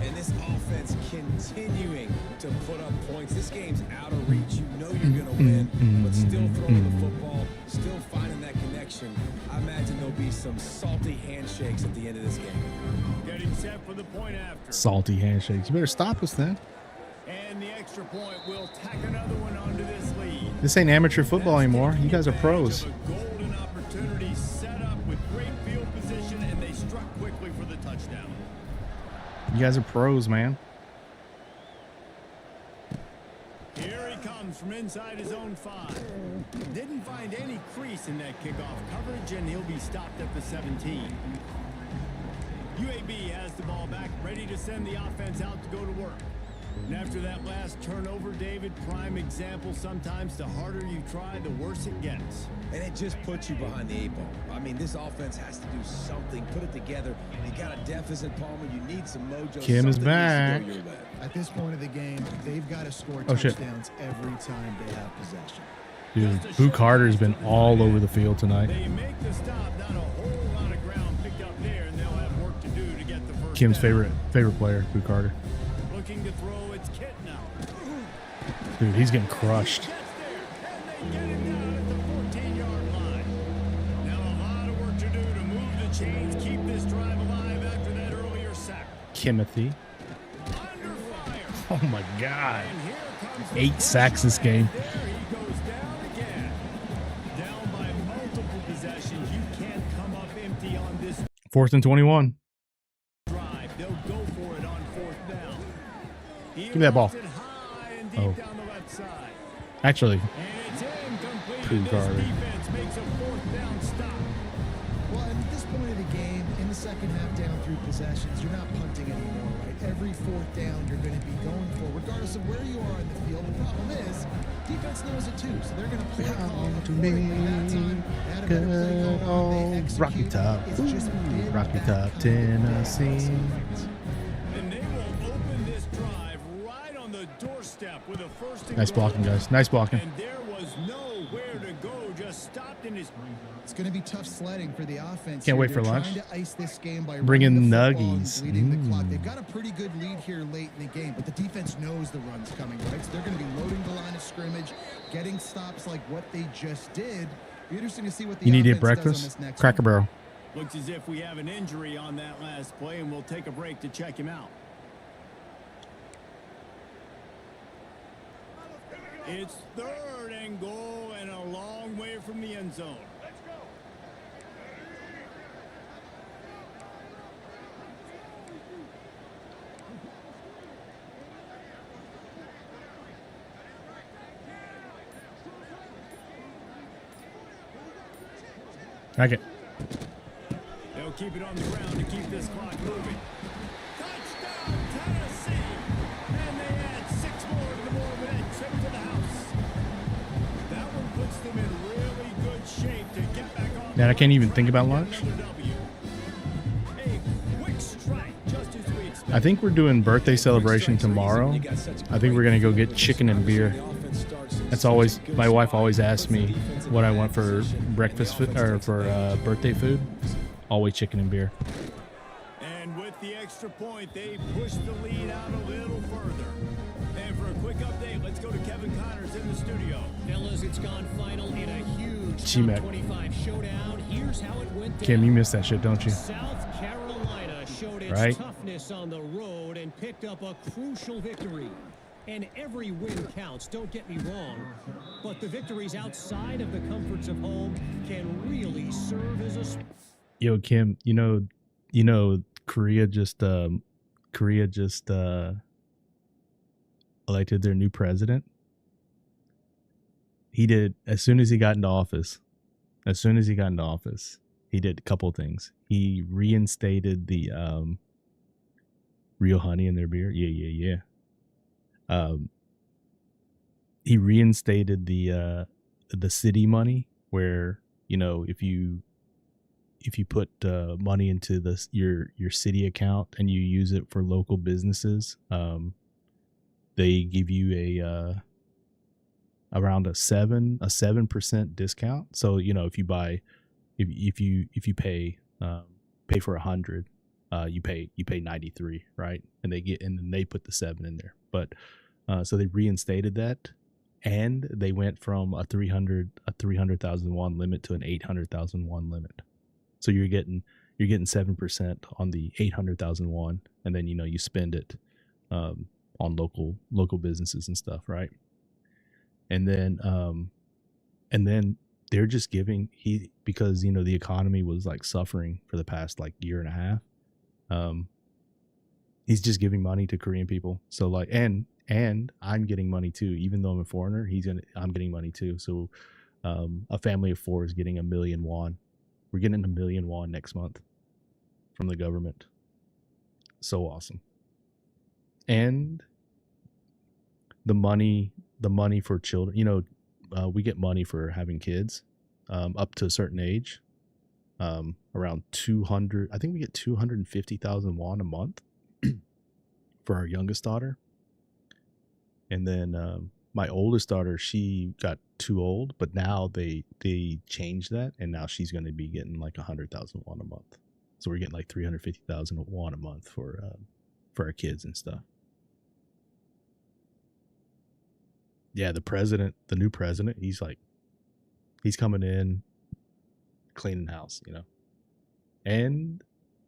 And this offense continuing to put up points. This game's out of reach. You know you're going to win, but still throwing the football, still finding that connection. I imagine there'll be some salty handshakes at the end of this game. Getting set for the point after. Salty handshakes. You better stop us then. And the extra point will tack another one onto this lead. This ain't amateur football anymore. You guys are pros. A golden opportunity set up with great field position, and they struck quickly for the touchdown. You guys are pros, man. Here he comes from inside his own 5. Didn't find any crease in that kickoff coverage, and he'll be stopped at the 17. UAB has the ball back, ready to send the offense out to go to work. And after that last turnover, David, prime example, sometimes the harder you try, the worse it gets. And it just puts you behind the 8 ball. I mean, this offense has to do something, put it together. You got a deficit, Palmer. You need some mojo. Kim is Something needs to back. go your way. At this point of the game, they've got to score Oh, shit. touchdowns every time they have possession. Dude, Boo Carter's been all over the field tonight. They make the stop, not a whole lot of ground picked up there, and they'll have work to do to get the first Kim's down. favorite player, Boo Carter. Looking to throw, it's Kit now. Dude, he's getting crushed. Gets there, and they get him down at the 14-yard line. Now a lot of work to do to move the chains, keep this drive alive after that earlier sack. Kimothy. Under fire. Oh my God. And here comes the 8 sacks this game. there he goes down again. Down by multiple possessions. You can't come up empty on this 4th and 21. drive. They'll go for it on 4th down. Give me that ball. High and deep Oh. down the left side. Actually, And it's incomplete. Pooh This Carter. defense makes a 4th down stop. Well, at this point of the game, in the second half, down through possessions, you're not punting anymore, right? Every 4th down, you're going to be going for, regardless of where you are in the field. The problem is, defense knows it too, so they're going to play a call to for it. And that time, they had a better play call on. They execute. Rocky Top. It's just been Rocky that Top, kind of Tennessee. offense. And they will open this drive right on the doorstep with a first and Nice goal. blocking, guys. Nice blocking. And there was nowhere to go, just stopped in his. It's going to be tough sledding for the offense. Can't here. wait for They're lunch. trying to ice this game by Bring in running the football and nuggies. bleeding the clock. They've got a pretty good lead here late in the game, but the defense knows the run's coming, right? So they're going to be loading the line of scrimmage, getting stops like what they just did. Be interesting to see what the You need to eat offense does on breakfast? this next Cracker one. Barrel. Looks as if we have an injury on that last play, and we'll take a break to check him out. It's 3rd and goal and a long way from the end zone. Okay. They'll keep it on the ground to keep this clock moving. Touchdown, Tennessee! And they add 6 more to the Moorhead trip to the house. That one puts them in really good shape to get back on. Man, I can't even think about lunch. Another W. A quick strike, just as we expected. I think we're doing birthday celebration tomorrow. I think we're going to go get chicken and beer. That's always, my wife always asks me what I want for breakfast food, or for birthday food. Always chicken and beer. And with the extra point, they push the lead out a little further. And for a quick update, let's go to Kevin Connors in the studio. Fellas, it's gone final in a huge G-Mac. top 25 showdown. Here's how it went down. Kim, you missed that shit, don't you? South Carolina showed its Right. toughness on the road and picked up a crucial victory. And every win counts, don't get me wrong. But the victories outside of the comforts of home can really serve as a... Yo, Kim, you know, Korea just elected their new president. He did, as soon as he got into office, he did a couple of things. He reinstated the real honey in their beer. Yeah. he reinstated the city money, where, you know, if you put money into your city account and you use it for local businesses, they give you around a 7% discount. So, you know, if you buy, if you pay for 100, you pay 93, right? And then they put the 7 in there. But so they reinstated that, and they went from a 300,000 won limit to an 800,000 won limit. So you're getting 7% on the 800,000 won, and then, you know, you spend it on local businesses and stuff, right? And then they're just giving, because, you know, the economy was like suffering for the past like year and a half. He's just giving money to Korean people. So like, and I'm getting money too, even though I'm a foreigner. I'm getting money too. So a family of 4 is getting 1 million won. We're getting 1 million won next month from the government. So awesome. And the money for children, you know, we get money for having kids up to a certain age, around 200. I think we get 250,000 won a month for our youngest daughter. And then my oldest daughter, she got too old, but now they changed that, and now she's going to be getting like 100,000 won a month. So we're getting like 350,000 won a month for our kids and stuff. Yeah, the new president, he's coming in, cleaning house, you know. And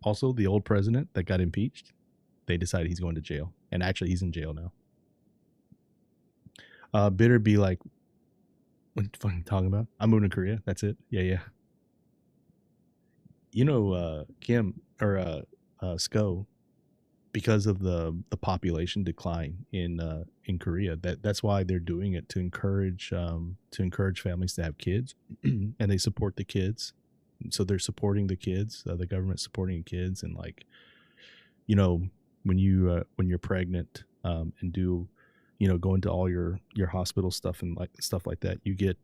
also the old president that got impeached, they decided he's going to jail. And actually he's in jail now. Bitter be like, what are you fucking talking about? I'm moving to Korea. That's it. Yeah. You know, Kim or Sko, because of the population decline in Korea, that's why they're doing it, to encourage families to have kids, and they support the kids. So they're supporting the kids, the government supporting kids, and like, you know, when you're pregnant and do, you know, go into all your hospital stuff and like stuff like that, you get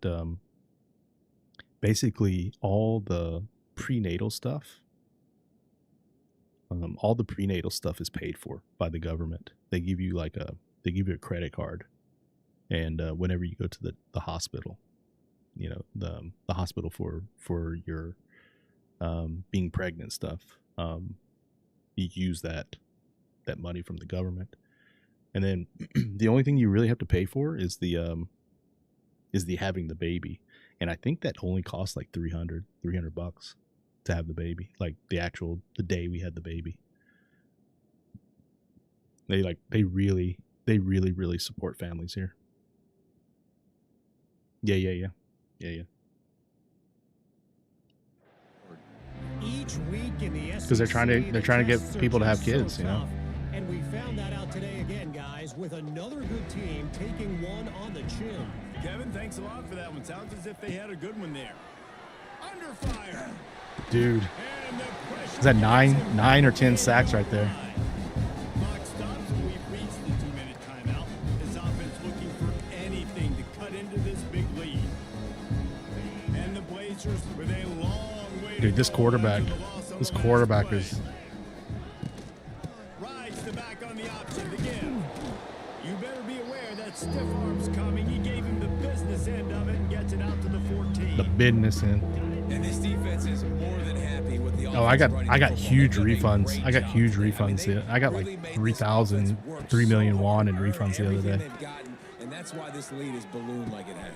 basically all the prenatal stuff. All the prenatal stuff is paid for by the government. They give you a credit card, and whenever you go to the hospital, you know, the hospital for your being pregnant stuff, you use that money from the government. And then the only thing you really have to pay for is the having the baby, and I think that only costs like $300 to have the baby, like the day we had the baby. They really support families here. Yeah. Each week in the Because they're trying to get people to have kids, you know. And we found that out today again, guys, with another good team taking one on the chin. Kevin, thanks a lot for that one. Sounds as if they had a good one there. Under fire. Dude, is that 9 or 10 sacks right there? Clock stops and we've reached the 2-minute timeout. This offense looking for anything to cut into this big lead. And the Blazers with a long way. Dude, this quarterback is. Rides the back on the option to give. You better be aware that stiff arm's coming. He gave him the business end of it and gets it out to the 14. The business end. And this defense is more than happy with the Oh, I got huge refunds. I got huge refunds. I got like 3 million won in refunds the other day. And that's why this lead is ballooned like it has.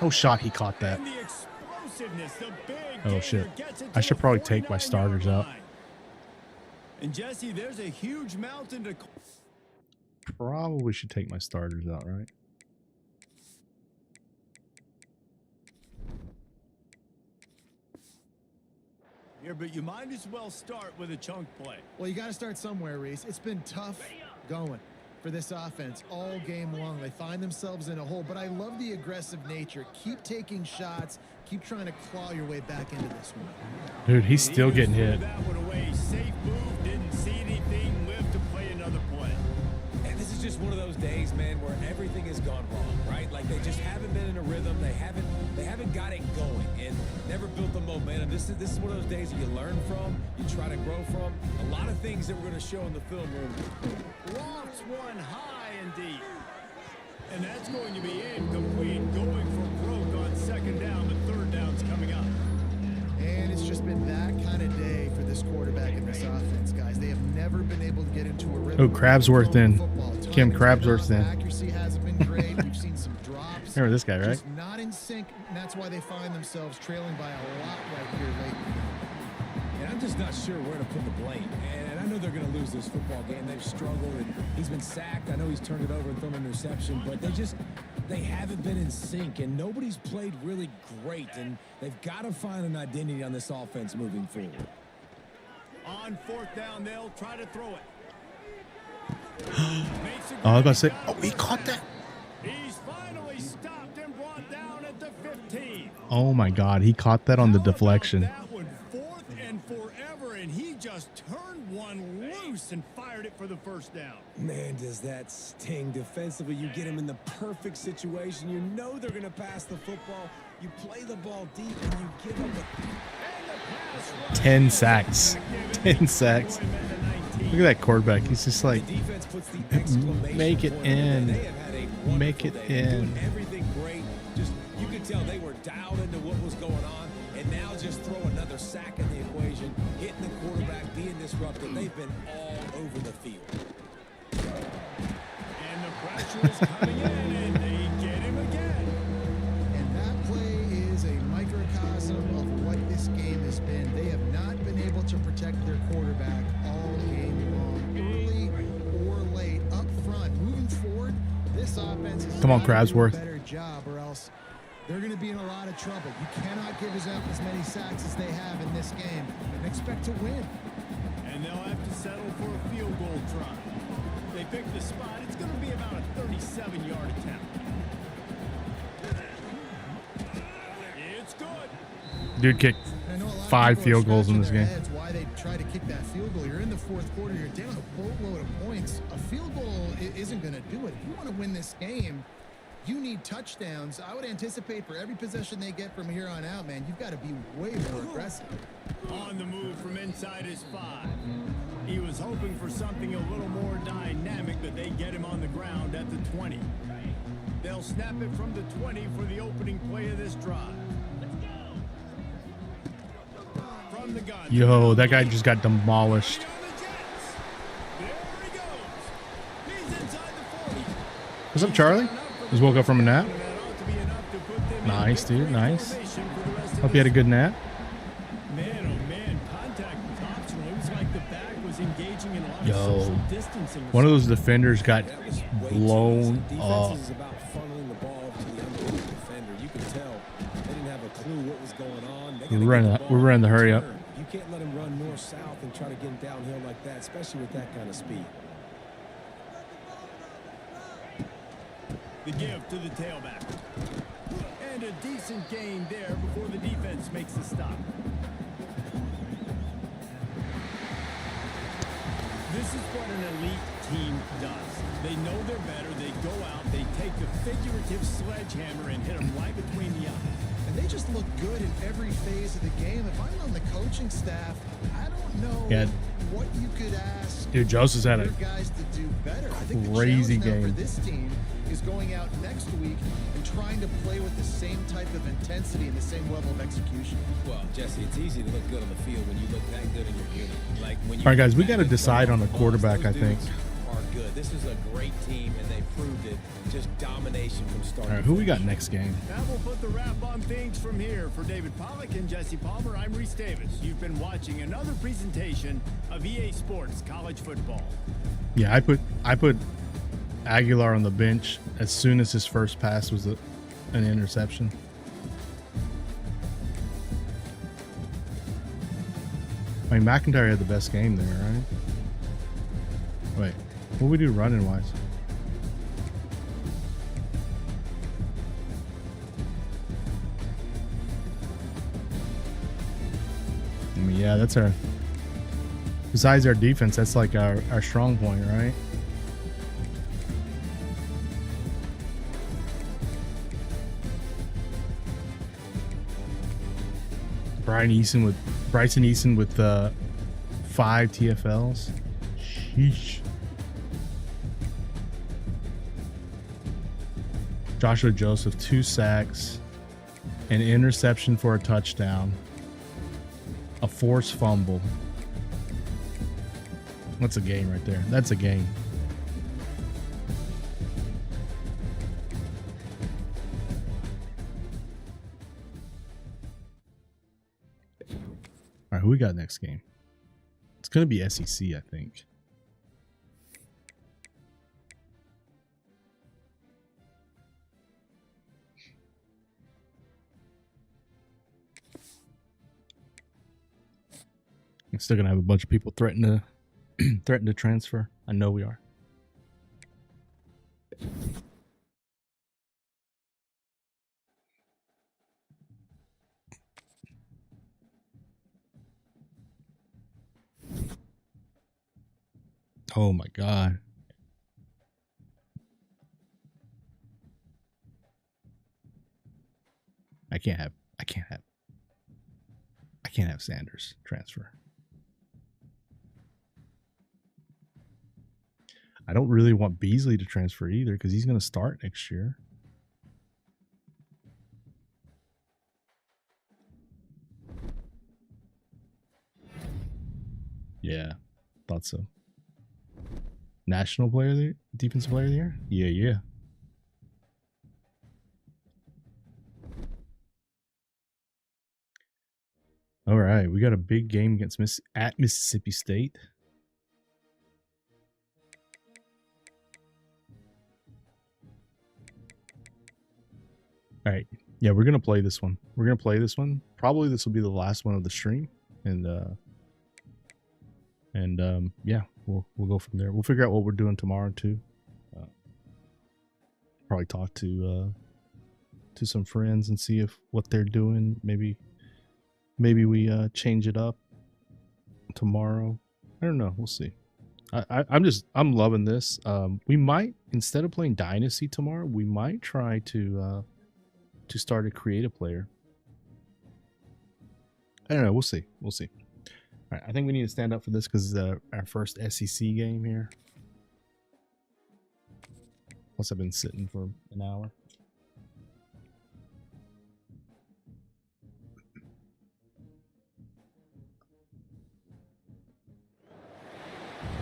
Oh, shot, he caught that. Oh shit. I should probably take my starters out. And Jesse, there's a huge mountain to Probably should take my starters out, right? here, but you might as well start with a chunk play. Well, you got to start somewhere, Reese. It's been tough going for this offense all game long. They find themselves in a hole, but I love the aggressive nature. Keep taking shots. Keep trying to claw your way back into this one. Dude, he's still getting hit. That one away. Safe move. Didn't see anything. Lived to play another play. And this is is just one of those days, man, where everything has gone wrong, right? Like they just haven't been in a rhythm. They haven't got it going and never built the momentum. This is one of those days that you learn from, you try to grow from. A lot of things that we're going to show in the film room. Lofts one high and deep. And that's going to be incomplete. Going for broke on second down, but third down's coming up. And it's just been that kind of day for this quarterback and this offense, guys. They have never been able to get into a rhythm. Oh, Crabsworth in. Kim Crabsworth in. Accuracy hasn't been great. We've seen some drops. Remember this guy, right? Just not in sync, and that's why they find themselves trailing by a lot right here lately. And I'm just not sure where to put the blame. And I know they're going to lose this football game. They've struggled, and he's been sacked. I know he's turned it over and thrown an interception, but they haven't been in sync, and nobody's played really great, and they've got to find an identity on this offense moving forward. On fourth down, they'll try to throw it. Oh, I was about to say, oh, he caught that. He's finally stopped and brought down at the 15. Oh my God, he caught that on the How about deflection. that one? Fourth and forever, and he just turned one loose and fired it for the first down. Man, does that sting defensively. You get him in the perfect situation. You know they're going to pass the football. You play the ball deep, and you give up a 10 sacks. 10 sacks. Look at that quarterback. He's just like, make it in. Make it in. Everything great. Just you could tell they were dialed into what was going on, and now just throw another sack in the equation, hitting the quarterback, being disruptive. They've been all over the field. And the pressure is coming in, and they get him again. And that play is a microcosm of what this game has been. They have not been able to protect their quarterback all game long, early or late, up front. Moving forward, this offense is Come on, gotta do a Crabsworth. better job, or else they're going to be in a lot of trouble. You cannot give them as many sacks as they have in this game and expect to win. And they'll have to settle for a field goal try. They pick the spot. It's going to be about a 37-yard attempt. It's good. Dude kicked I know a lot of 5 people are field goals in scratching this their game. heads why they try to kick that field goal. You're in the fourth quarter. You're down a boatload of points. A field goal isn't going to do it. If you want to win this game, you need touchdowns. I would anticipate for every possession they get from here on out, man, you've got to be way more aggressive. On the move from inside his 5. He was hoping for something a little more dynamic, but they get him on the ground at the 20. They'll snap it from the 20 for the opening play of this drive. From the gun. Yo, that guy just got demolished. There he goes. He's inside the 40. What's up, Charlie? Just woke up from a nap. That ought to be enough to put them in Nice, dude. victory Nice. formation for the rest of Hope you had a this good nap. Man, oh man, contact was optional. It was like the back was engaging in a lot Yo. of social distancing. One of those defenders got That was way too blown easy. up. Defense is about funneling the ball to the underneath defender. You can tell they didn't have a clue what was going on. They gotta We're get in the the- ball we're in the hurry up. turn. You can't let him run north-south and try to get him downhill like that, especially with that kind of speed. The give to the tailback. And a decent gain there before the defense makes a stop. This is what an elite team does. They know they're better. They go out. They take the figurative sledgehammer and hit them right between the eyes. And they just look good in every phase of the game. If I'm on the coaching staff, I don't know Yeah. what you could ask Dude, Joseph's had your a guys to do better. I think crazy the challenge now game. for this team is going out next week and trying to play with the same type of intensity and the same level of execution. Well, Jesse, it's easy to look good on the field when you look that good in your unit. Like when you All right, guys, we got gotta decide on a quarterback, I think. Are good. This is a great team, and they proved it. Just domination from start. All right, to who we got finish. next game? That will put the wrap on things from here. For David Pollack and Jesse Palmer, I'm Reese Davis. You've been watching another presentation of EA Sports College Football. Yeah, I put Aguilar on the bench as soon as his first pass was an interception. I mean, McIntyre had the best game there, right? Wait, what we do running wise? I mean, yeah, that's our. Besides our defense, that's like our strong point, right? Bryson Eason with 5 TFLs. Sheesh. Joshua Joseph, 2 sacks, an interception for a touchdown, a forced fumble. That's a game right there. That's a game. All right, who we got next game? It's going to be SEC, I think. I'm still going to have a bunch of people threaten to transfer. I know we are. Oh my God. I can't have Sanders transfer. I don't really want Beasley to transfer either because he's going to start next year. Yeah, thought so. National player of the year? Defensive player of the year? Yeah. All right, we got a big game against Mississippi State. All right, yeah, we're gonna play this one. Probably this will be the last one of the stream, and yeah, we'll go from there. We'll figure out what we're doing tomorrow too. Probably talk to some friends and see if what they're doing. Maybe we change it up tomorrow. I don't know. We'll see. I'm loving this. We might, instead of playing Dynasty tomorrow, we might try to start a creative player. I don't know. We'll see. All right. I think we need to stand up for this because it's our first SEC game here. Plus, I've been sitting for an hour.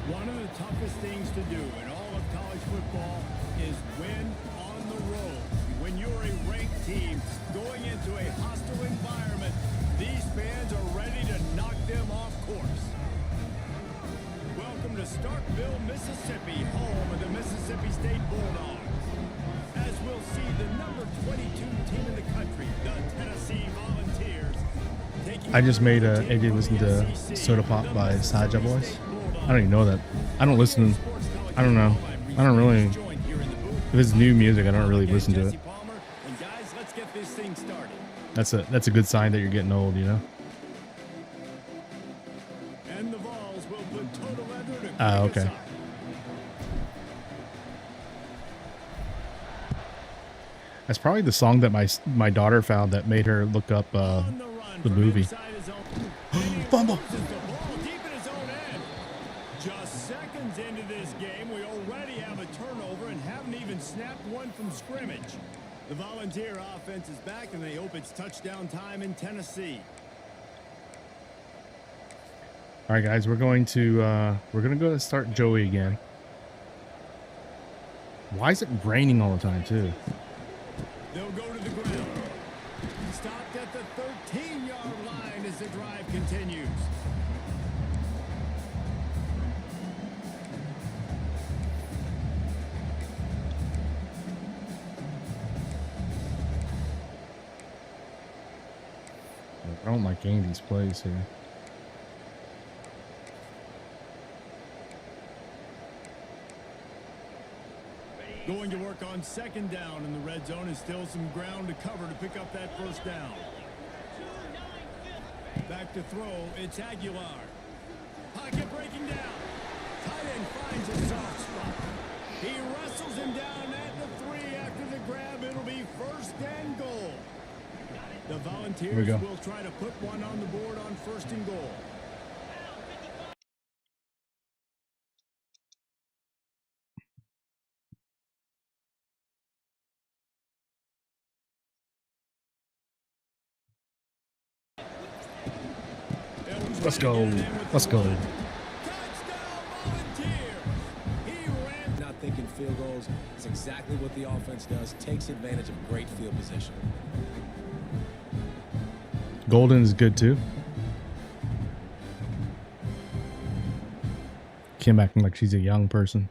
One of the toughest things to do in all of college football is win on the road. When you're a ranked team going into a hostile environment, these fans are ready to knock them off course. Welcome to Starkville, Mississippi, home of the Mississippi State Bulldogs. As we'll see, the number 22 team in the country, the Tennessee Volunteers. I just made AJ listen to Soda Pop by Saja Boys. I don't even know that. I don't listen. I don't know. I don't really. If it's new music, I don't really listen to it. That's a good sign that you're getting old, you know. Okay. That's probably the song that my daughter found that made her look up the movie. Fumble. Just seconds into this game, we already have a turnover and haven't even snapped one from scrimmage. The Volunteer offense is back, and they hope it's touchdown time in Tennessee. All right, guys, we're gonna go to start Joey again. Why is it raining all the time too? They'll go to the ground. Stopped at the 13-yard line as the drive continues. I don't like any of these plays here. Going to work on second down in the red zone, and still some ground to cover to pick up that first down. Back to throw, it's Aguilar. Pocket breaking down. Tight end finds a soft spot. He wrestles him down at the 3 after the grab. It'll be first and goal. The Here we Volunteers go. will try to put one on the board on 1st and goal. Let's go. Let's go. Not thinking field goals. It's exactly what the offense does. Takes advantage of great field position. Golden is good too. Kim acting like she's a young person.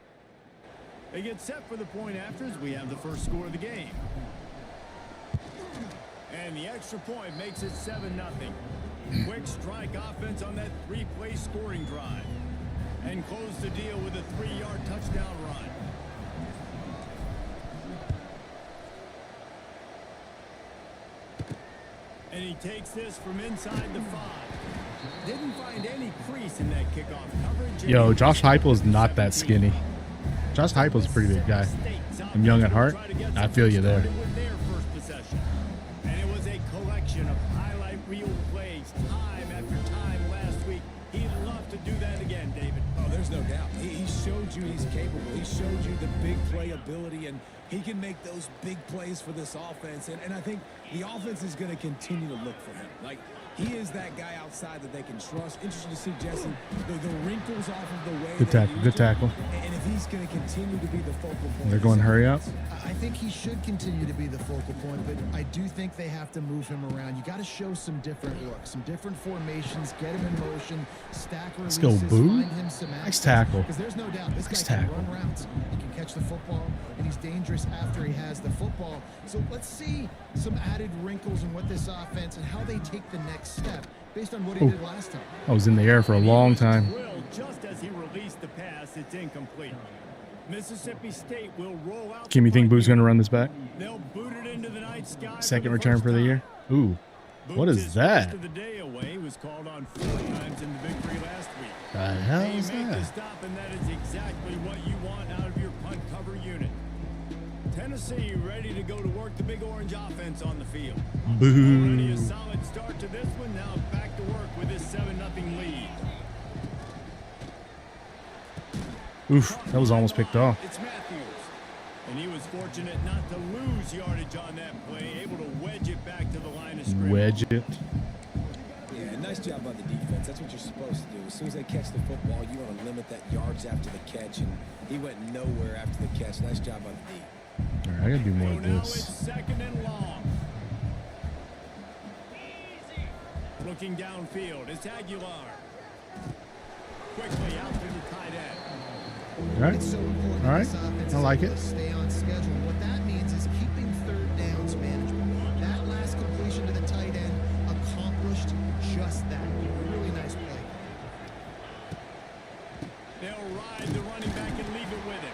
They get set for the point afters. We have the first score of the game. And the extra point makes it 7-0. Quick strike offense on that 3-play scoring drive. And close the deal with a 3-yard touchdown run. And he takes this from inside the 5. Didn't find any crease in that kickoff coverage. Yo, Josh Heupel's not that skinny. Josh Heupel's a pretty big guy. I'm young at heart. I feel you there. And it was a collection of highlight reel plays, time after time last week. He'd love to do that again, David. Oh, there's no doubt. He showed you he's capable. He showed you the big play ability, and he can make those big plays for this offense. And I think the offense is going to continue to look for him. Like, he is that guy outside that they can trust. Interesting to see, Jesse, the wrinkles off of the way. Good tackle. Good tackle. And if he's going to continue to be the focal point. They're going hurry up. I think he should continue to be the focal point, but I do think they have to move him around. You got to show some different looks, some different formations, get him in motion, stack Let's releases, go, Boo. find him some Nice access. tackle. Because there's no doubt this Nice guy tackle. can run routes. He can catch the football, and he's dangerous after he has the football. So let's see some added wrinkles in what this offense and how they take the next step based on what he did last time. I was in the air for a long time. Just as he released the pass, it's incomplete. Mississippi State will roll out. Kim, you think Boo's going to run this back? They'll boot it into the night sky. Second return for the year? Ooh. What is that? Of the day away was called on 4 times in the victory last week. The hell They is make the that? stop, and that is exactly what you want out of your punt cover unit. Tennessee ready to go to work the Big Orange offense on the field. Already a Boo. solid start to this one. Now back to work with this 7-0 lead. Oof, that was almost picked off. It's Matthews. And he was fortunate not to lose yardage on that play, able to wedge it back to the line of scrimmage. Wedge it. Yeah, nice job by the defense. That's what you're supposed to do. As soon as they catch the football, you want to limit that yards after the catch, and he went nowhere after the catch. Nice job by the D. All right, I got to do more So of now it's this. 2nd and long. Looking downfield, it's Aguilar. Quickly out to the tight end. All right. It's so important All right. this offense I is like able it. to stay on schedule. What that means is keeping 3rd downs manageable. That last completion to the tight end accomplished just that. Really nice play. They'll ride the running back and leave it with him.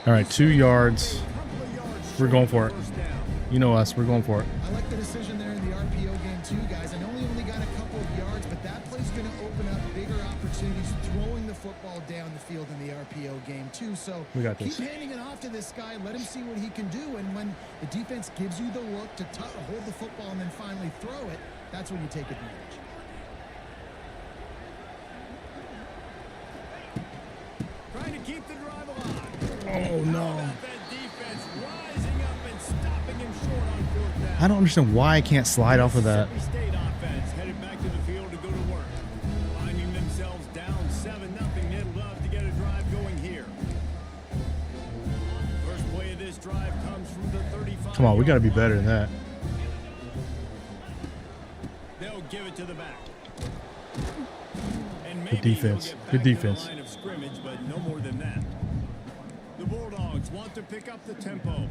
All right, 2 yards. Couple of yards We're short going of for the it. first down. You know us. We're going for it. I like the decision there in the RPO game too, guys. I know he only got a couple of yards, but that play's going to open up bigger opportunities throwing the football down the field in the RPO game too. So We got keep this. handing it off to this guy. Let him see what he can do. And when the defense gives you the look to hold the football and then finally throw it, that's when you take advantage. Trying to keep the drive alive. Oh, no. How about that defense rising up and stopping him short on 4th down? I don't understand why I can't slide off of that. Mississippi State offense headed back to the field to go to work. Finding themselves down 7-0, they'd love to get a drive going here. First play of this drive comes from the 35. Come on, we got to be better than that. They'll give it to the back. And Good maybe he'll defense. get back Good to the defense. line of scrimmage, but no more than that. The Bulldogs want to pick up the tempo.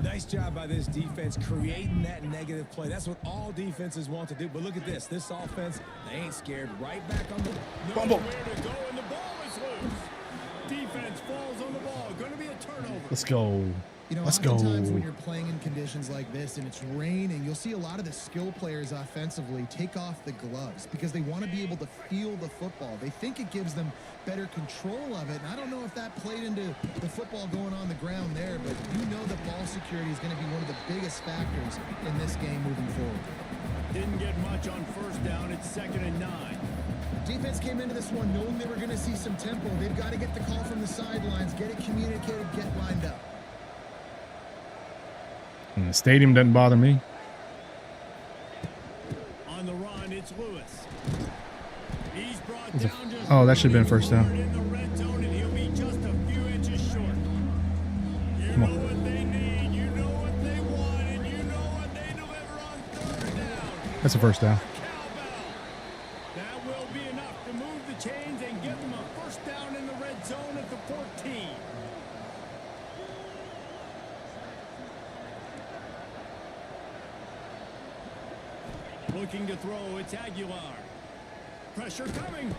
Nice job by this defense creating that negative play. That's what all defenses want to do. But look at this. This offense, they ain't scared. Right back on the Fumble. Nowhere to go, and the ball is loose. Defense falls on the ball. Going to be a turnover. Let's go. You know, Let's go. oftentimes when you're playing in conditions like this and it's raining, you'll see a lot of the skill players offensively take off the gloves because they want to be able to feel the football. They think it gives them better control of it. And I don't know if that played into the football going on the ground there, but you know that ball security is going to be one of the biggest factors in this game moving forward. Didn't get much on first down. It's 2nd and 9. Defense came into this one knowing they were going to see some tempo. They've got to get the call from the sidelines, get it communicated, get lined up. And the stadium doesn't bother me. On the run, it's Lewis. He's brought down just Oh, that should have been first down. in the red zone, and he'll be just a few inches short. You Come know on. what they need, you know what they want, and you know what they deliver on 3rd down. That's a first down. Cowbell. That will be enough to move the chains and give them a first down in the red zone at the 14. Looking to throw, it's Aguilar. Pressure coming.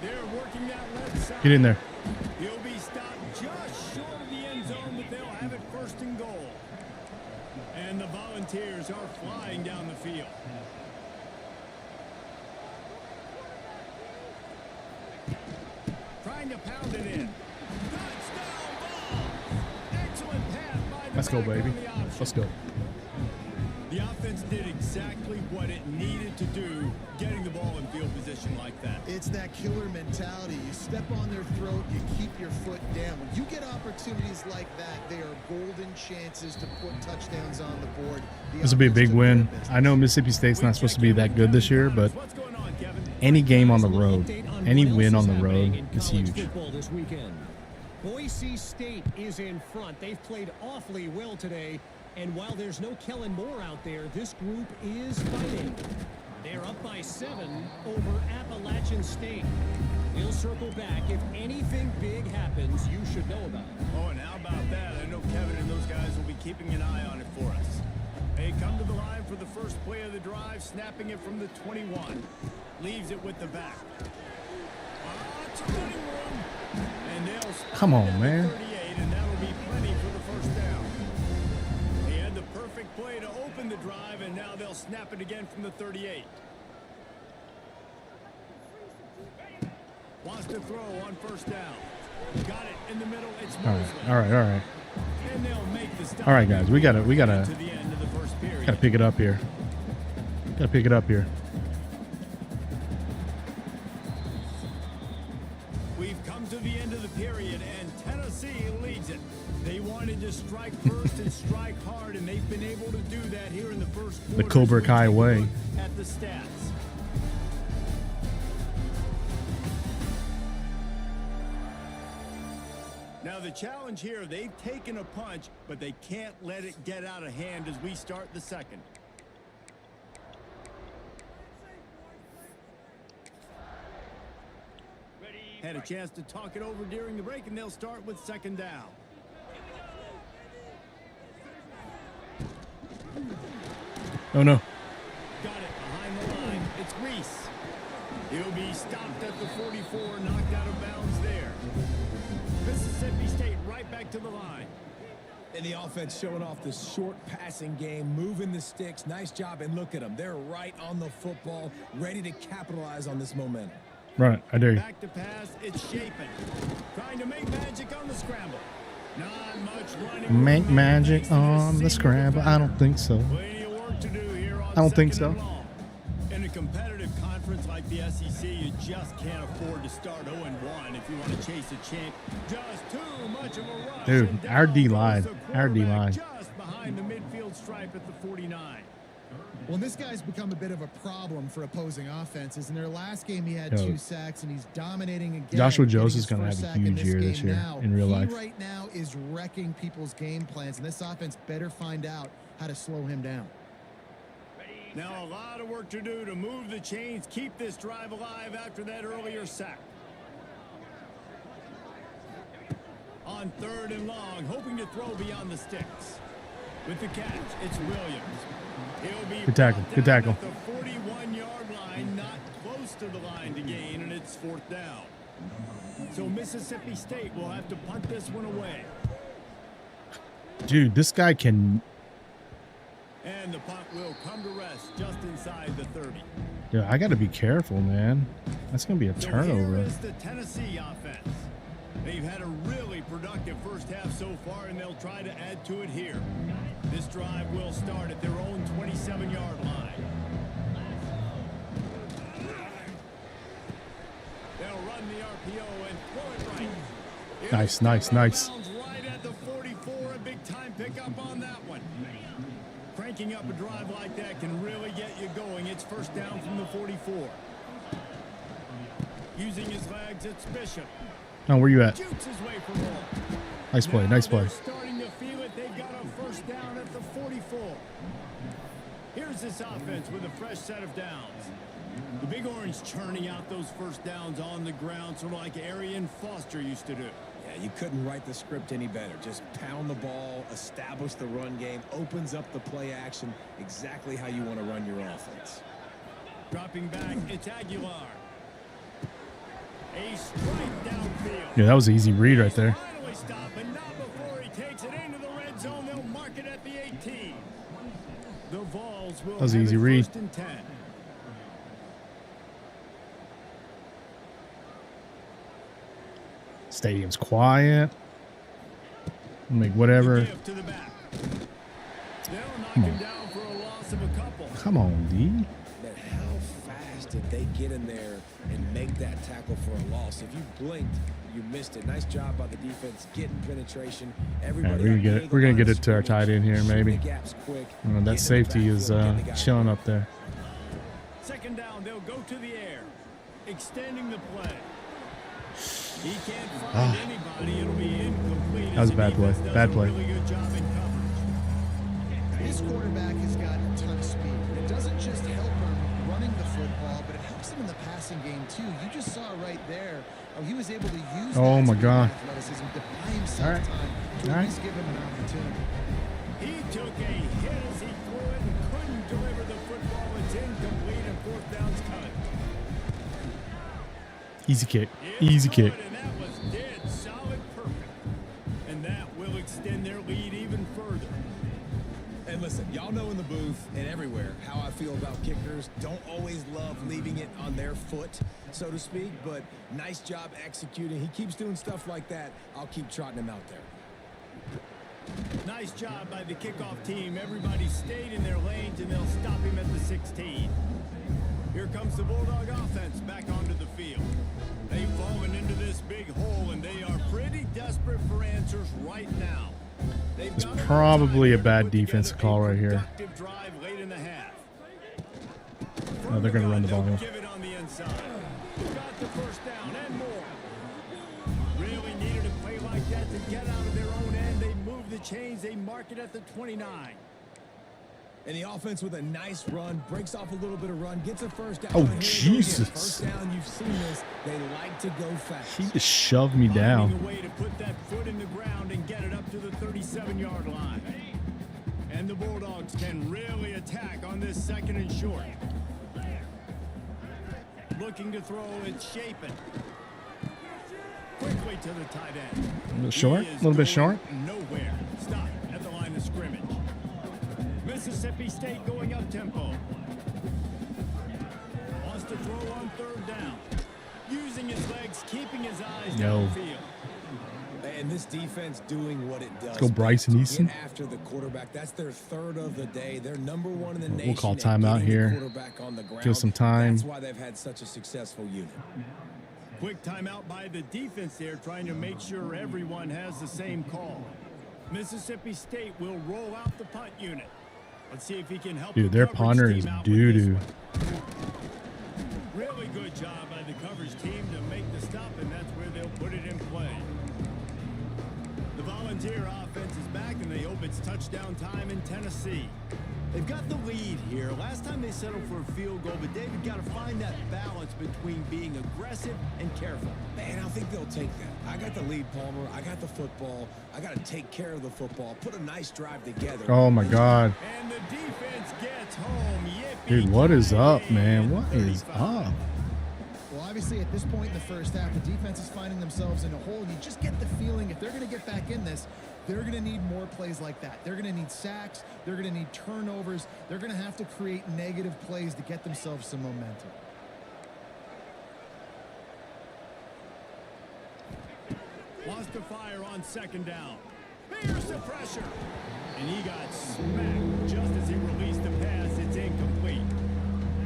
They're working that left side. Get in there. He'll be stopped just short of the end zone, but they'll have it 1st and goal. And the Volunteers are flying down the field. Trying to pound it in. Touchdown ball. Excellent pass by the Let's go, back on baby. the option. Let's go. The offense did exactly what it needed to do, getting the ball in field position like that. It's that killer mentality. You step on their throat, you keep your foot down. When you get opportunities like that, they are golden chances to put touchdowns on the board. This will be a big win. I know Mississippi State's not supposed to be that good this year, but What's going on, Kevin? any game on the road, any win on the road is huge. This weekend. Boise State is in front. They've played awfully well today. And while there's no Kellen Moore out there, this group is fighting. They're up by 7 over Appalachian State. We'll circle back. If anything big happens, you should know about it. Oh, and how about that? I know Kevin and those guys will be keeping an eye on it for us. They come to the line for the first play of the drive, snapping it from the 21. Leaves it with the back. Lots of running room. And they'll spot Come on, it at the man. 38, and that'll be plenty for the first down. He had the perfect play to open the drive, and now they'll snap it again from the 38. Wants to throw on first down. Got it in the middle. It's All Mosley. right, all right, all right. And they'll make the stop. All right, guys, we gotta to the end of the first period. pick it up here. Gotta pick it up here. We've come to the end of the period, and Tennessee leads it. They wanted to strike first and strike hard, and they've been able to do that here in the first quarter. The Cobra Kai way. At the stats. Now the challenge here, they've taken a punch, but they can't let it get out of hand as we start the second. Had a chance to talk it over during the break, and they'll start with second down. Oh no. Got it behind the line. It's Reese. He'll be stopped at the 44, knocked out of bounds there. Mississippi State right back to the line. And the offense showing off the short passing game, moving the sticks. Nice job, and look at them. They're right on the football, ready to capitalize on this momentum. Right, I dare you. Back to pass, it's Chapin. Trying to make magic on the scramble. Not much running. Make magic on the scramble. I don't think so. Plenty of work to do here on I don't think second so. and long. In a competitive conference like the SEC, you just can't afford to start 0-1 if you want to chase a champ. Just too much of a rush. Dude, and down our D goes line. the Our D quarterback line. Just behind the midfield stripe at the 49. Well, this guy's become a bit of a problem for opposing offenses. In their last game, he had Yo. 2 sacks, and he's dominating again. Joshua getting Joseph's his gonna first have a sack in huge year this game year now. in real life. He right now is wrecking people's game plans, and this offense better find out how to slow him down. Now a lot of work to do to move the chains, keep this drive alive after that earlier sack. On 3rd and long, hoping to throw beyond the sticks. With the catch, it's Williams. He'll be Good tackle, brought good down tackle. at the 41-yard line, not close to the line to gain, and it's 4th down. So Mississippi State will have to punt this one away. Dude, this guy can. And the punt will come to rest just inside the 30. Yeah, I gotta be careful, man. That's gonna be a So turnover. here is the Tennessee offense. They've had a really productive first half so far, and they'll try to add to it here. This drive will start at their own 27-yard line. RPO and throw it right. Nice, nice, nice. Right at the 44, a big time pickup on that one. Cranking up a drive like that can really get you going. It's first down from the 44. Using his legs, it's Bishop. Oh, where you at? Shoots his way for more. Nice play, Now nice play. they're starting to feel it. They've got a first down at the 44. Here's this offense with a fresh set of downs. The Big Orange churning out those first downs on the ground, sort of like Arian Foster used to do. Yeah, you couldn't write the script any better. Just pound the ball, establish the run game, opens up the play action, exactly how you want to run your offense. Dropping back, it's Aguilar. A strike downfield. Yeah, that was an easy read right there. Finally stop, but not before he takes it into the red zone. They'll mark it at the 18. The Vols will That was an have easy it read. first and 10. Stadium's quiet. Make whatever. The give to the back. They'll knock Come him on. down for a loss of a couple. Come on, D. Man, how fast did they get in there and make that tackle for a loss? If you blinked, you missed it. Nice job by the defense getting penetration. Everybody we're gonna get it. We're gonna get it to our tight end here, maybe. That safety is chilling up there. Second down, they'll go to the air, extending the play. He can't find anybody. It'll be incomplete. That was a bad play. Bad play. Really good job in coverage. This quarterback has got a ton of speed. It doesn't just help him running the football, but it helps him in the passing game too. You just saw right there how he was able to use Oh that my speed God. and athleticism to buy himself All right. time to All at right. least give him an opportunity. He took a hit as he threw it and couldn't deliver the football. It's incomplete and fourth down's cut. Easy kick. It's Easy good, kick. and that was dead solid, perfect. And that will extend their lead even further. And listen, y'all know in the booth and everywhere how I feel about kickers. Don't always love leaving it on their foot, so to speak, but nice job executing. He keeps doing stuff like that. I'll keep trotting him out there. Nice job by the kickoff team. Everybody stayed in their lanes, and they'll stop him at the 16. Here comes the Bulldog offense back onto the field. They've fallen into this big hole, and they are pretty desperate for answers right now. It's probably a bad defensive call right here. Drive late in the half. No, they're going to run the ball. Give it on the inside. Got the first down and more. Really needed a play like that to get out of their own end. They move the chains. They mark it at the 29. And the offense with a nice run, breaks off a little bit of run, gets a first down. Oh, And here they go again. Jesus. First down, you've seen this. They like to go fast. He just shoved me Finding down. a way to put that foot in the ground and get it up to the 37-yard line. And the Bulldogs can really attack on this second and short. Looking to throw, it's Chapin. Quickly to the tight end. A little short? A little bit short? Nowhere. Stop at the line of scrimmage. Mississippi State going up tempo. Wants to throw on third down. Using his legs, keeping his eyes No. downfield. And this defense doing what it does. Let's go Bryson Easton. Get after the quarterback. That's their third of the day. They're number one in the nation. We'll call at timeout getting the here. quarterback on the ground. Give some time. That's why they've had such a successful unit. Quick timeout by the defense there, trying to make sure everyone has the same call. Mississippi State will roll out the punt unit. Let's see if he can help. Dude, the their coverage punter team is out with this doo-doo. one. Really good job by the coverage team to make the stop, and that's where they'll put it in play. The Volunteer offense is back, and they hope it's touchdown time in Tennessee. They've got the lead here. Last time they settled for a field goal, but David got to find that balance between being aggressive and careful. Man, I think they'll take that. I got the lead, Palmer. I got the football. I got to take care of the football. Put a nice drive together. Oh my God. And the defense gets home. Yippee Dude, what is up, ki-yay. man? What is 35. up? Well, obviously, at this point in the first half, the defense is finding themselves in a hole. You just get the feeling if they're going to get back in this, they're going to need more plays like that. They're going to need sacks. They're going to need turnovers. They're going to have to create negative plays to get themselves some momentum. Wants to fire on second down. Here's the pressure. And he got smacked just as he released the pass. It's incomplete.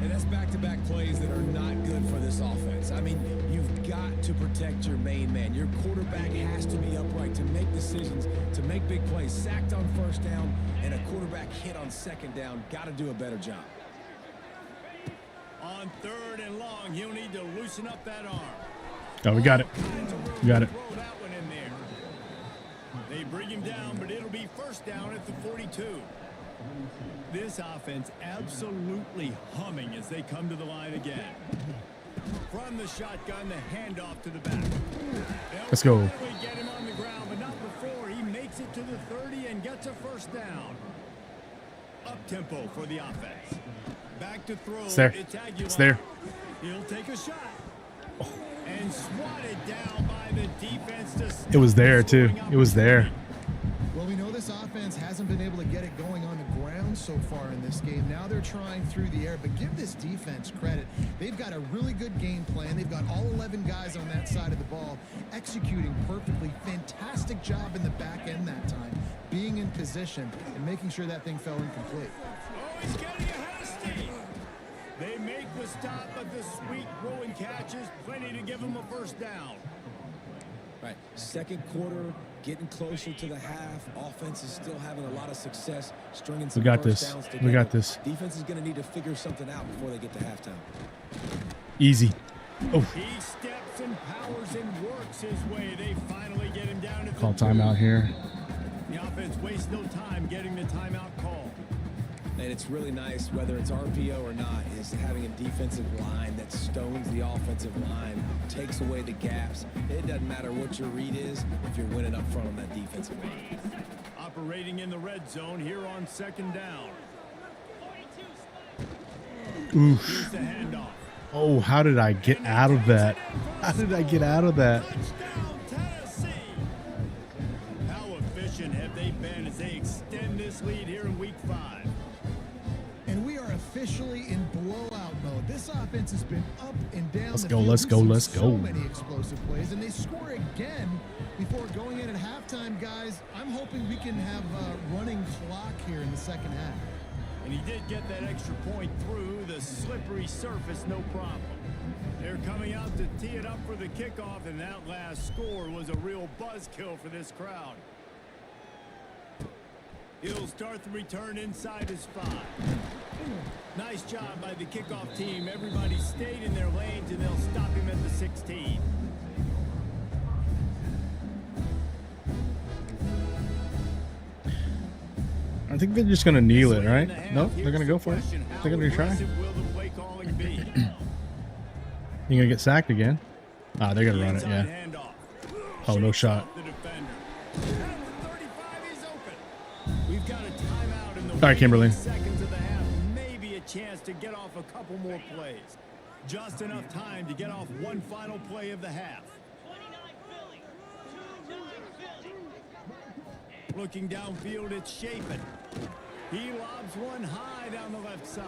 And that's back-to-back plays that are not good for this offense. I mean, you've got to protect your main man. Your quarterback has to be upright to make decisions, to make big plays. Sacked on first down and a quarterback hit on second down. Got to do a better job. On 3rd and long, he'll need to loosen up that arm. Oh, we got it. We got it. Throw that one in there. They bring him down, but it'll be first down at the 42. This offense absolutely humming as they come to the line again. From the shotgun, the handoff to the back. Let's go. They'll get him on the ground, but not before he makes it to the 30 and gets a first down. Up tempo for the offense. Back to throw. It's there. It's there. He'll take a shot. And swatted down by the defense to It was there too. It was there. Well, we know this offense hasn't been able to get it going on the ground so far in this game. Now they're trying through the air, but give this defense credit. They've got a really good game plan. They've got all 11 guys on that side of the ball executing perfectly. Fantastic job in the back end that time, being in position and making sure that thing fell incomplete. Oh, he's getting ahead of steam. They make the stop, but the sweet throwing catch is plenty to give them a first down. Right, second quarter, getting closer to the half. Offense is still having a lot of success stringing some We got first this. downs We together. got this. Defense is going to need to figure something out before they get to halftime. Easy. Oh, He steps and powers and works his way. They finally get him down to the call timeout here. The offense wastes no time getting the timeout call. And it's really nice, whether it's RPO or not, is having a defensive line that stones the offensive line, takes away the gaps. It doesn't matter what your read is if you're winning up front on that defensive line. Operating in the red zone here on second down. Oof. Here's the handoff. Oh, how did I get out of that? How did I get out of that? Touchdown, Tennessee. How efficient have they been as they extend this lead here in week 5? And we are officially in blowout mode. This offense has been up and down. Let's the go, field. let's We've go, seen let's so go. many explosive plays, and they score again before going in at halftime, guys. I'm hoping we can have a running clock here in the second half. And he did get that extra point through the slippery surface, no problem. They're coming out to tee it up for the kickoff, and that last score was a real buzzkill for this crowd. He'll start the return inside his 5. Nice job by the kickoff team. Everybody stayed in their lanes, and they'll stop him at the 16. I think they're just gonna kneel it, right? Nope, they're gonna go for it. They're gonna try. You're gonna get sacked again. Ah, they're gonna run it, yeah. Oh, no shot. All right, Kimberly. Seconds of the half, maybe a chance to get off a couple more plays. Just enough time to get off one final play of the half. Looking downfield, it's Chapin. He lobs one high down the left side.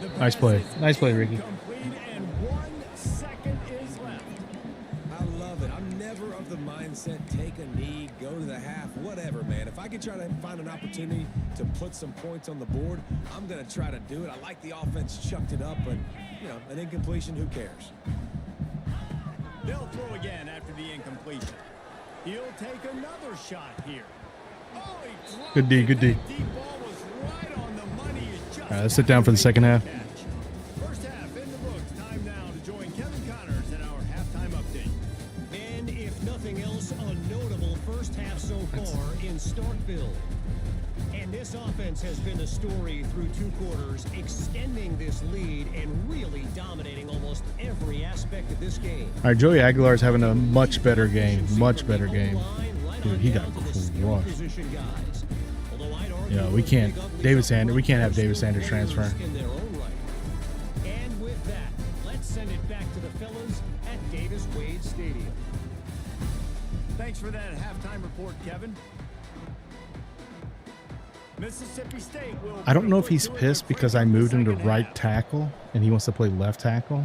The Nice play. pass is Nice play, Ricky. incomplete, and 1 second is left. I love it. I'm never of the mindset, take a knee, go to the half, whatever, man. If I can try to find an opportunity to put some points on the board, I'm going to try to do it. I like the offense chucked it up, but, you know, an incompletion, who cares? They'll throw again after the incompletion. He'll take another shot here. Oh, he dropped Good D, it. good D. That deep ball was right on the money. It just All right, let's sit down for the second half. First half in the books. Time now to join Kevin Connors in our halftime update. And if nothing else, a notable first half so far in Starkville. And this offense has been the story through 2 quarters, extending this lead and really dominating almost every aspect of this game. All right, Joey Aguilar's having a much better game. Much better game. Dude, he got crushed. Yeah, we can't. David Sanders. We can't have David Sanders transfer. And with that, let's send it back to the fellas at Davis Wade Stadium. Thanks for that halftime report, Kevin. Mississippi State will. I don't know if he's pissed because I moved him to right tackle and he wants to play left tackle.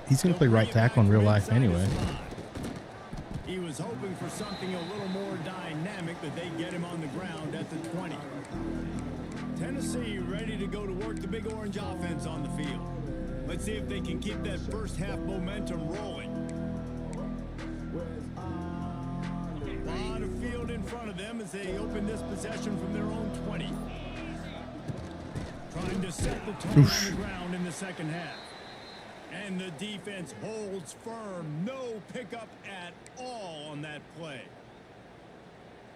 He's going to play right tackle in real life anyway. He was hoping for something a little more dynamic, but they get him on the ground at the 20. Tennessee ready to go to work the Big Orange offense on the field. Let's see if they can keep that first half momentum rolling. A lot of field in front of them as they open this possession from their own 20. Trying to set the tone on the ground in the second half. And the defense holds firm. No pickup at all on that play.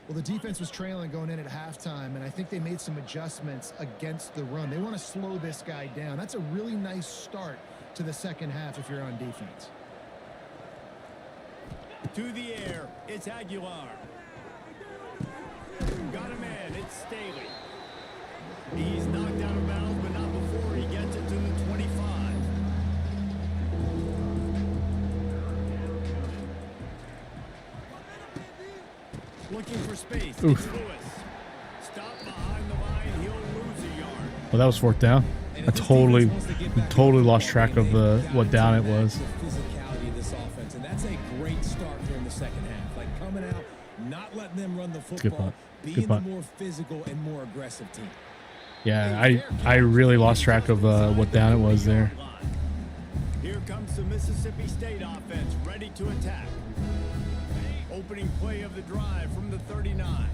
Well, the defense was trailing going in at halftime, and I think they made some adjustments against the run. They want to slow this guy down. That's a really nice start to the second half if you're on defense. To the air, it's Aguilar. Got a man, it's Staley. He's knocked out of bounds, but not before he gets it to the 25. Looking for space. It's Lewis. Stop behind the line. He'll lose a yard. Well, that was fourth down. I totally lost track of what down it was. The physicality of this offense, and that's a great start during the second half. Like coming out, not letting them run the football, being the more physical and more aggressive team. Yeah, I really lost track of what down it was there. Here comes the Mississippi State offense ready to attack. Opening play of the drive from the 39.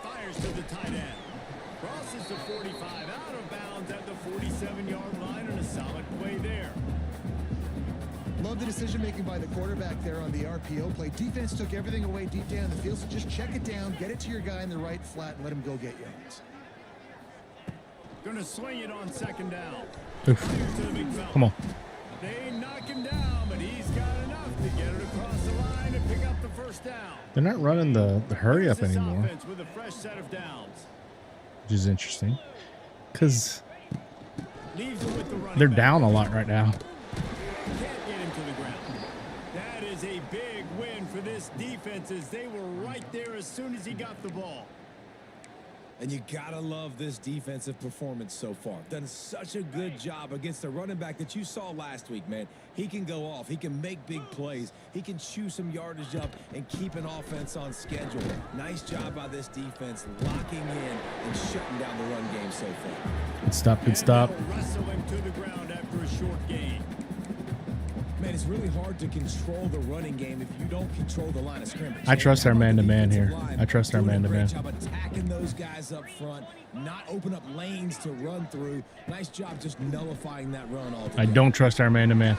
Fires to the tight end. Crosses the 45, out of bounds at the 47-yard line, and a solid play there. Love the decision-making by the quarterback there on the RPO play. Defense took everything away deep down the field, so just check it down, get it to your guy in the right flat, and let him go get yards. Gonna swing it on second down. Come on. They knock him down, but he's got enough to get it across the line and pick up the first down. They're not running the hurry up anymore, With a fresh set of downs. which is interesting because they're down a lot right now. Can't get him to the ground. That is a big win for this defense as they were right there as soon as he got the ball. And you gotta love this defensive performance so far. Done such a good job against the running back that you saw last week, man. He can go off. He can make big plays. He can chew some yardage up and keep an offense on schedule. Nice job by this defense locking in and shutting down the run game so far. Good stop, good stop. And they'll wrestle him to the ground after a short gain. Man, it's really hard to control the running game if you don't control the line of scrimmage. I trust our man-to-man here. I trust our man-to-man. Doing a great job attacking those guys up front, not open up lanes to run through. Nice job just nullifying that run altogether. I don't trust our man-to-man.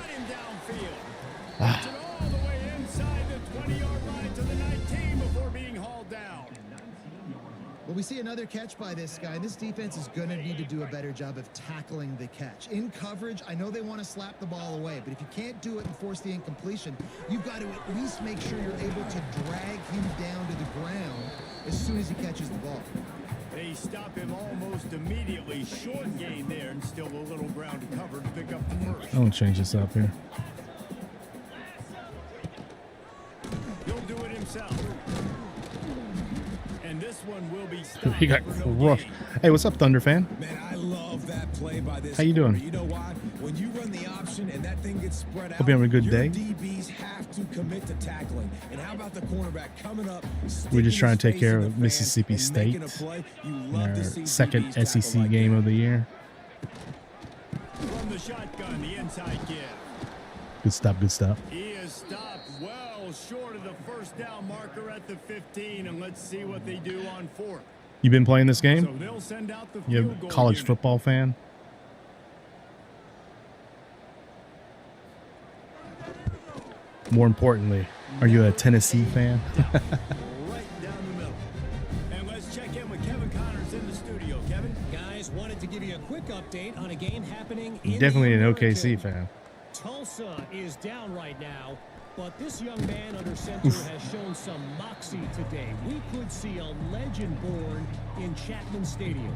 All the way inside the 20-yard line to the 19 before being hauled down. Well, we see another catch by this guy. This defense is going to need to do a better job of tackling the catch. In coverage, I know they want to slap the ball away, but if you can't do it and force the incompletion, you've got to at least make sure you're able to drag him down to the ground as soon as he catches the ball. They stop him almost immediately. Short gain there and still a little ground to cover to pick up the first. I'm gonna change this up here. He'll do it himself. And this one will be Dude, he got crushed. Hey, what's up, Thunder fan? Man, I love that play by this. How you doing? You know why? When you run the option and that thing gets spread out, Hope you're having a good your day. DBs have to commit to tackling. And how about the cornerback coming up? We're just trying to take care of of Mississippi State in our second SEC game of the year. From the shotgun, the inside give. Good stop, good stop. He is stopped well short of the first down marker at the 15, and let's see what they do on fourth. You been playing this So game? they'll send out the You field a goal college unit. football fan? More importantly, are you a Tennessee fan? Right down the middle. And let's check in with Kevin Connors in the studio. Kevin? Guys, wanted to give you a quick update on a game happening in Definitely the an American. OKC fan. Tulsa is down right now, but this young man under center has shown some moxie today. We could see a legend born in Chapman Stadium.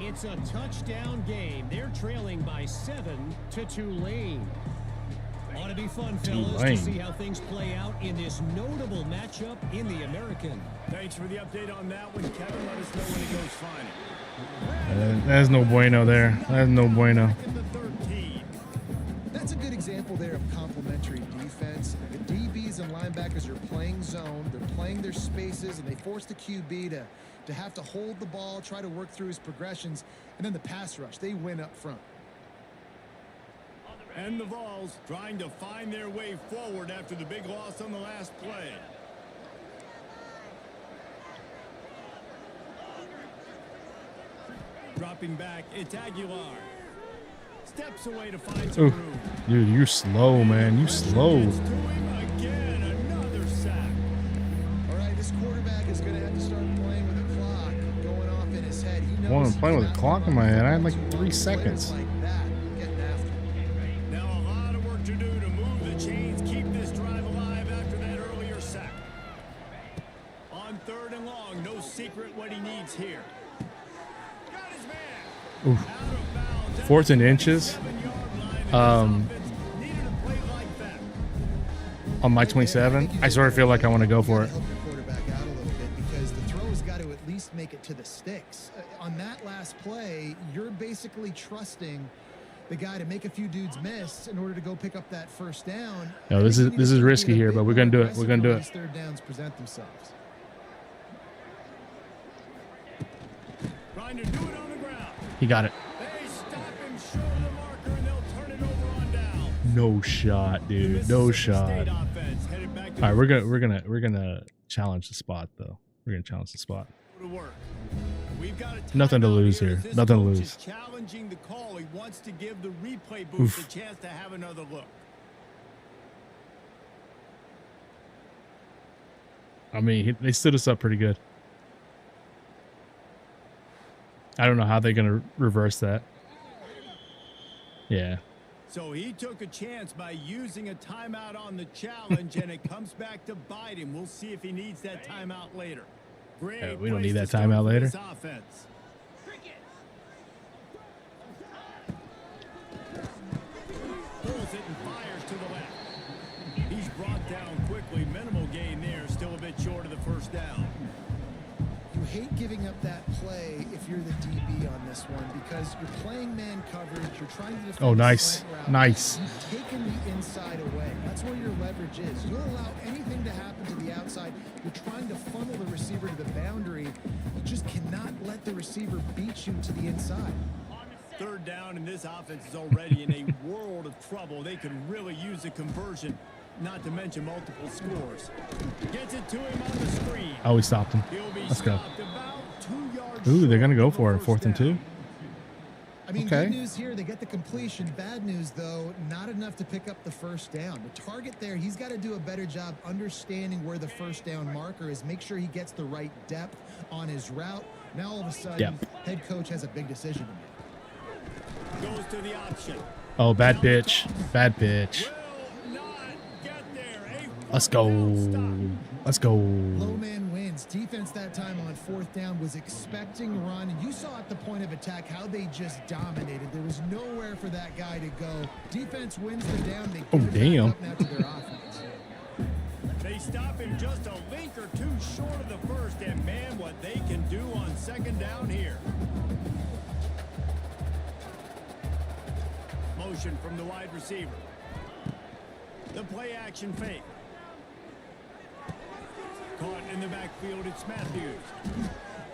It's a touchdown game. They're trailing by 7 to Tulane. Ought to be fun, fellas, Tulane. to see how things play out in this notable matchup in the American. Thanks for the update on that one, Kevin. Let us know when it goes final. That's no bueno there. That's no bueno. At the 13. That's a good example example there of complementary defense. The DBs and linebackers are playing zone, they're playing their spaces, and they force the QB to have to hold the ball, try to work through his progressions, and then the pass rush, they win up front. And the Vols trying to find their way forward after the big loss on the last play. Dropping back, it's Aguilar. Steps away to find some room. Dude, you're slow, man. You slow. Again, another sack. All right, this quarterback is going to have to start playing with a clock going off in his head. He knows Well, I'm playing with a clock in my head. I had like 3 seconds. like that getting after him. Now a lot of work to do to move the chains, keep this drive alive after that earlier sack. On 3rd and long, no secret what he needs here. Got his man. Oof. Out of bounds. 4th and inches. 7-yard line. Needed a play like that. On my 27, I sort of feel like I want to go for it. Help your quarterback out a little bit because the throw has got to at least make it to the sticks. On that last play, you're basically trusting the guy to make a few dudes miss in order to go pick up that first down. No, this is risky here, but we're gonna do it. We're gonna do it. Third downs present themselves. Trying to do it on the ground. He got it. They stop him short of the marker and they'll turn it over on down. No shot, dude. No shot. State offense headed back to All right, we're gonna challenge the spot though. We're gonna challenge the spot. to work. We've got a Nothing to timeout lose here here. as this Nothing to coach lose. is challenging the call. He wants to give the replay booth Oof. a chance to have another look. I mean, they stood us up pretty good. I don't know how they're gonna reverse that. Yeah. So he took a chance by using a timeout on the challenge, and it comes back to bite him. We'll see if he needs that timeout later. Great we don't place need to that start timeout for later. this offense. Pulls it and fires to the left. He's brought down quickly. Minimal gain there. Still a bit short of the first down. You hate giving up that play if you're the DB on this one because you're playing man coverage. You're trying to defend Oh, a nice. slant route. Nice. You've taken the inside away. That's where your leverage is. You'll allow anything to happen to the outside. You're trying to funnel the receiver to the boundary. You just cannot let the receiver beat you to the inside. 3rd down, and this offense is already in a world of trouble. They could really use a conversion, not to mention multiple scores. Gets it to him on the screen. Oh, we stopped him. He'll be Let's go. stopped about 2 yards Ooh, they're short gonna go of a for it. first 4th and 2. down. I mean, Okay. good news here, they get the completion. Bad news, though, not enough to pick up the first down. The target there, he's got to do a better job understanding where the first down marker is, make sure he gets the right depth on his route. Now, all of a sudden, head coach has a big decision to make. Goes to the option. Oh, bad pitch. Bad pitch. Will not get there. Let's go. Let's go. Low man wins. Defense that time on 4th down was expecting run, and you saw at the point of attack how they just dominated. There was nowhere for that guy to go. Defense wins the down. They Oh, give it back damn. up now to their offense. They stop him just a link or two short of the first, and man, what they can do on 2nd down here. Motion from the wide receiver. The play action fake. Caught in the backfield, it's Matthews.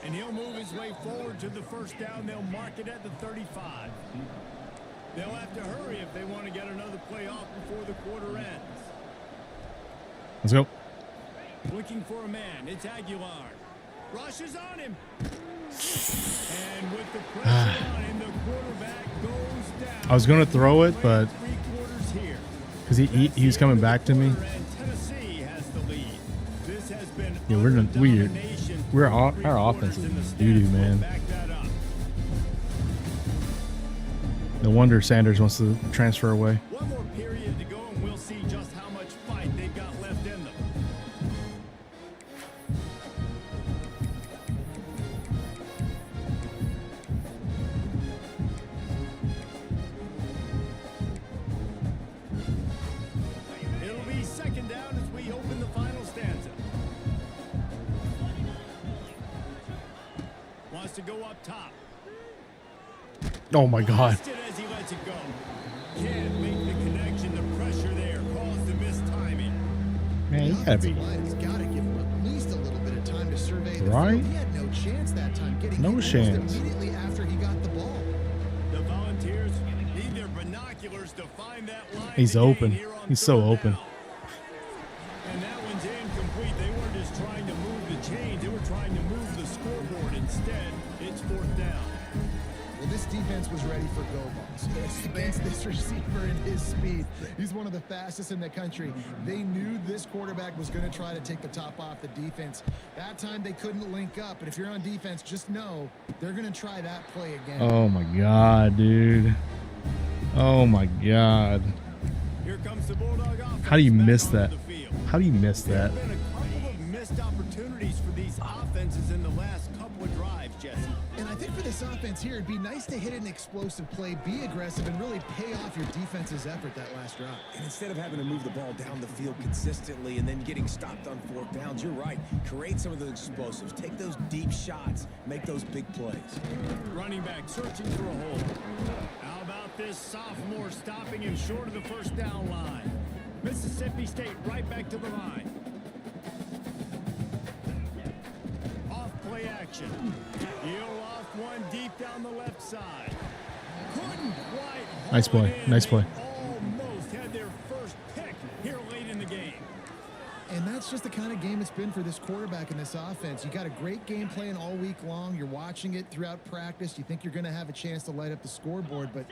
And he'll move his way forward to the first down. They'll mark it at the 35. They'll have to hurry if they want to get another play off before the quarter ends. Let's go. Looking for a man, it's Aguilar. Rushes on him. And with the pressure on him, the quarterback goes down. I was gonna throw it, but 3/4 here. because he was coming back to me. And Tennessee has the lead. This has been Yeah, our offense is doo-doo, man. Back that up. No wonder Sanders wants to transfer away. One more period to go, and we'll see just how much fight they've got left in them. It'll be 2nd down as we open the final stanza. Wants to go up top. Oh my God. Lost it as he lets it go. Can't make the connection. The pressure you gotta be. He's got to give him at least a little bit of time to survey the Right? field. He had no chance that time getting No hit chance. immediately after he got the ball. The Volunteers need their binoculars to find that line. He's to gain open. here on He's so third open. down. And that one's incomplete. They weren't just trying to move the chains. They were trying to move the scoreboard. Instead, it's fourth down. Well, this defense was ready for go balls against this receiver and his speed. He's one of the fastest in the country. They knew this quarterback was going to try to take the top off the defense. That time they couldn't link up, but if you're on defense, just know they're going to try that play again. Oh my God, dude. Oh my God. Here comes the Bulldog offense. How do you back miss onto that? the field. How do you miss There that? have been a couple of missed opportunities for these offenses in the last couple of drives, Jesse. And I think for this offense here, it'd be nice to hit an explosive play, be aggressive, and really pay off your defense's effort that last drive. And instead of having to move the ball down the field consistently and then getting stopped on fourth downs, you're right. Create some of those explosives. Take those deep shots. Make those big plays. Running back searching for a hole. How about this sophomore stopping him short of the first down line? Mississippi State right back to the line. Off play action. He'll off one deep down the left side. Couldn't quite Nice haul play. it in. Nice play. They almost had their first pick here late in the game. And that's just the kind of game it's been for this quarterback in this offense. You got a great game plan all week long. You're watching it throughout practice. You think you're going to have a chance to light up the scoreboard, but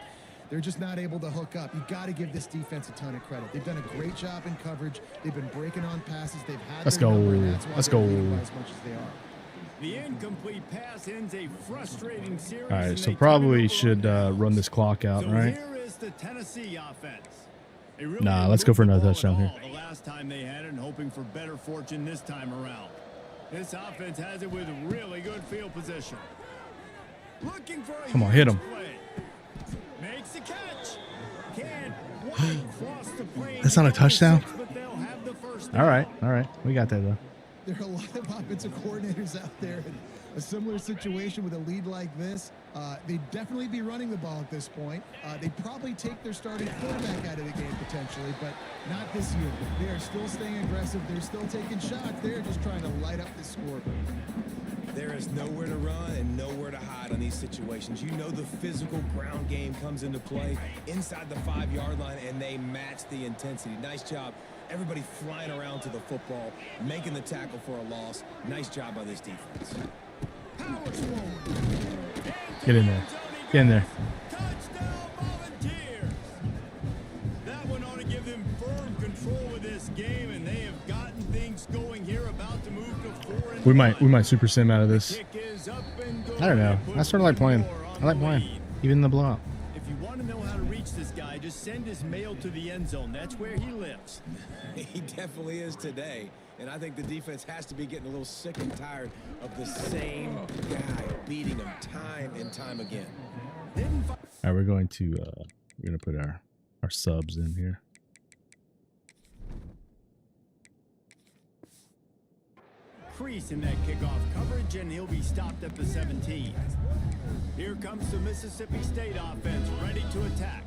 they're just not able to hook up. You got to give this defense a ton of credit. They've done a great job in coverage. They've been breaking on passes. They've had Let's their go. number, and that's why Let's they're go. leading by as much as they are. The incomplete pass ends a frustrating series. All right, and so they turn probably it over should on downs. run this clock out, So right? here is the Tennessee offense. They really Nah, didn't let's go move for the another ball at touchdown here. all the last time they had it, and hoping for better fortune this time around. This offense has it with really good field position. Looking for a Come on, hit huge him. play. Makes the catch. Can't quite cross the plane. That's not a touchdown? But they'll have the first All right, down. all right. We got that though. There are a lot of offensive coordinators out there in a similar situation with a lead like this. They'd definitely be running the ball at this point. They'd probably take their starting quarterback out of the game potentially, but not this year. They are still staying aggressive. They're still taking shots. They're just trying to light up the scoreboard. There is nowhere to run and nowhere to hide on these situations. You know the physical ground game comes into play inside the 5-yard line, and they match the intensity. Nice job. Everybody flying around to the football, making the tackle for a loss. Nice job by this defense. Powers forward. Get in there. Get in there. Touchdown Volunteers. That one ought to give them firm control of this game, and they have gotten things going here, about to move to 4-1. We might super sim out of this. Kick is up and good. I don't know. I sort of like playing. I like playing, even in the blowout. If you want to know how to reach this guy, just send his mail to the end zone. That's where he lives. He definitely is today. And I think the defense has to be getting a little sick and tired of the same guy beating them time and time again. All right, we're gonna put our subs in here. Crease in that kickoff coverage, and he'll be stopped at the 17. Here comes the Mississippi State offense, ready to attack.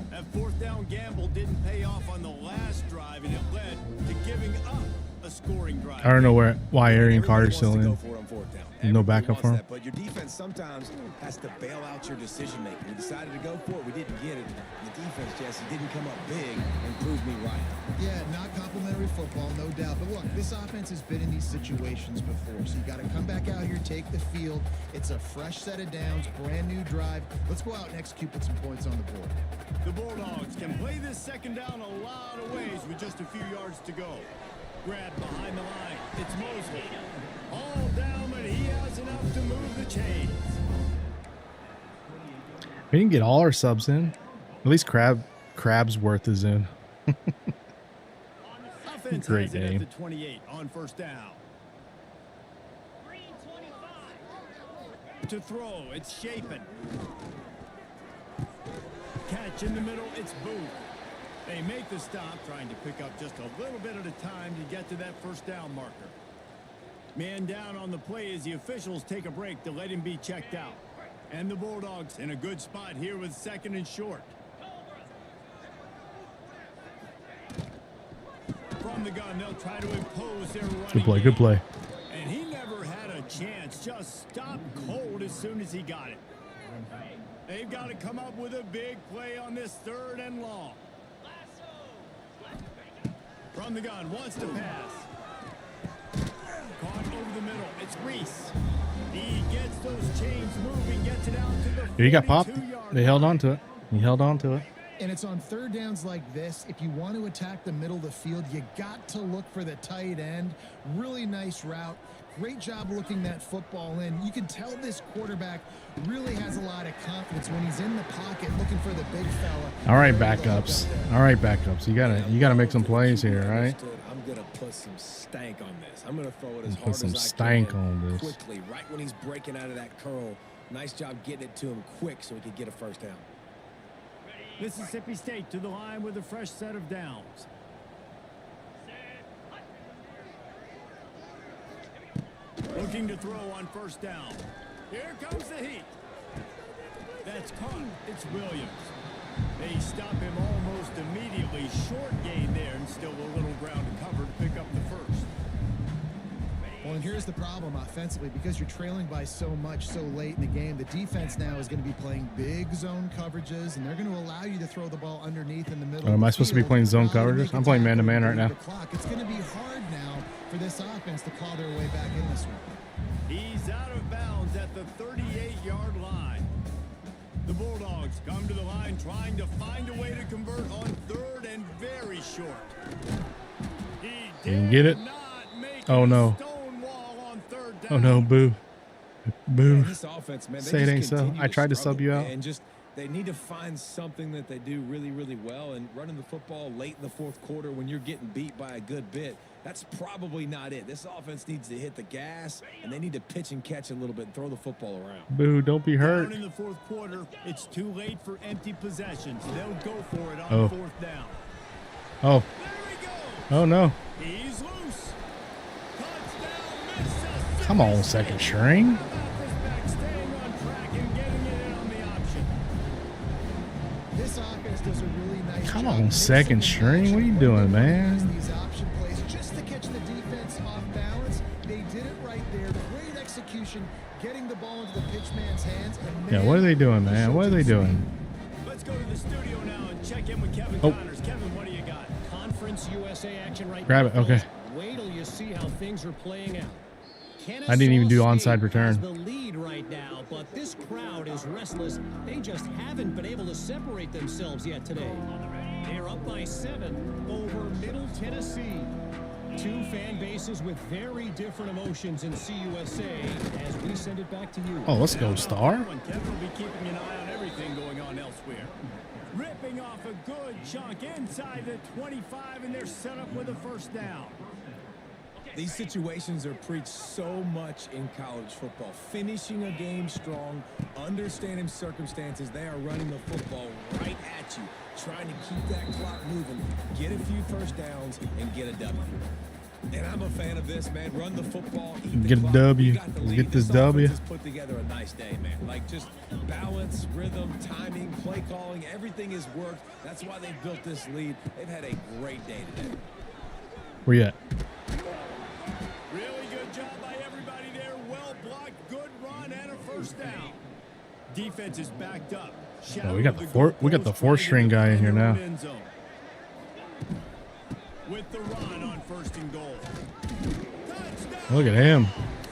That fourth down gamble didn't pay off on the last drive, and it led to giving up a scoring drive. I don't know why Arian Carter's Everybody still wants to in. go for it on fourth down. There's no Everybody backup wants for him? that, but your defense sometimes has to bail out your decision making. We decided to go for it. We didn't get it. The defense, Jesse, didn't come up big and prove me right. Yeah, not complimentary football, no doubt. But look, this offense has been in these situations before, so you got to come back out here, take the field. It's a fresh set of downs, brand new drive. Let's go out and execute, put some points on the board. The Bulldogs can play this second down a lot of ways with just a few yards to go. Grab behind the line. It's Mosley. All down, but he has enough to move the chains. We didn't get all our subs in. At least Crabsworth is in. Offense Great has it game. at the 28 on first down. To throw, it's Chapin. Catch in the middle, it's Booth. They make the stop, trying to pick up just a little bit at a time to get to that first down marker. Man down on the play as the officials take a break to let him be checked out. And the Bulldogs in a good spot here with second and short. From From the gun, they'll try to impose their running Good play. game. Good play. And he never had a chance. Just stopped cold as soon as he got it. They've got to come up with a big play on this 3rd and long. From the gun, wants to pass. Caught over the middle. It's Reese. He gets those chains moving, gets it out to the He got popped. 42-yard They held line. on to it. He held on to it. And it's on 3rd downs like this. If you want to attack the middle of the field, you got to look for the tight end. Really nice route. Great job looking that football in. You can tell this quarterback really has a lot of confidence when he's in the pocket looking for the big fella. All right, backups. All right, backups. You gotta make some plays here, right? I'm gonna put some stank on this. I'm gonna throw it as Put hard some as I stank can on this. quickly, right when he's breaking out of that curl. Nice job getting it to him quick so he could get a 1st down. Mississippi State to the line with a fresh set of downs. Looking to throw on 1st down. Here comes the heat. That's caught. It's Williams. They stop him almost immediately. Short gain there and still a little ground to cover to pick up the 1st. Well, and here's the problem offensively. Because you're trailing by so much so late in the game, the defense now is going to be playing big zone coverages, and they're going to allow you to throw the ball underneath in the middle. Oh, am I of the supposed to be field, playing zone try to coverages? make a I'm playing tackle man-to-man and right beat now. the clock. It's going to be hard now for this offense to claw their way back in this one. He's out of bounds at the 38-yard line. The Bulldogs come to the line trying to find a way to convert on 3rd and very short. He Didn't get it. not make Oh, a no. stone wall on 3rd down. Oh no, boo. Boo. Man, this offense, man, they Say it just ain't so. continue I to tried to struggle, sub you out. And just they need to find something that they do really, really well. And running the football late in the 4th quarter when you're getting beat by a good bit, that's probably not it. This offense needs to hit the gas, and they need to pitch and catch a little bit and throw the football around. Boo, don't be hurt. Down in the 4th quarter, it's too late for empty possessions. They'll go for it on Oh. 4th down. Oh. There he goes. Oh no. He's loose. Touchdown, Mississippi Come on, State. 2nd string. How about this back staying on track and getting it in on the option? This offense does a really nice Come job on, mixing 2nd and string. matching What are you when doing, they man? use these option plays just to catch the defense off balance. They did it right there. Great execution, getting the ball into the pitchman's hands. And Yeah, what are they doing, man? What are they doing? Let's go to the studio now and check in with Kevin Oh. Connors. Kevin, what do you got? Conference USA action right Grab now. it, okay. folks. Wait till you see how things are playing out. I didn't even do Kennesaw onside State return. has the lead right now, but this crowd is restless. They just haven't been able to separate themselves yet today. They're up by 7 over Middle Tennessee. Two fan bases with very different emotions in CUSA as we send it back to you. Oh, let's go, Star. Kevin will be keeping an eye on everything going on elsewhere. Ripping off a good chunk inside the 25, and they're set up with a 1st down. These situations are preached so much in college football. Finishing a game strong, understanding circumstances. They are running the football right at you, trying to keep that clock moving, get a few 1st downs, and get a W. And I'm a fan of this, man. Run the football, eat the Get a clock. W. You got the Let's lead. get this W. offense has put together a nice day, man. Like just balance, rhythm, timing, play calling, everything has worked. That's why they've built this lead. They've had a great day today. Where you at? Really good job by everybody there. Well blocked, good run, and a 1st down. Defense is backed up. Oh, we got the fourth string guy in here now. With the run on 1st and goal. Touchdown. Look at him.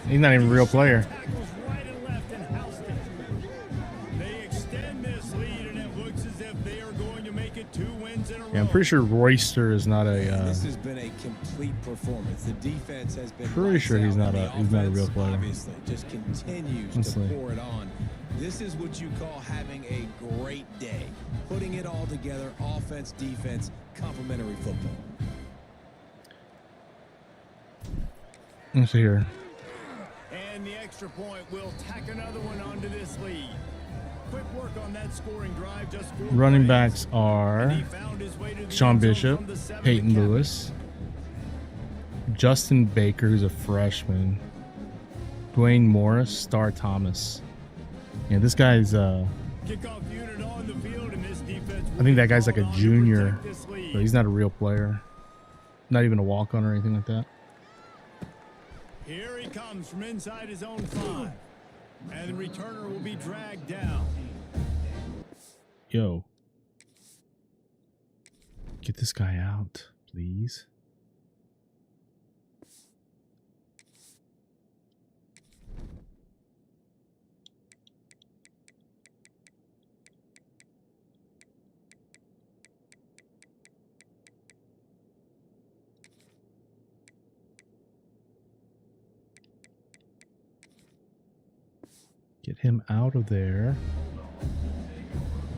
He's not even a real player. Tackles right and left and housed it. They extend this lead, and it looks as if they are going to make it 2 wins in a row. Yeah, I'm pretty sure Royster is not a. This has been a complete performance. The defense has been Pretty lights sure he's out, not and a- the he's not a real offense, player. Obviously, just continues Let's to see. pour it on. This is what you call having a great day. Putting it all together, offense, defense, complementary football. Let's see here. And the extra point will tack another one onto this lead. Quick work on that scoring drive. Just 4 Running plays. backs are And he found his way to the Sean end zone Bishop, from the 7 Peyton to Lewis, Justin Baker, who's a freshman, Dwayne Morris, Star Thomas. Yeah, this guy's. Kickoff unit on the field, and this defense I think that guy's like a will junior, protect this lead. but he's not a real player. Not even a walk on or anything like that. Here he comes from inside his own 5. And the returner will be dragged down. Yo. Get this guy out, please. Get him out of there.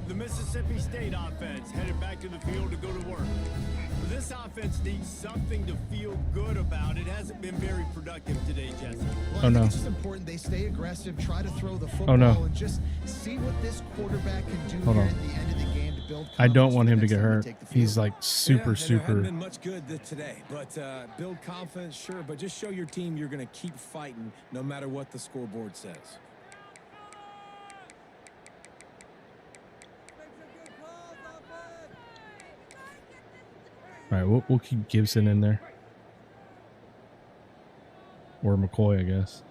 The Mississippi State offense headed back to the field to go to work. This offense needs something to feel good about. It hasn't been very productive today, Jesse. Well, Oh, no. It's just important they stay aggressive, try to throw the football, and just see what this quarterback can do Hold here on. at the end of the game to build I don't confidence want for him the to next get time they hurt. take the field. He's like super, There hasn't super. been much good today, but build confidence, sure. But just show your team you're going to keep fighting no matter what the scoreboard says. All right, we'll keep Gibson in there. Or McCoy, I guess.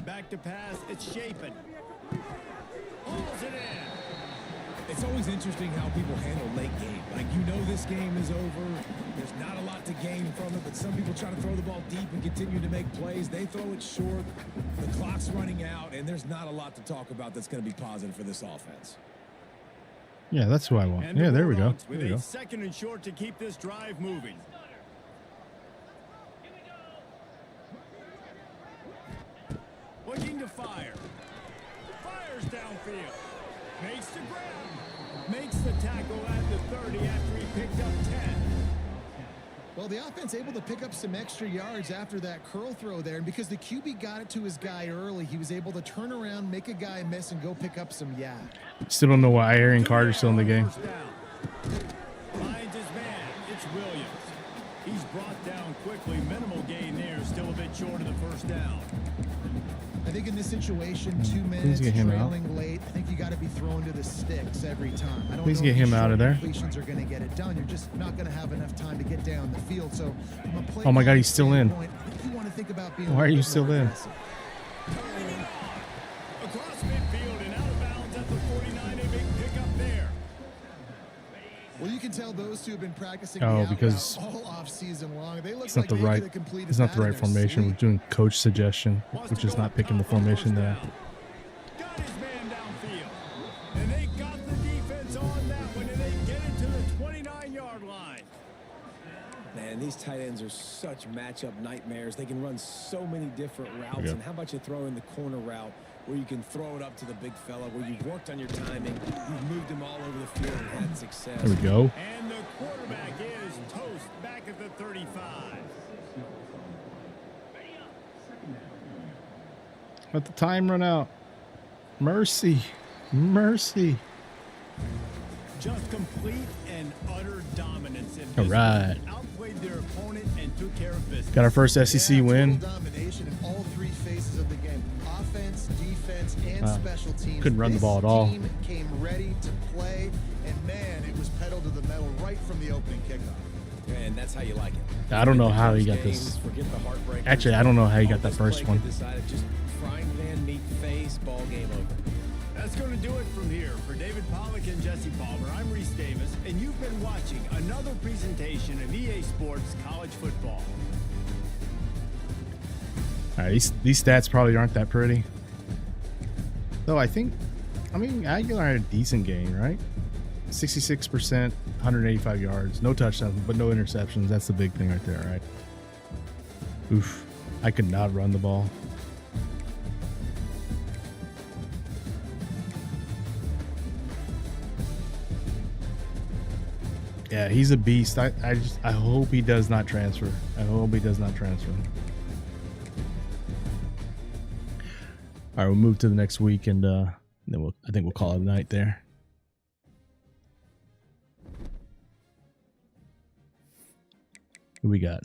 Back to pass. It's Shapen. Pulls it in. It's always interesting how people handle late game. Like, you know this game is over. There's not a lot to gain from it, but some people try to throw the ball deep and continue to make plays. They throw it short. The clock's running out, and there's not a lot to talk about that's going to be positive for this offense. Yeah, that's who I want. And Yeah, the there we go. Bulldogs There with we a go. second and short to keep this drive moving. Looking to fire. Fires downfield. Makes the grab. Makes the tackle at the 30 after he picked up 10. Well, the offense able to pick up some extra yards after that curl throw there, and because the QB got it to his guy early, he was able to turn around, make a guy miss, and go pick up some yak. Still don't know why Aaron Carter's still in the game. First down. Finds his man. It's Williams. He's brought down quickly. Minimal gain there. Still a bit short of the first down. I think in this situation, 2 Please minutes, get him out. trailing late, I think you got to be throwing to the sticks every time. I don't Please know get if him these out of short there. completions are going to get it done. You're just not going to have enough time to get down the field. So, from a play Oh my God, calling he's still in. standpoint, I think you want to think about being. Why a are you little still more in? aggressive. Across midfield and out of bounds at the 49. A big pickup there. Well, you can tell those two have been practicing. Oh, the out because route all off season long. They look It's not like the they right. could have completed It's not the that in right their formation. We're sleep. doing coach suggestion, Wants which to is go not up picking the top on first formation there. down. Got his man downfield. And they got the defense on that one, and they get it to the 29-yard line. Man, these tight ends are such matchup nightmares. They can run so many different routes. go. And how about you throw in the corner route where you can throw it up to the big fella, where you've worked on your timing, you've moved him all over the field and had success. There we go. And the quarterback is toast back at the 35. Let the time run out. Mercy. Mercy. Just complete and utter dominance in All this right. one. Outplayed their opponent and took care of business. Got our first SEC Yeah, win. total domination in all 3 phases of the game: offense, defense, and Wow. special teams. Couldn't run the This ball at all. Team came ready to play, and man, it was pedal to the metal right from the opening kickoff. And that's how you like it. I don't know Forget the how he close got games, this. forget the heartbreakers. Actually, I don't know how he got All that this first play one. could decide it, just frying pan, meat face, ball game over. That's going to do it from here. For David Pollack and Jesse Palmer, I'm Reese Davis, and you've been watching another presentation of EA Sports College Football. All right, these stats probably aren't that pretty. Though I mean, Aguilar had a decent game, right? 66%, 185 yards, no touchdowns, but no interceptions. That's the big thing right there, right? Oof. I could not run the ball. Yeah, he's a beast. I hope he does not transfer. I hope he does not transfer. All right, we'll move to the next week, and then I think we'll call it a night there. Who we got?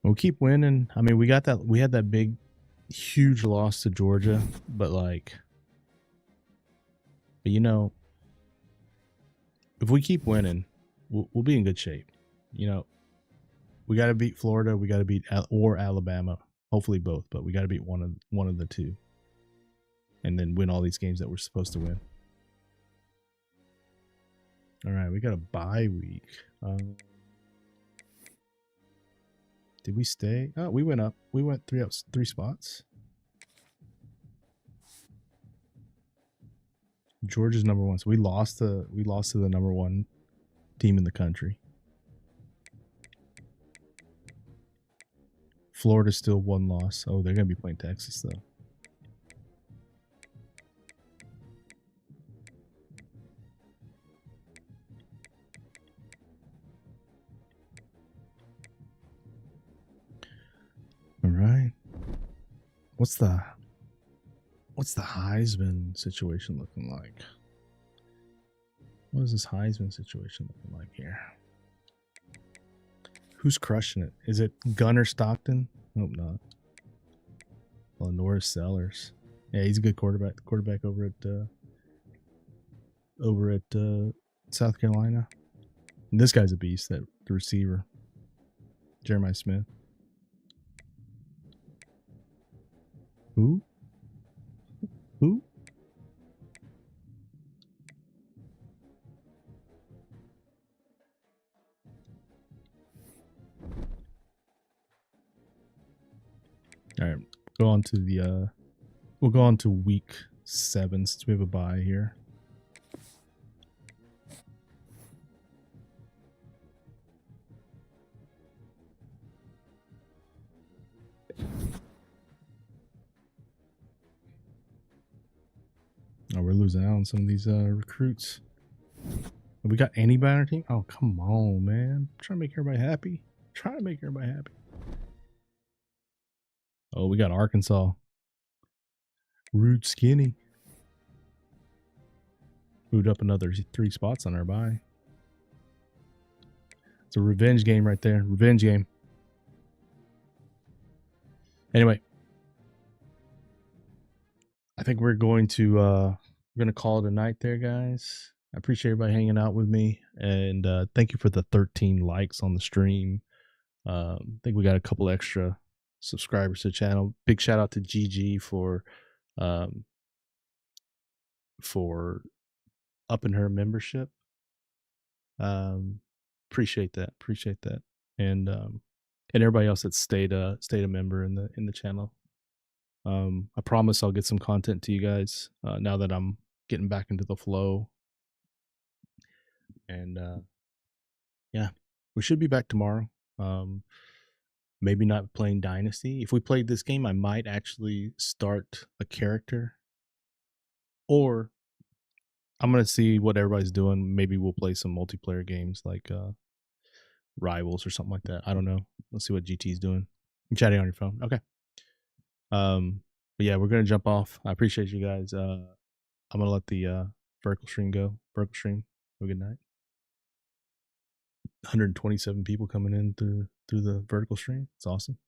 We'll keep winning. I mean, we had that big, huge loss to Georgia, but like, But you know, if we keep winning, we'll be in good shape. You know, we got to beat Florida. We got to beat or Alabama. Hopefully both, but we got to beat one of the two, and then win all these games that we're supposed to win. All right, we got a bye week. Did we stay? Oh, we went up. We went three spots. Georgia's number one. So we lost to the number one team in the country. Florida's still one loss. Oh, they're gonna be playing Texas though. All right. What's the Heisman situation looking like? What is this Heisman situation looking like here? Who's crushing it? Is it Gunnar Stockton? Hope not. Well, Norris Sellers. Yeah, he's a good quarterback. Quarterback over at South Carolina. And this guy's a beast. The receiver, Jeremiah Smith. Who? All right, go on to the we'll go on to week 7 since we have a bye here. Oh, we're losing out on some of these recruits. Have we got anybody on our team? Oh, come on, man. I'm trying to make everybody happy. Oh, we got Arkansas. Rude Skinny. Moved up another 3 spots on our bye. It's a revenge game right there. Revenge game. Anyway. I think we're going to call it a night there, guys. I appreciate everybody hanging out with me. And thank you for the 13 likes on the stream. I think we got a couple extra subscribers to the channel. Big shout out to GG for upping her membership. Appreciate that. And everybody else that stayed a member in the channel. I promise I'll get some content to you guys now that I'm getting back into the flow. And yeah, we should be back tomorrow. Maybe not playing Dynasty. If we played this game, I might actually start a character. Or I'm going to see what everybody's doing. Maybe we'll play some multiplayer games like Rivals or something like that. I don't know. Let's see what GT's doing. You're chatting on your phone. Okay. But yeah, we're going to jump off. I appreciate you guys. I'm going to let the vertical stream go. Vertical stream. Have a good night. 127 people coming in through the vertical stream. It's awesome.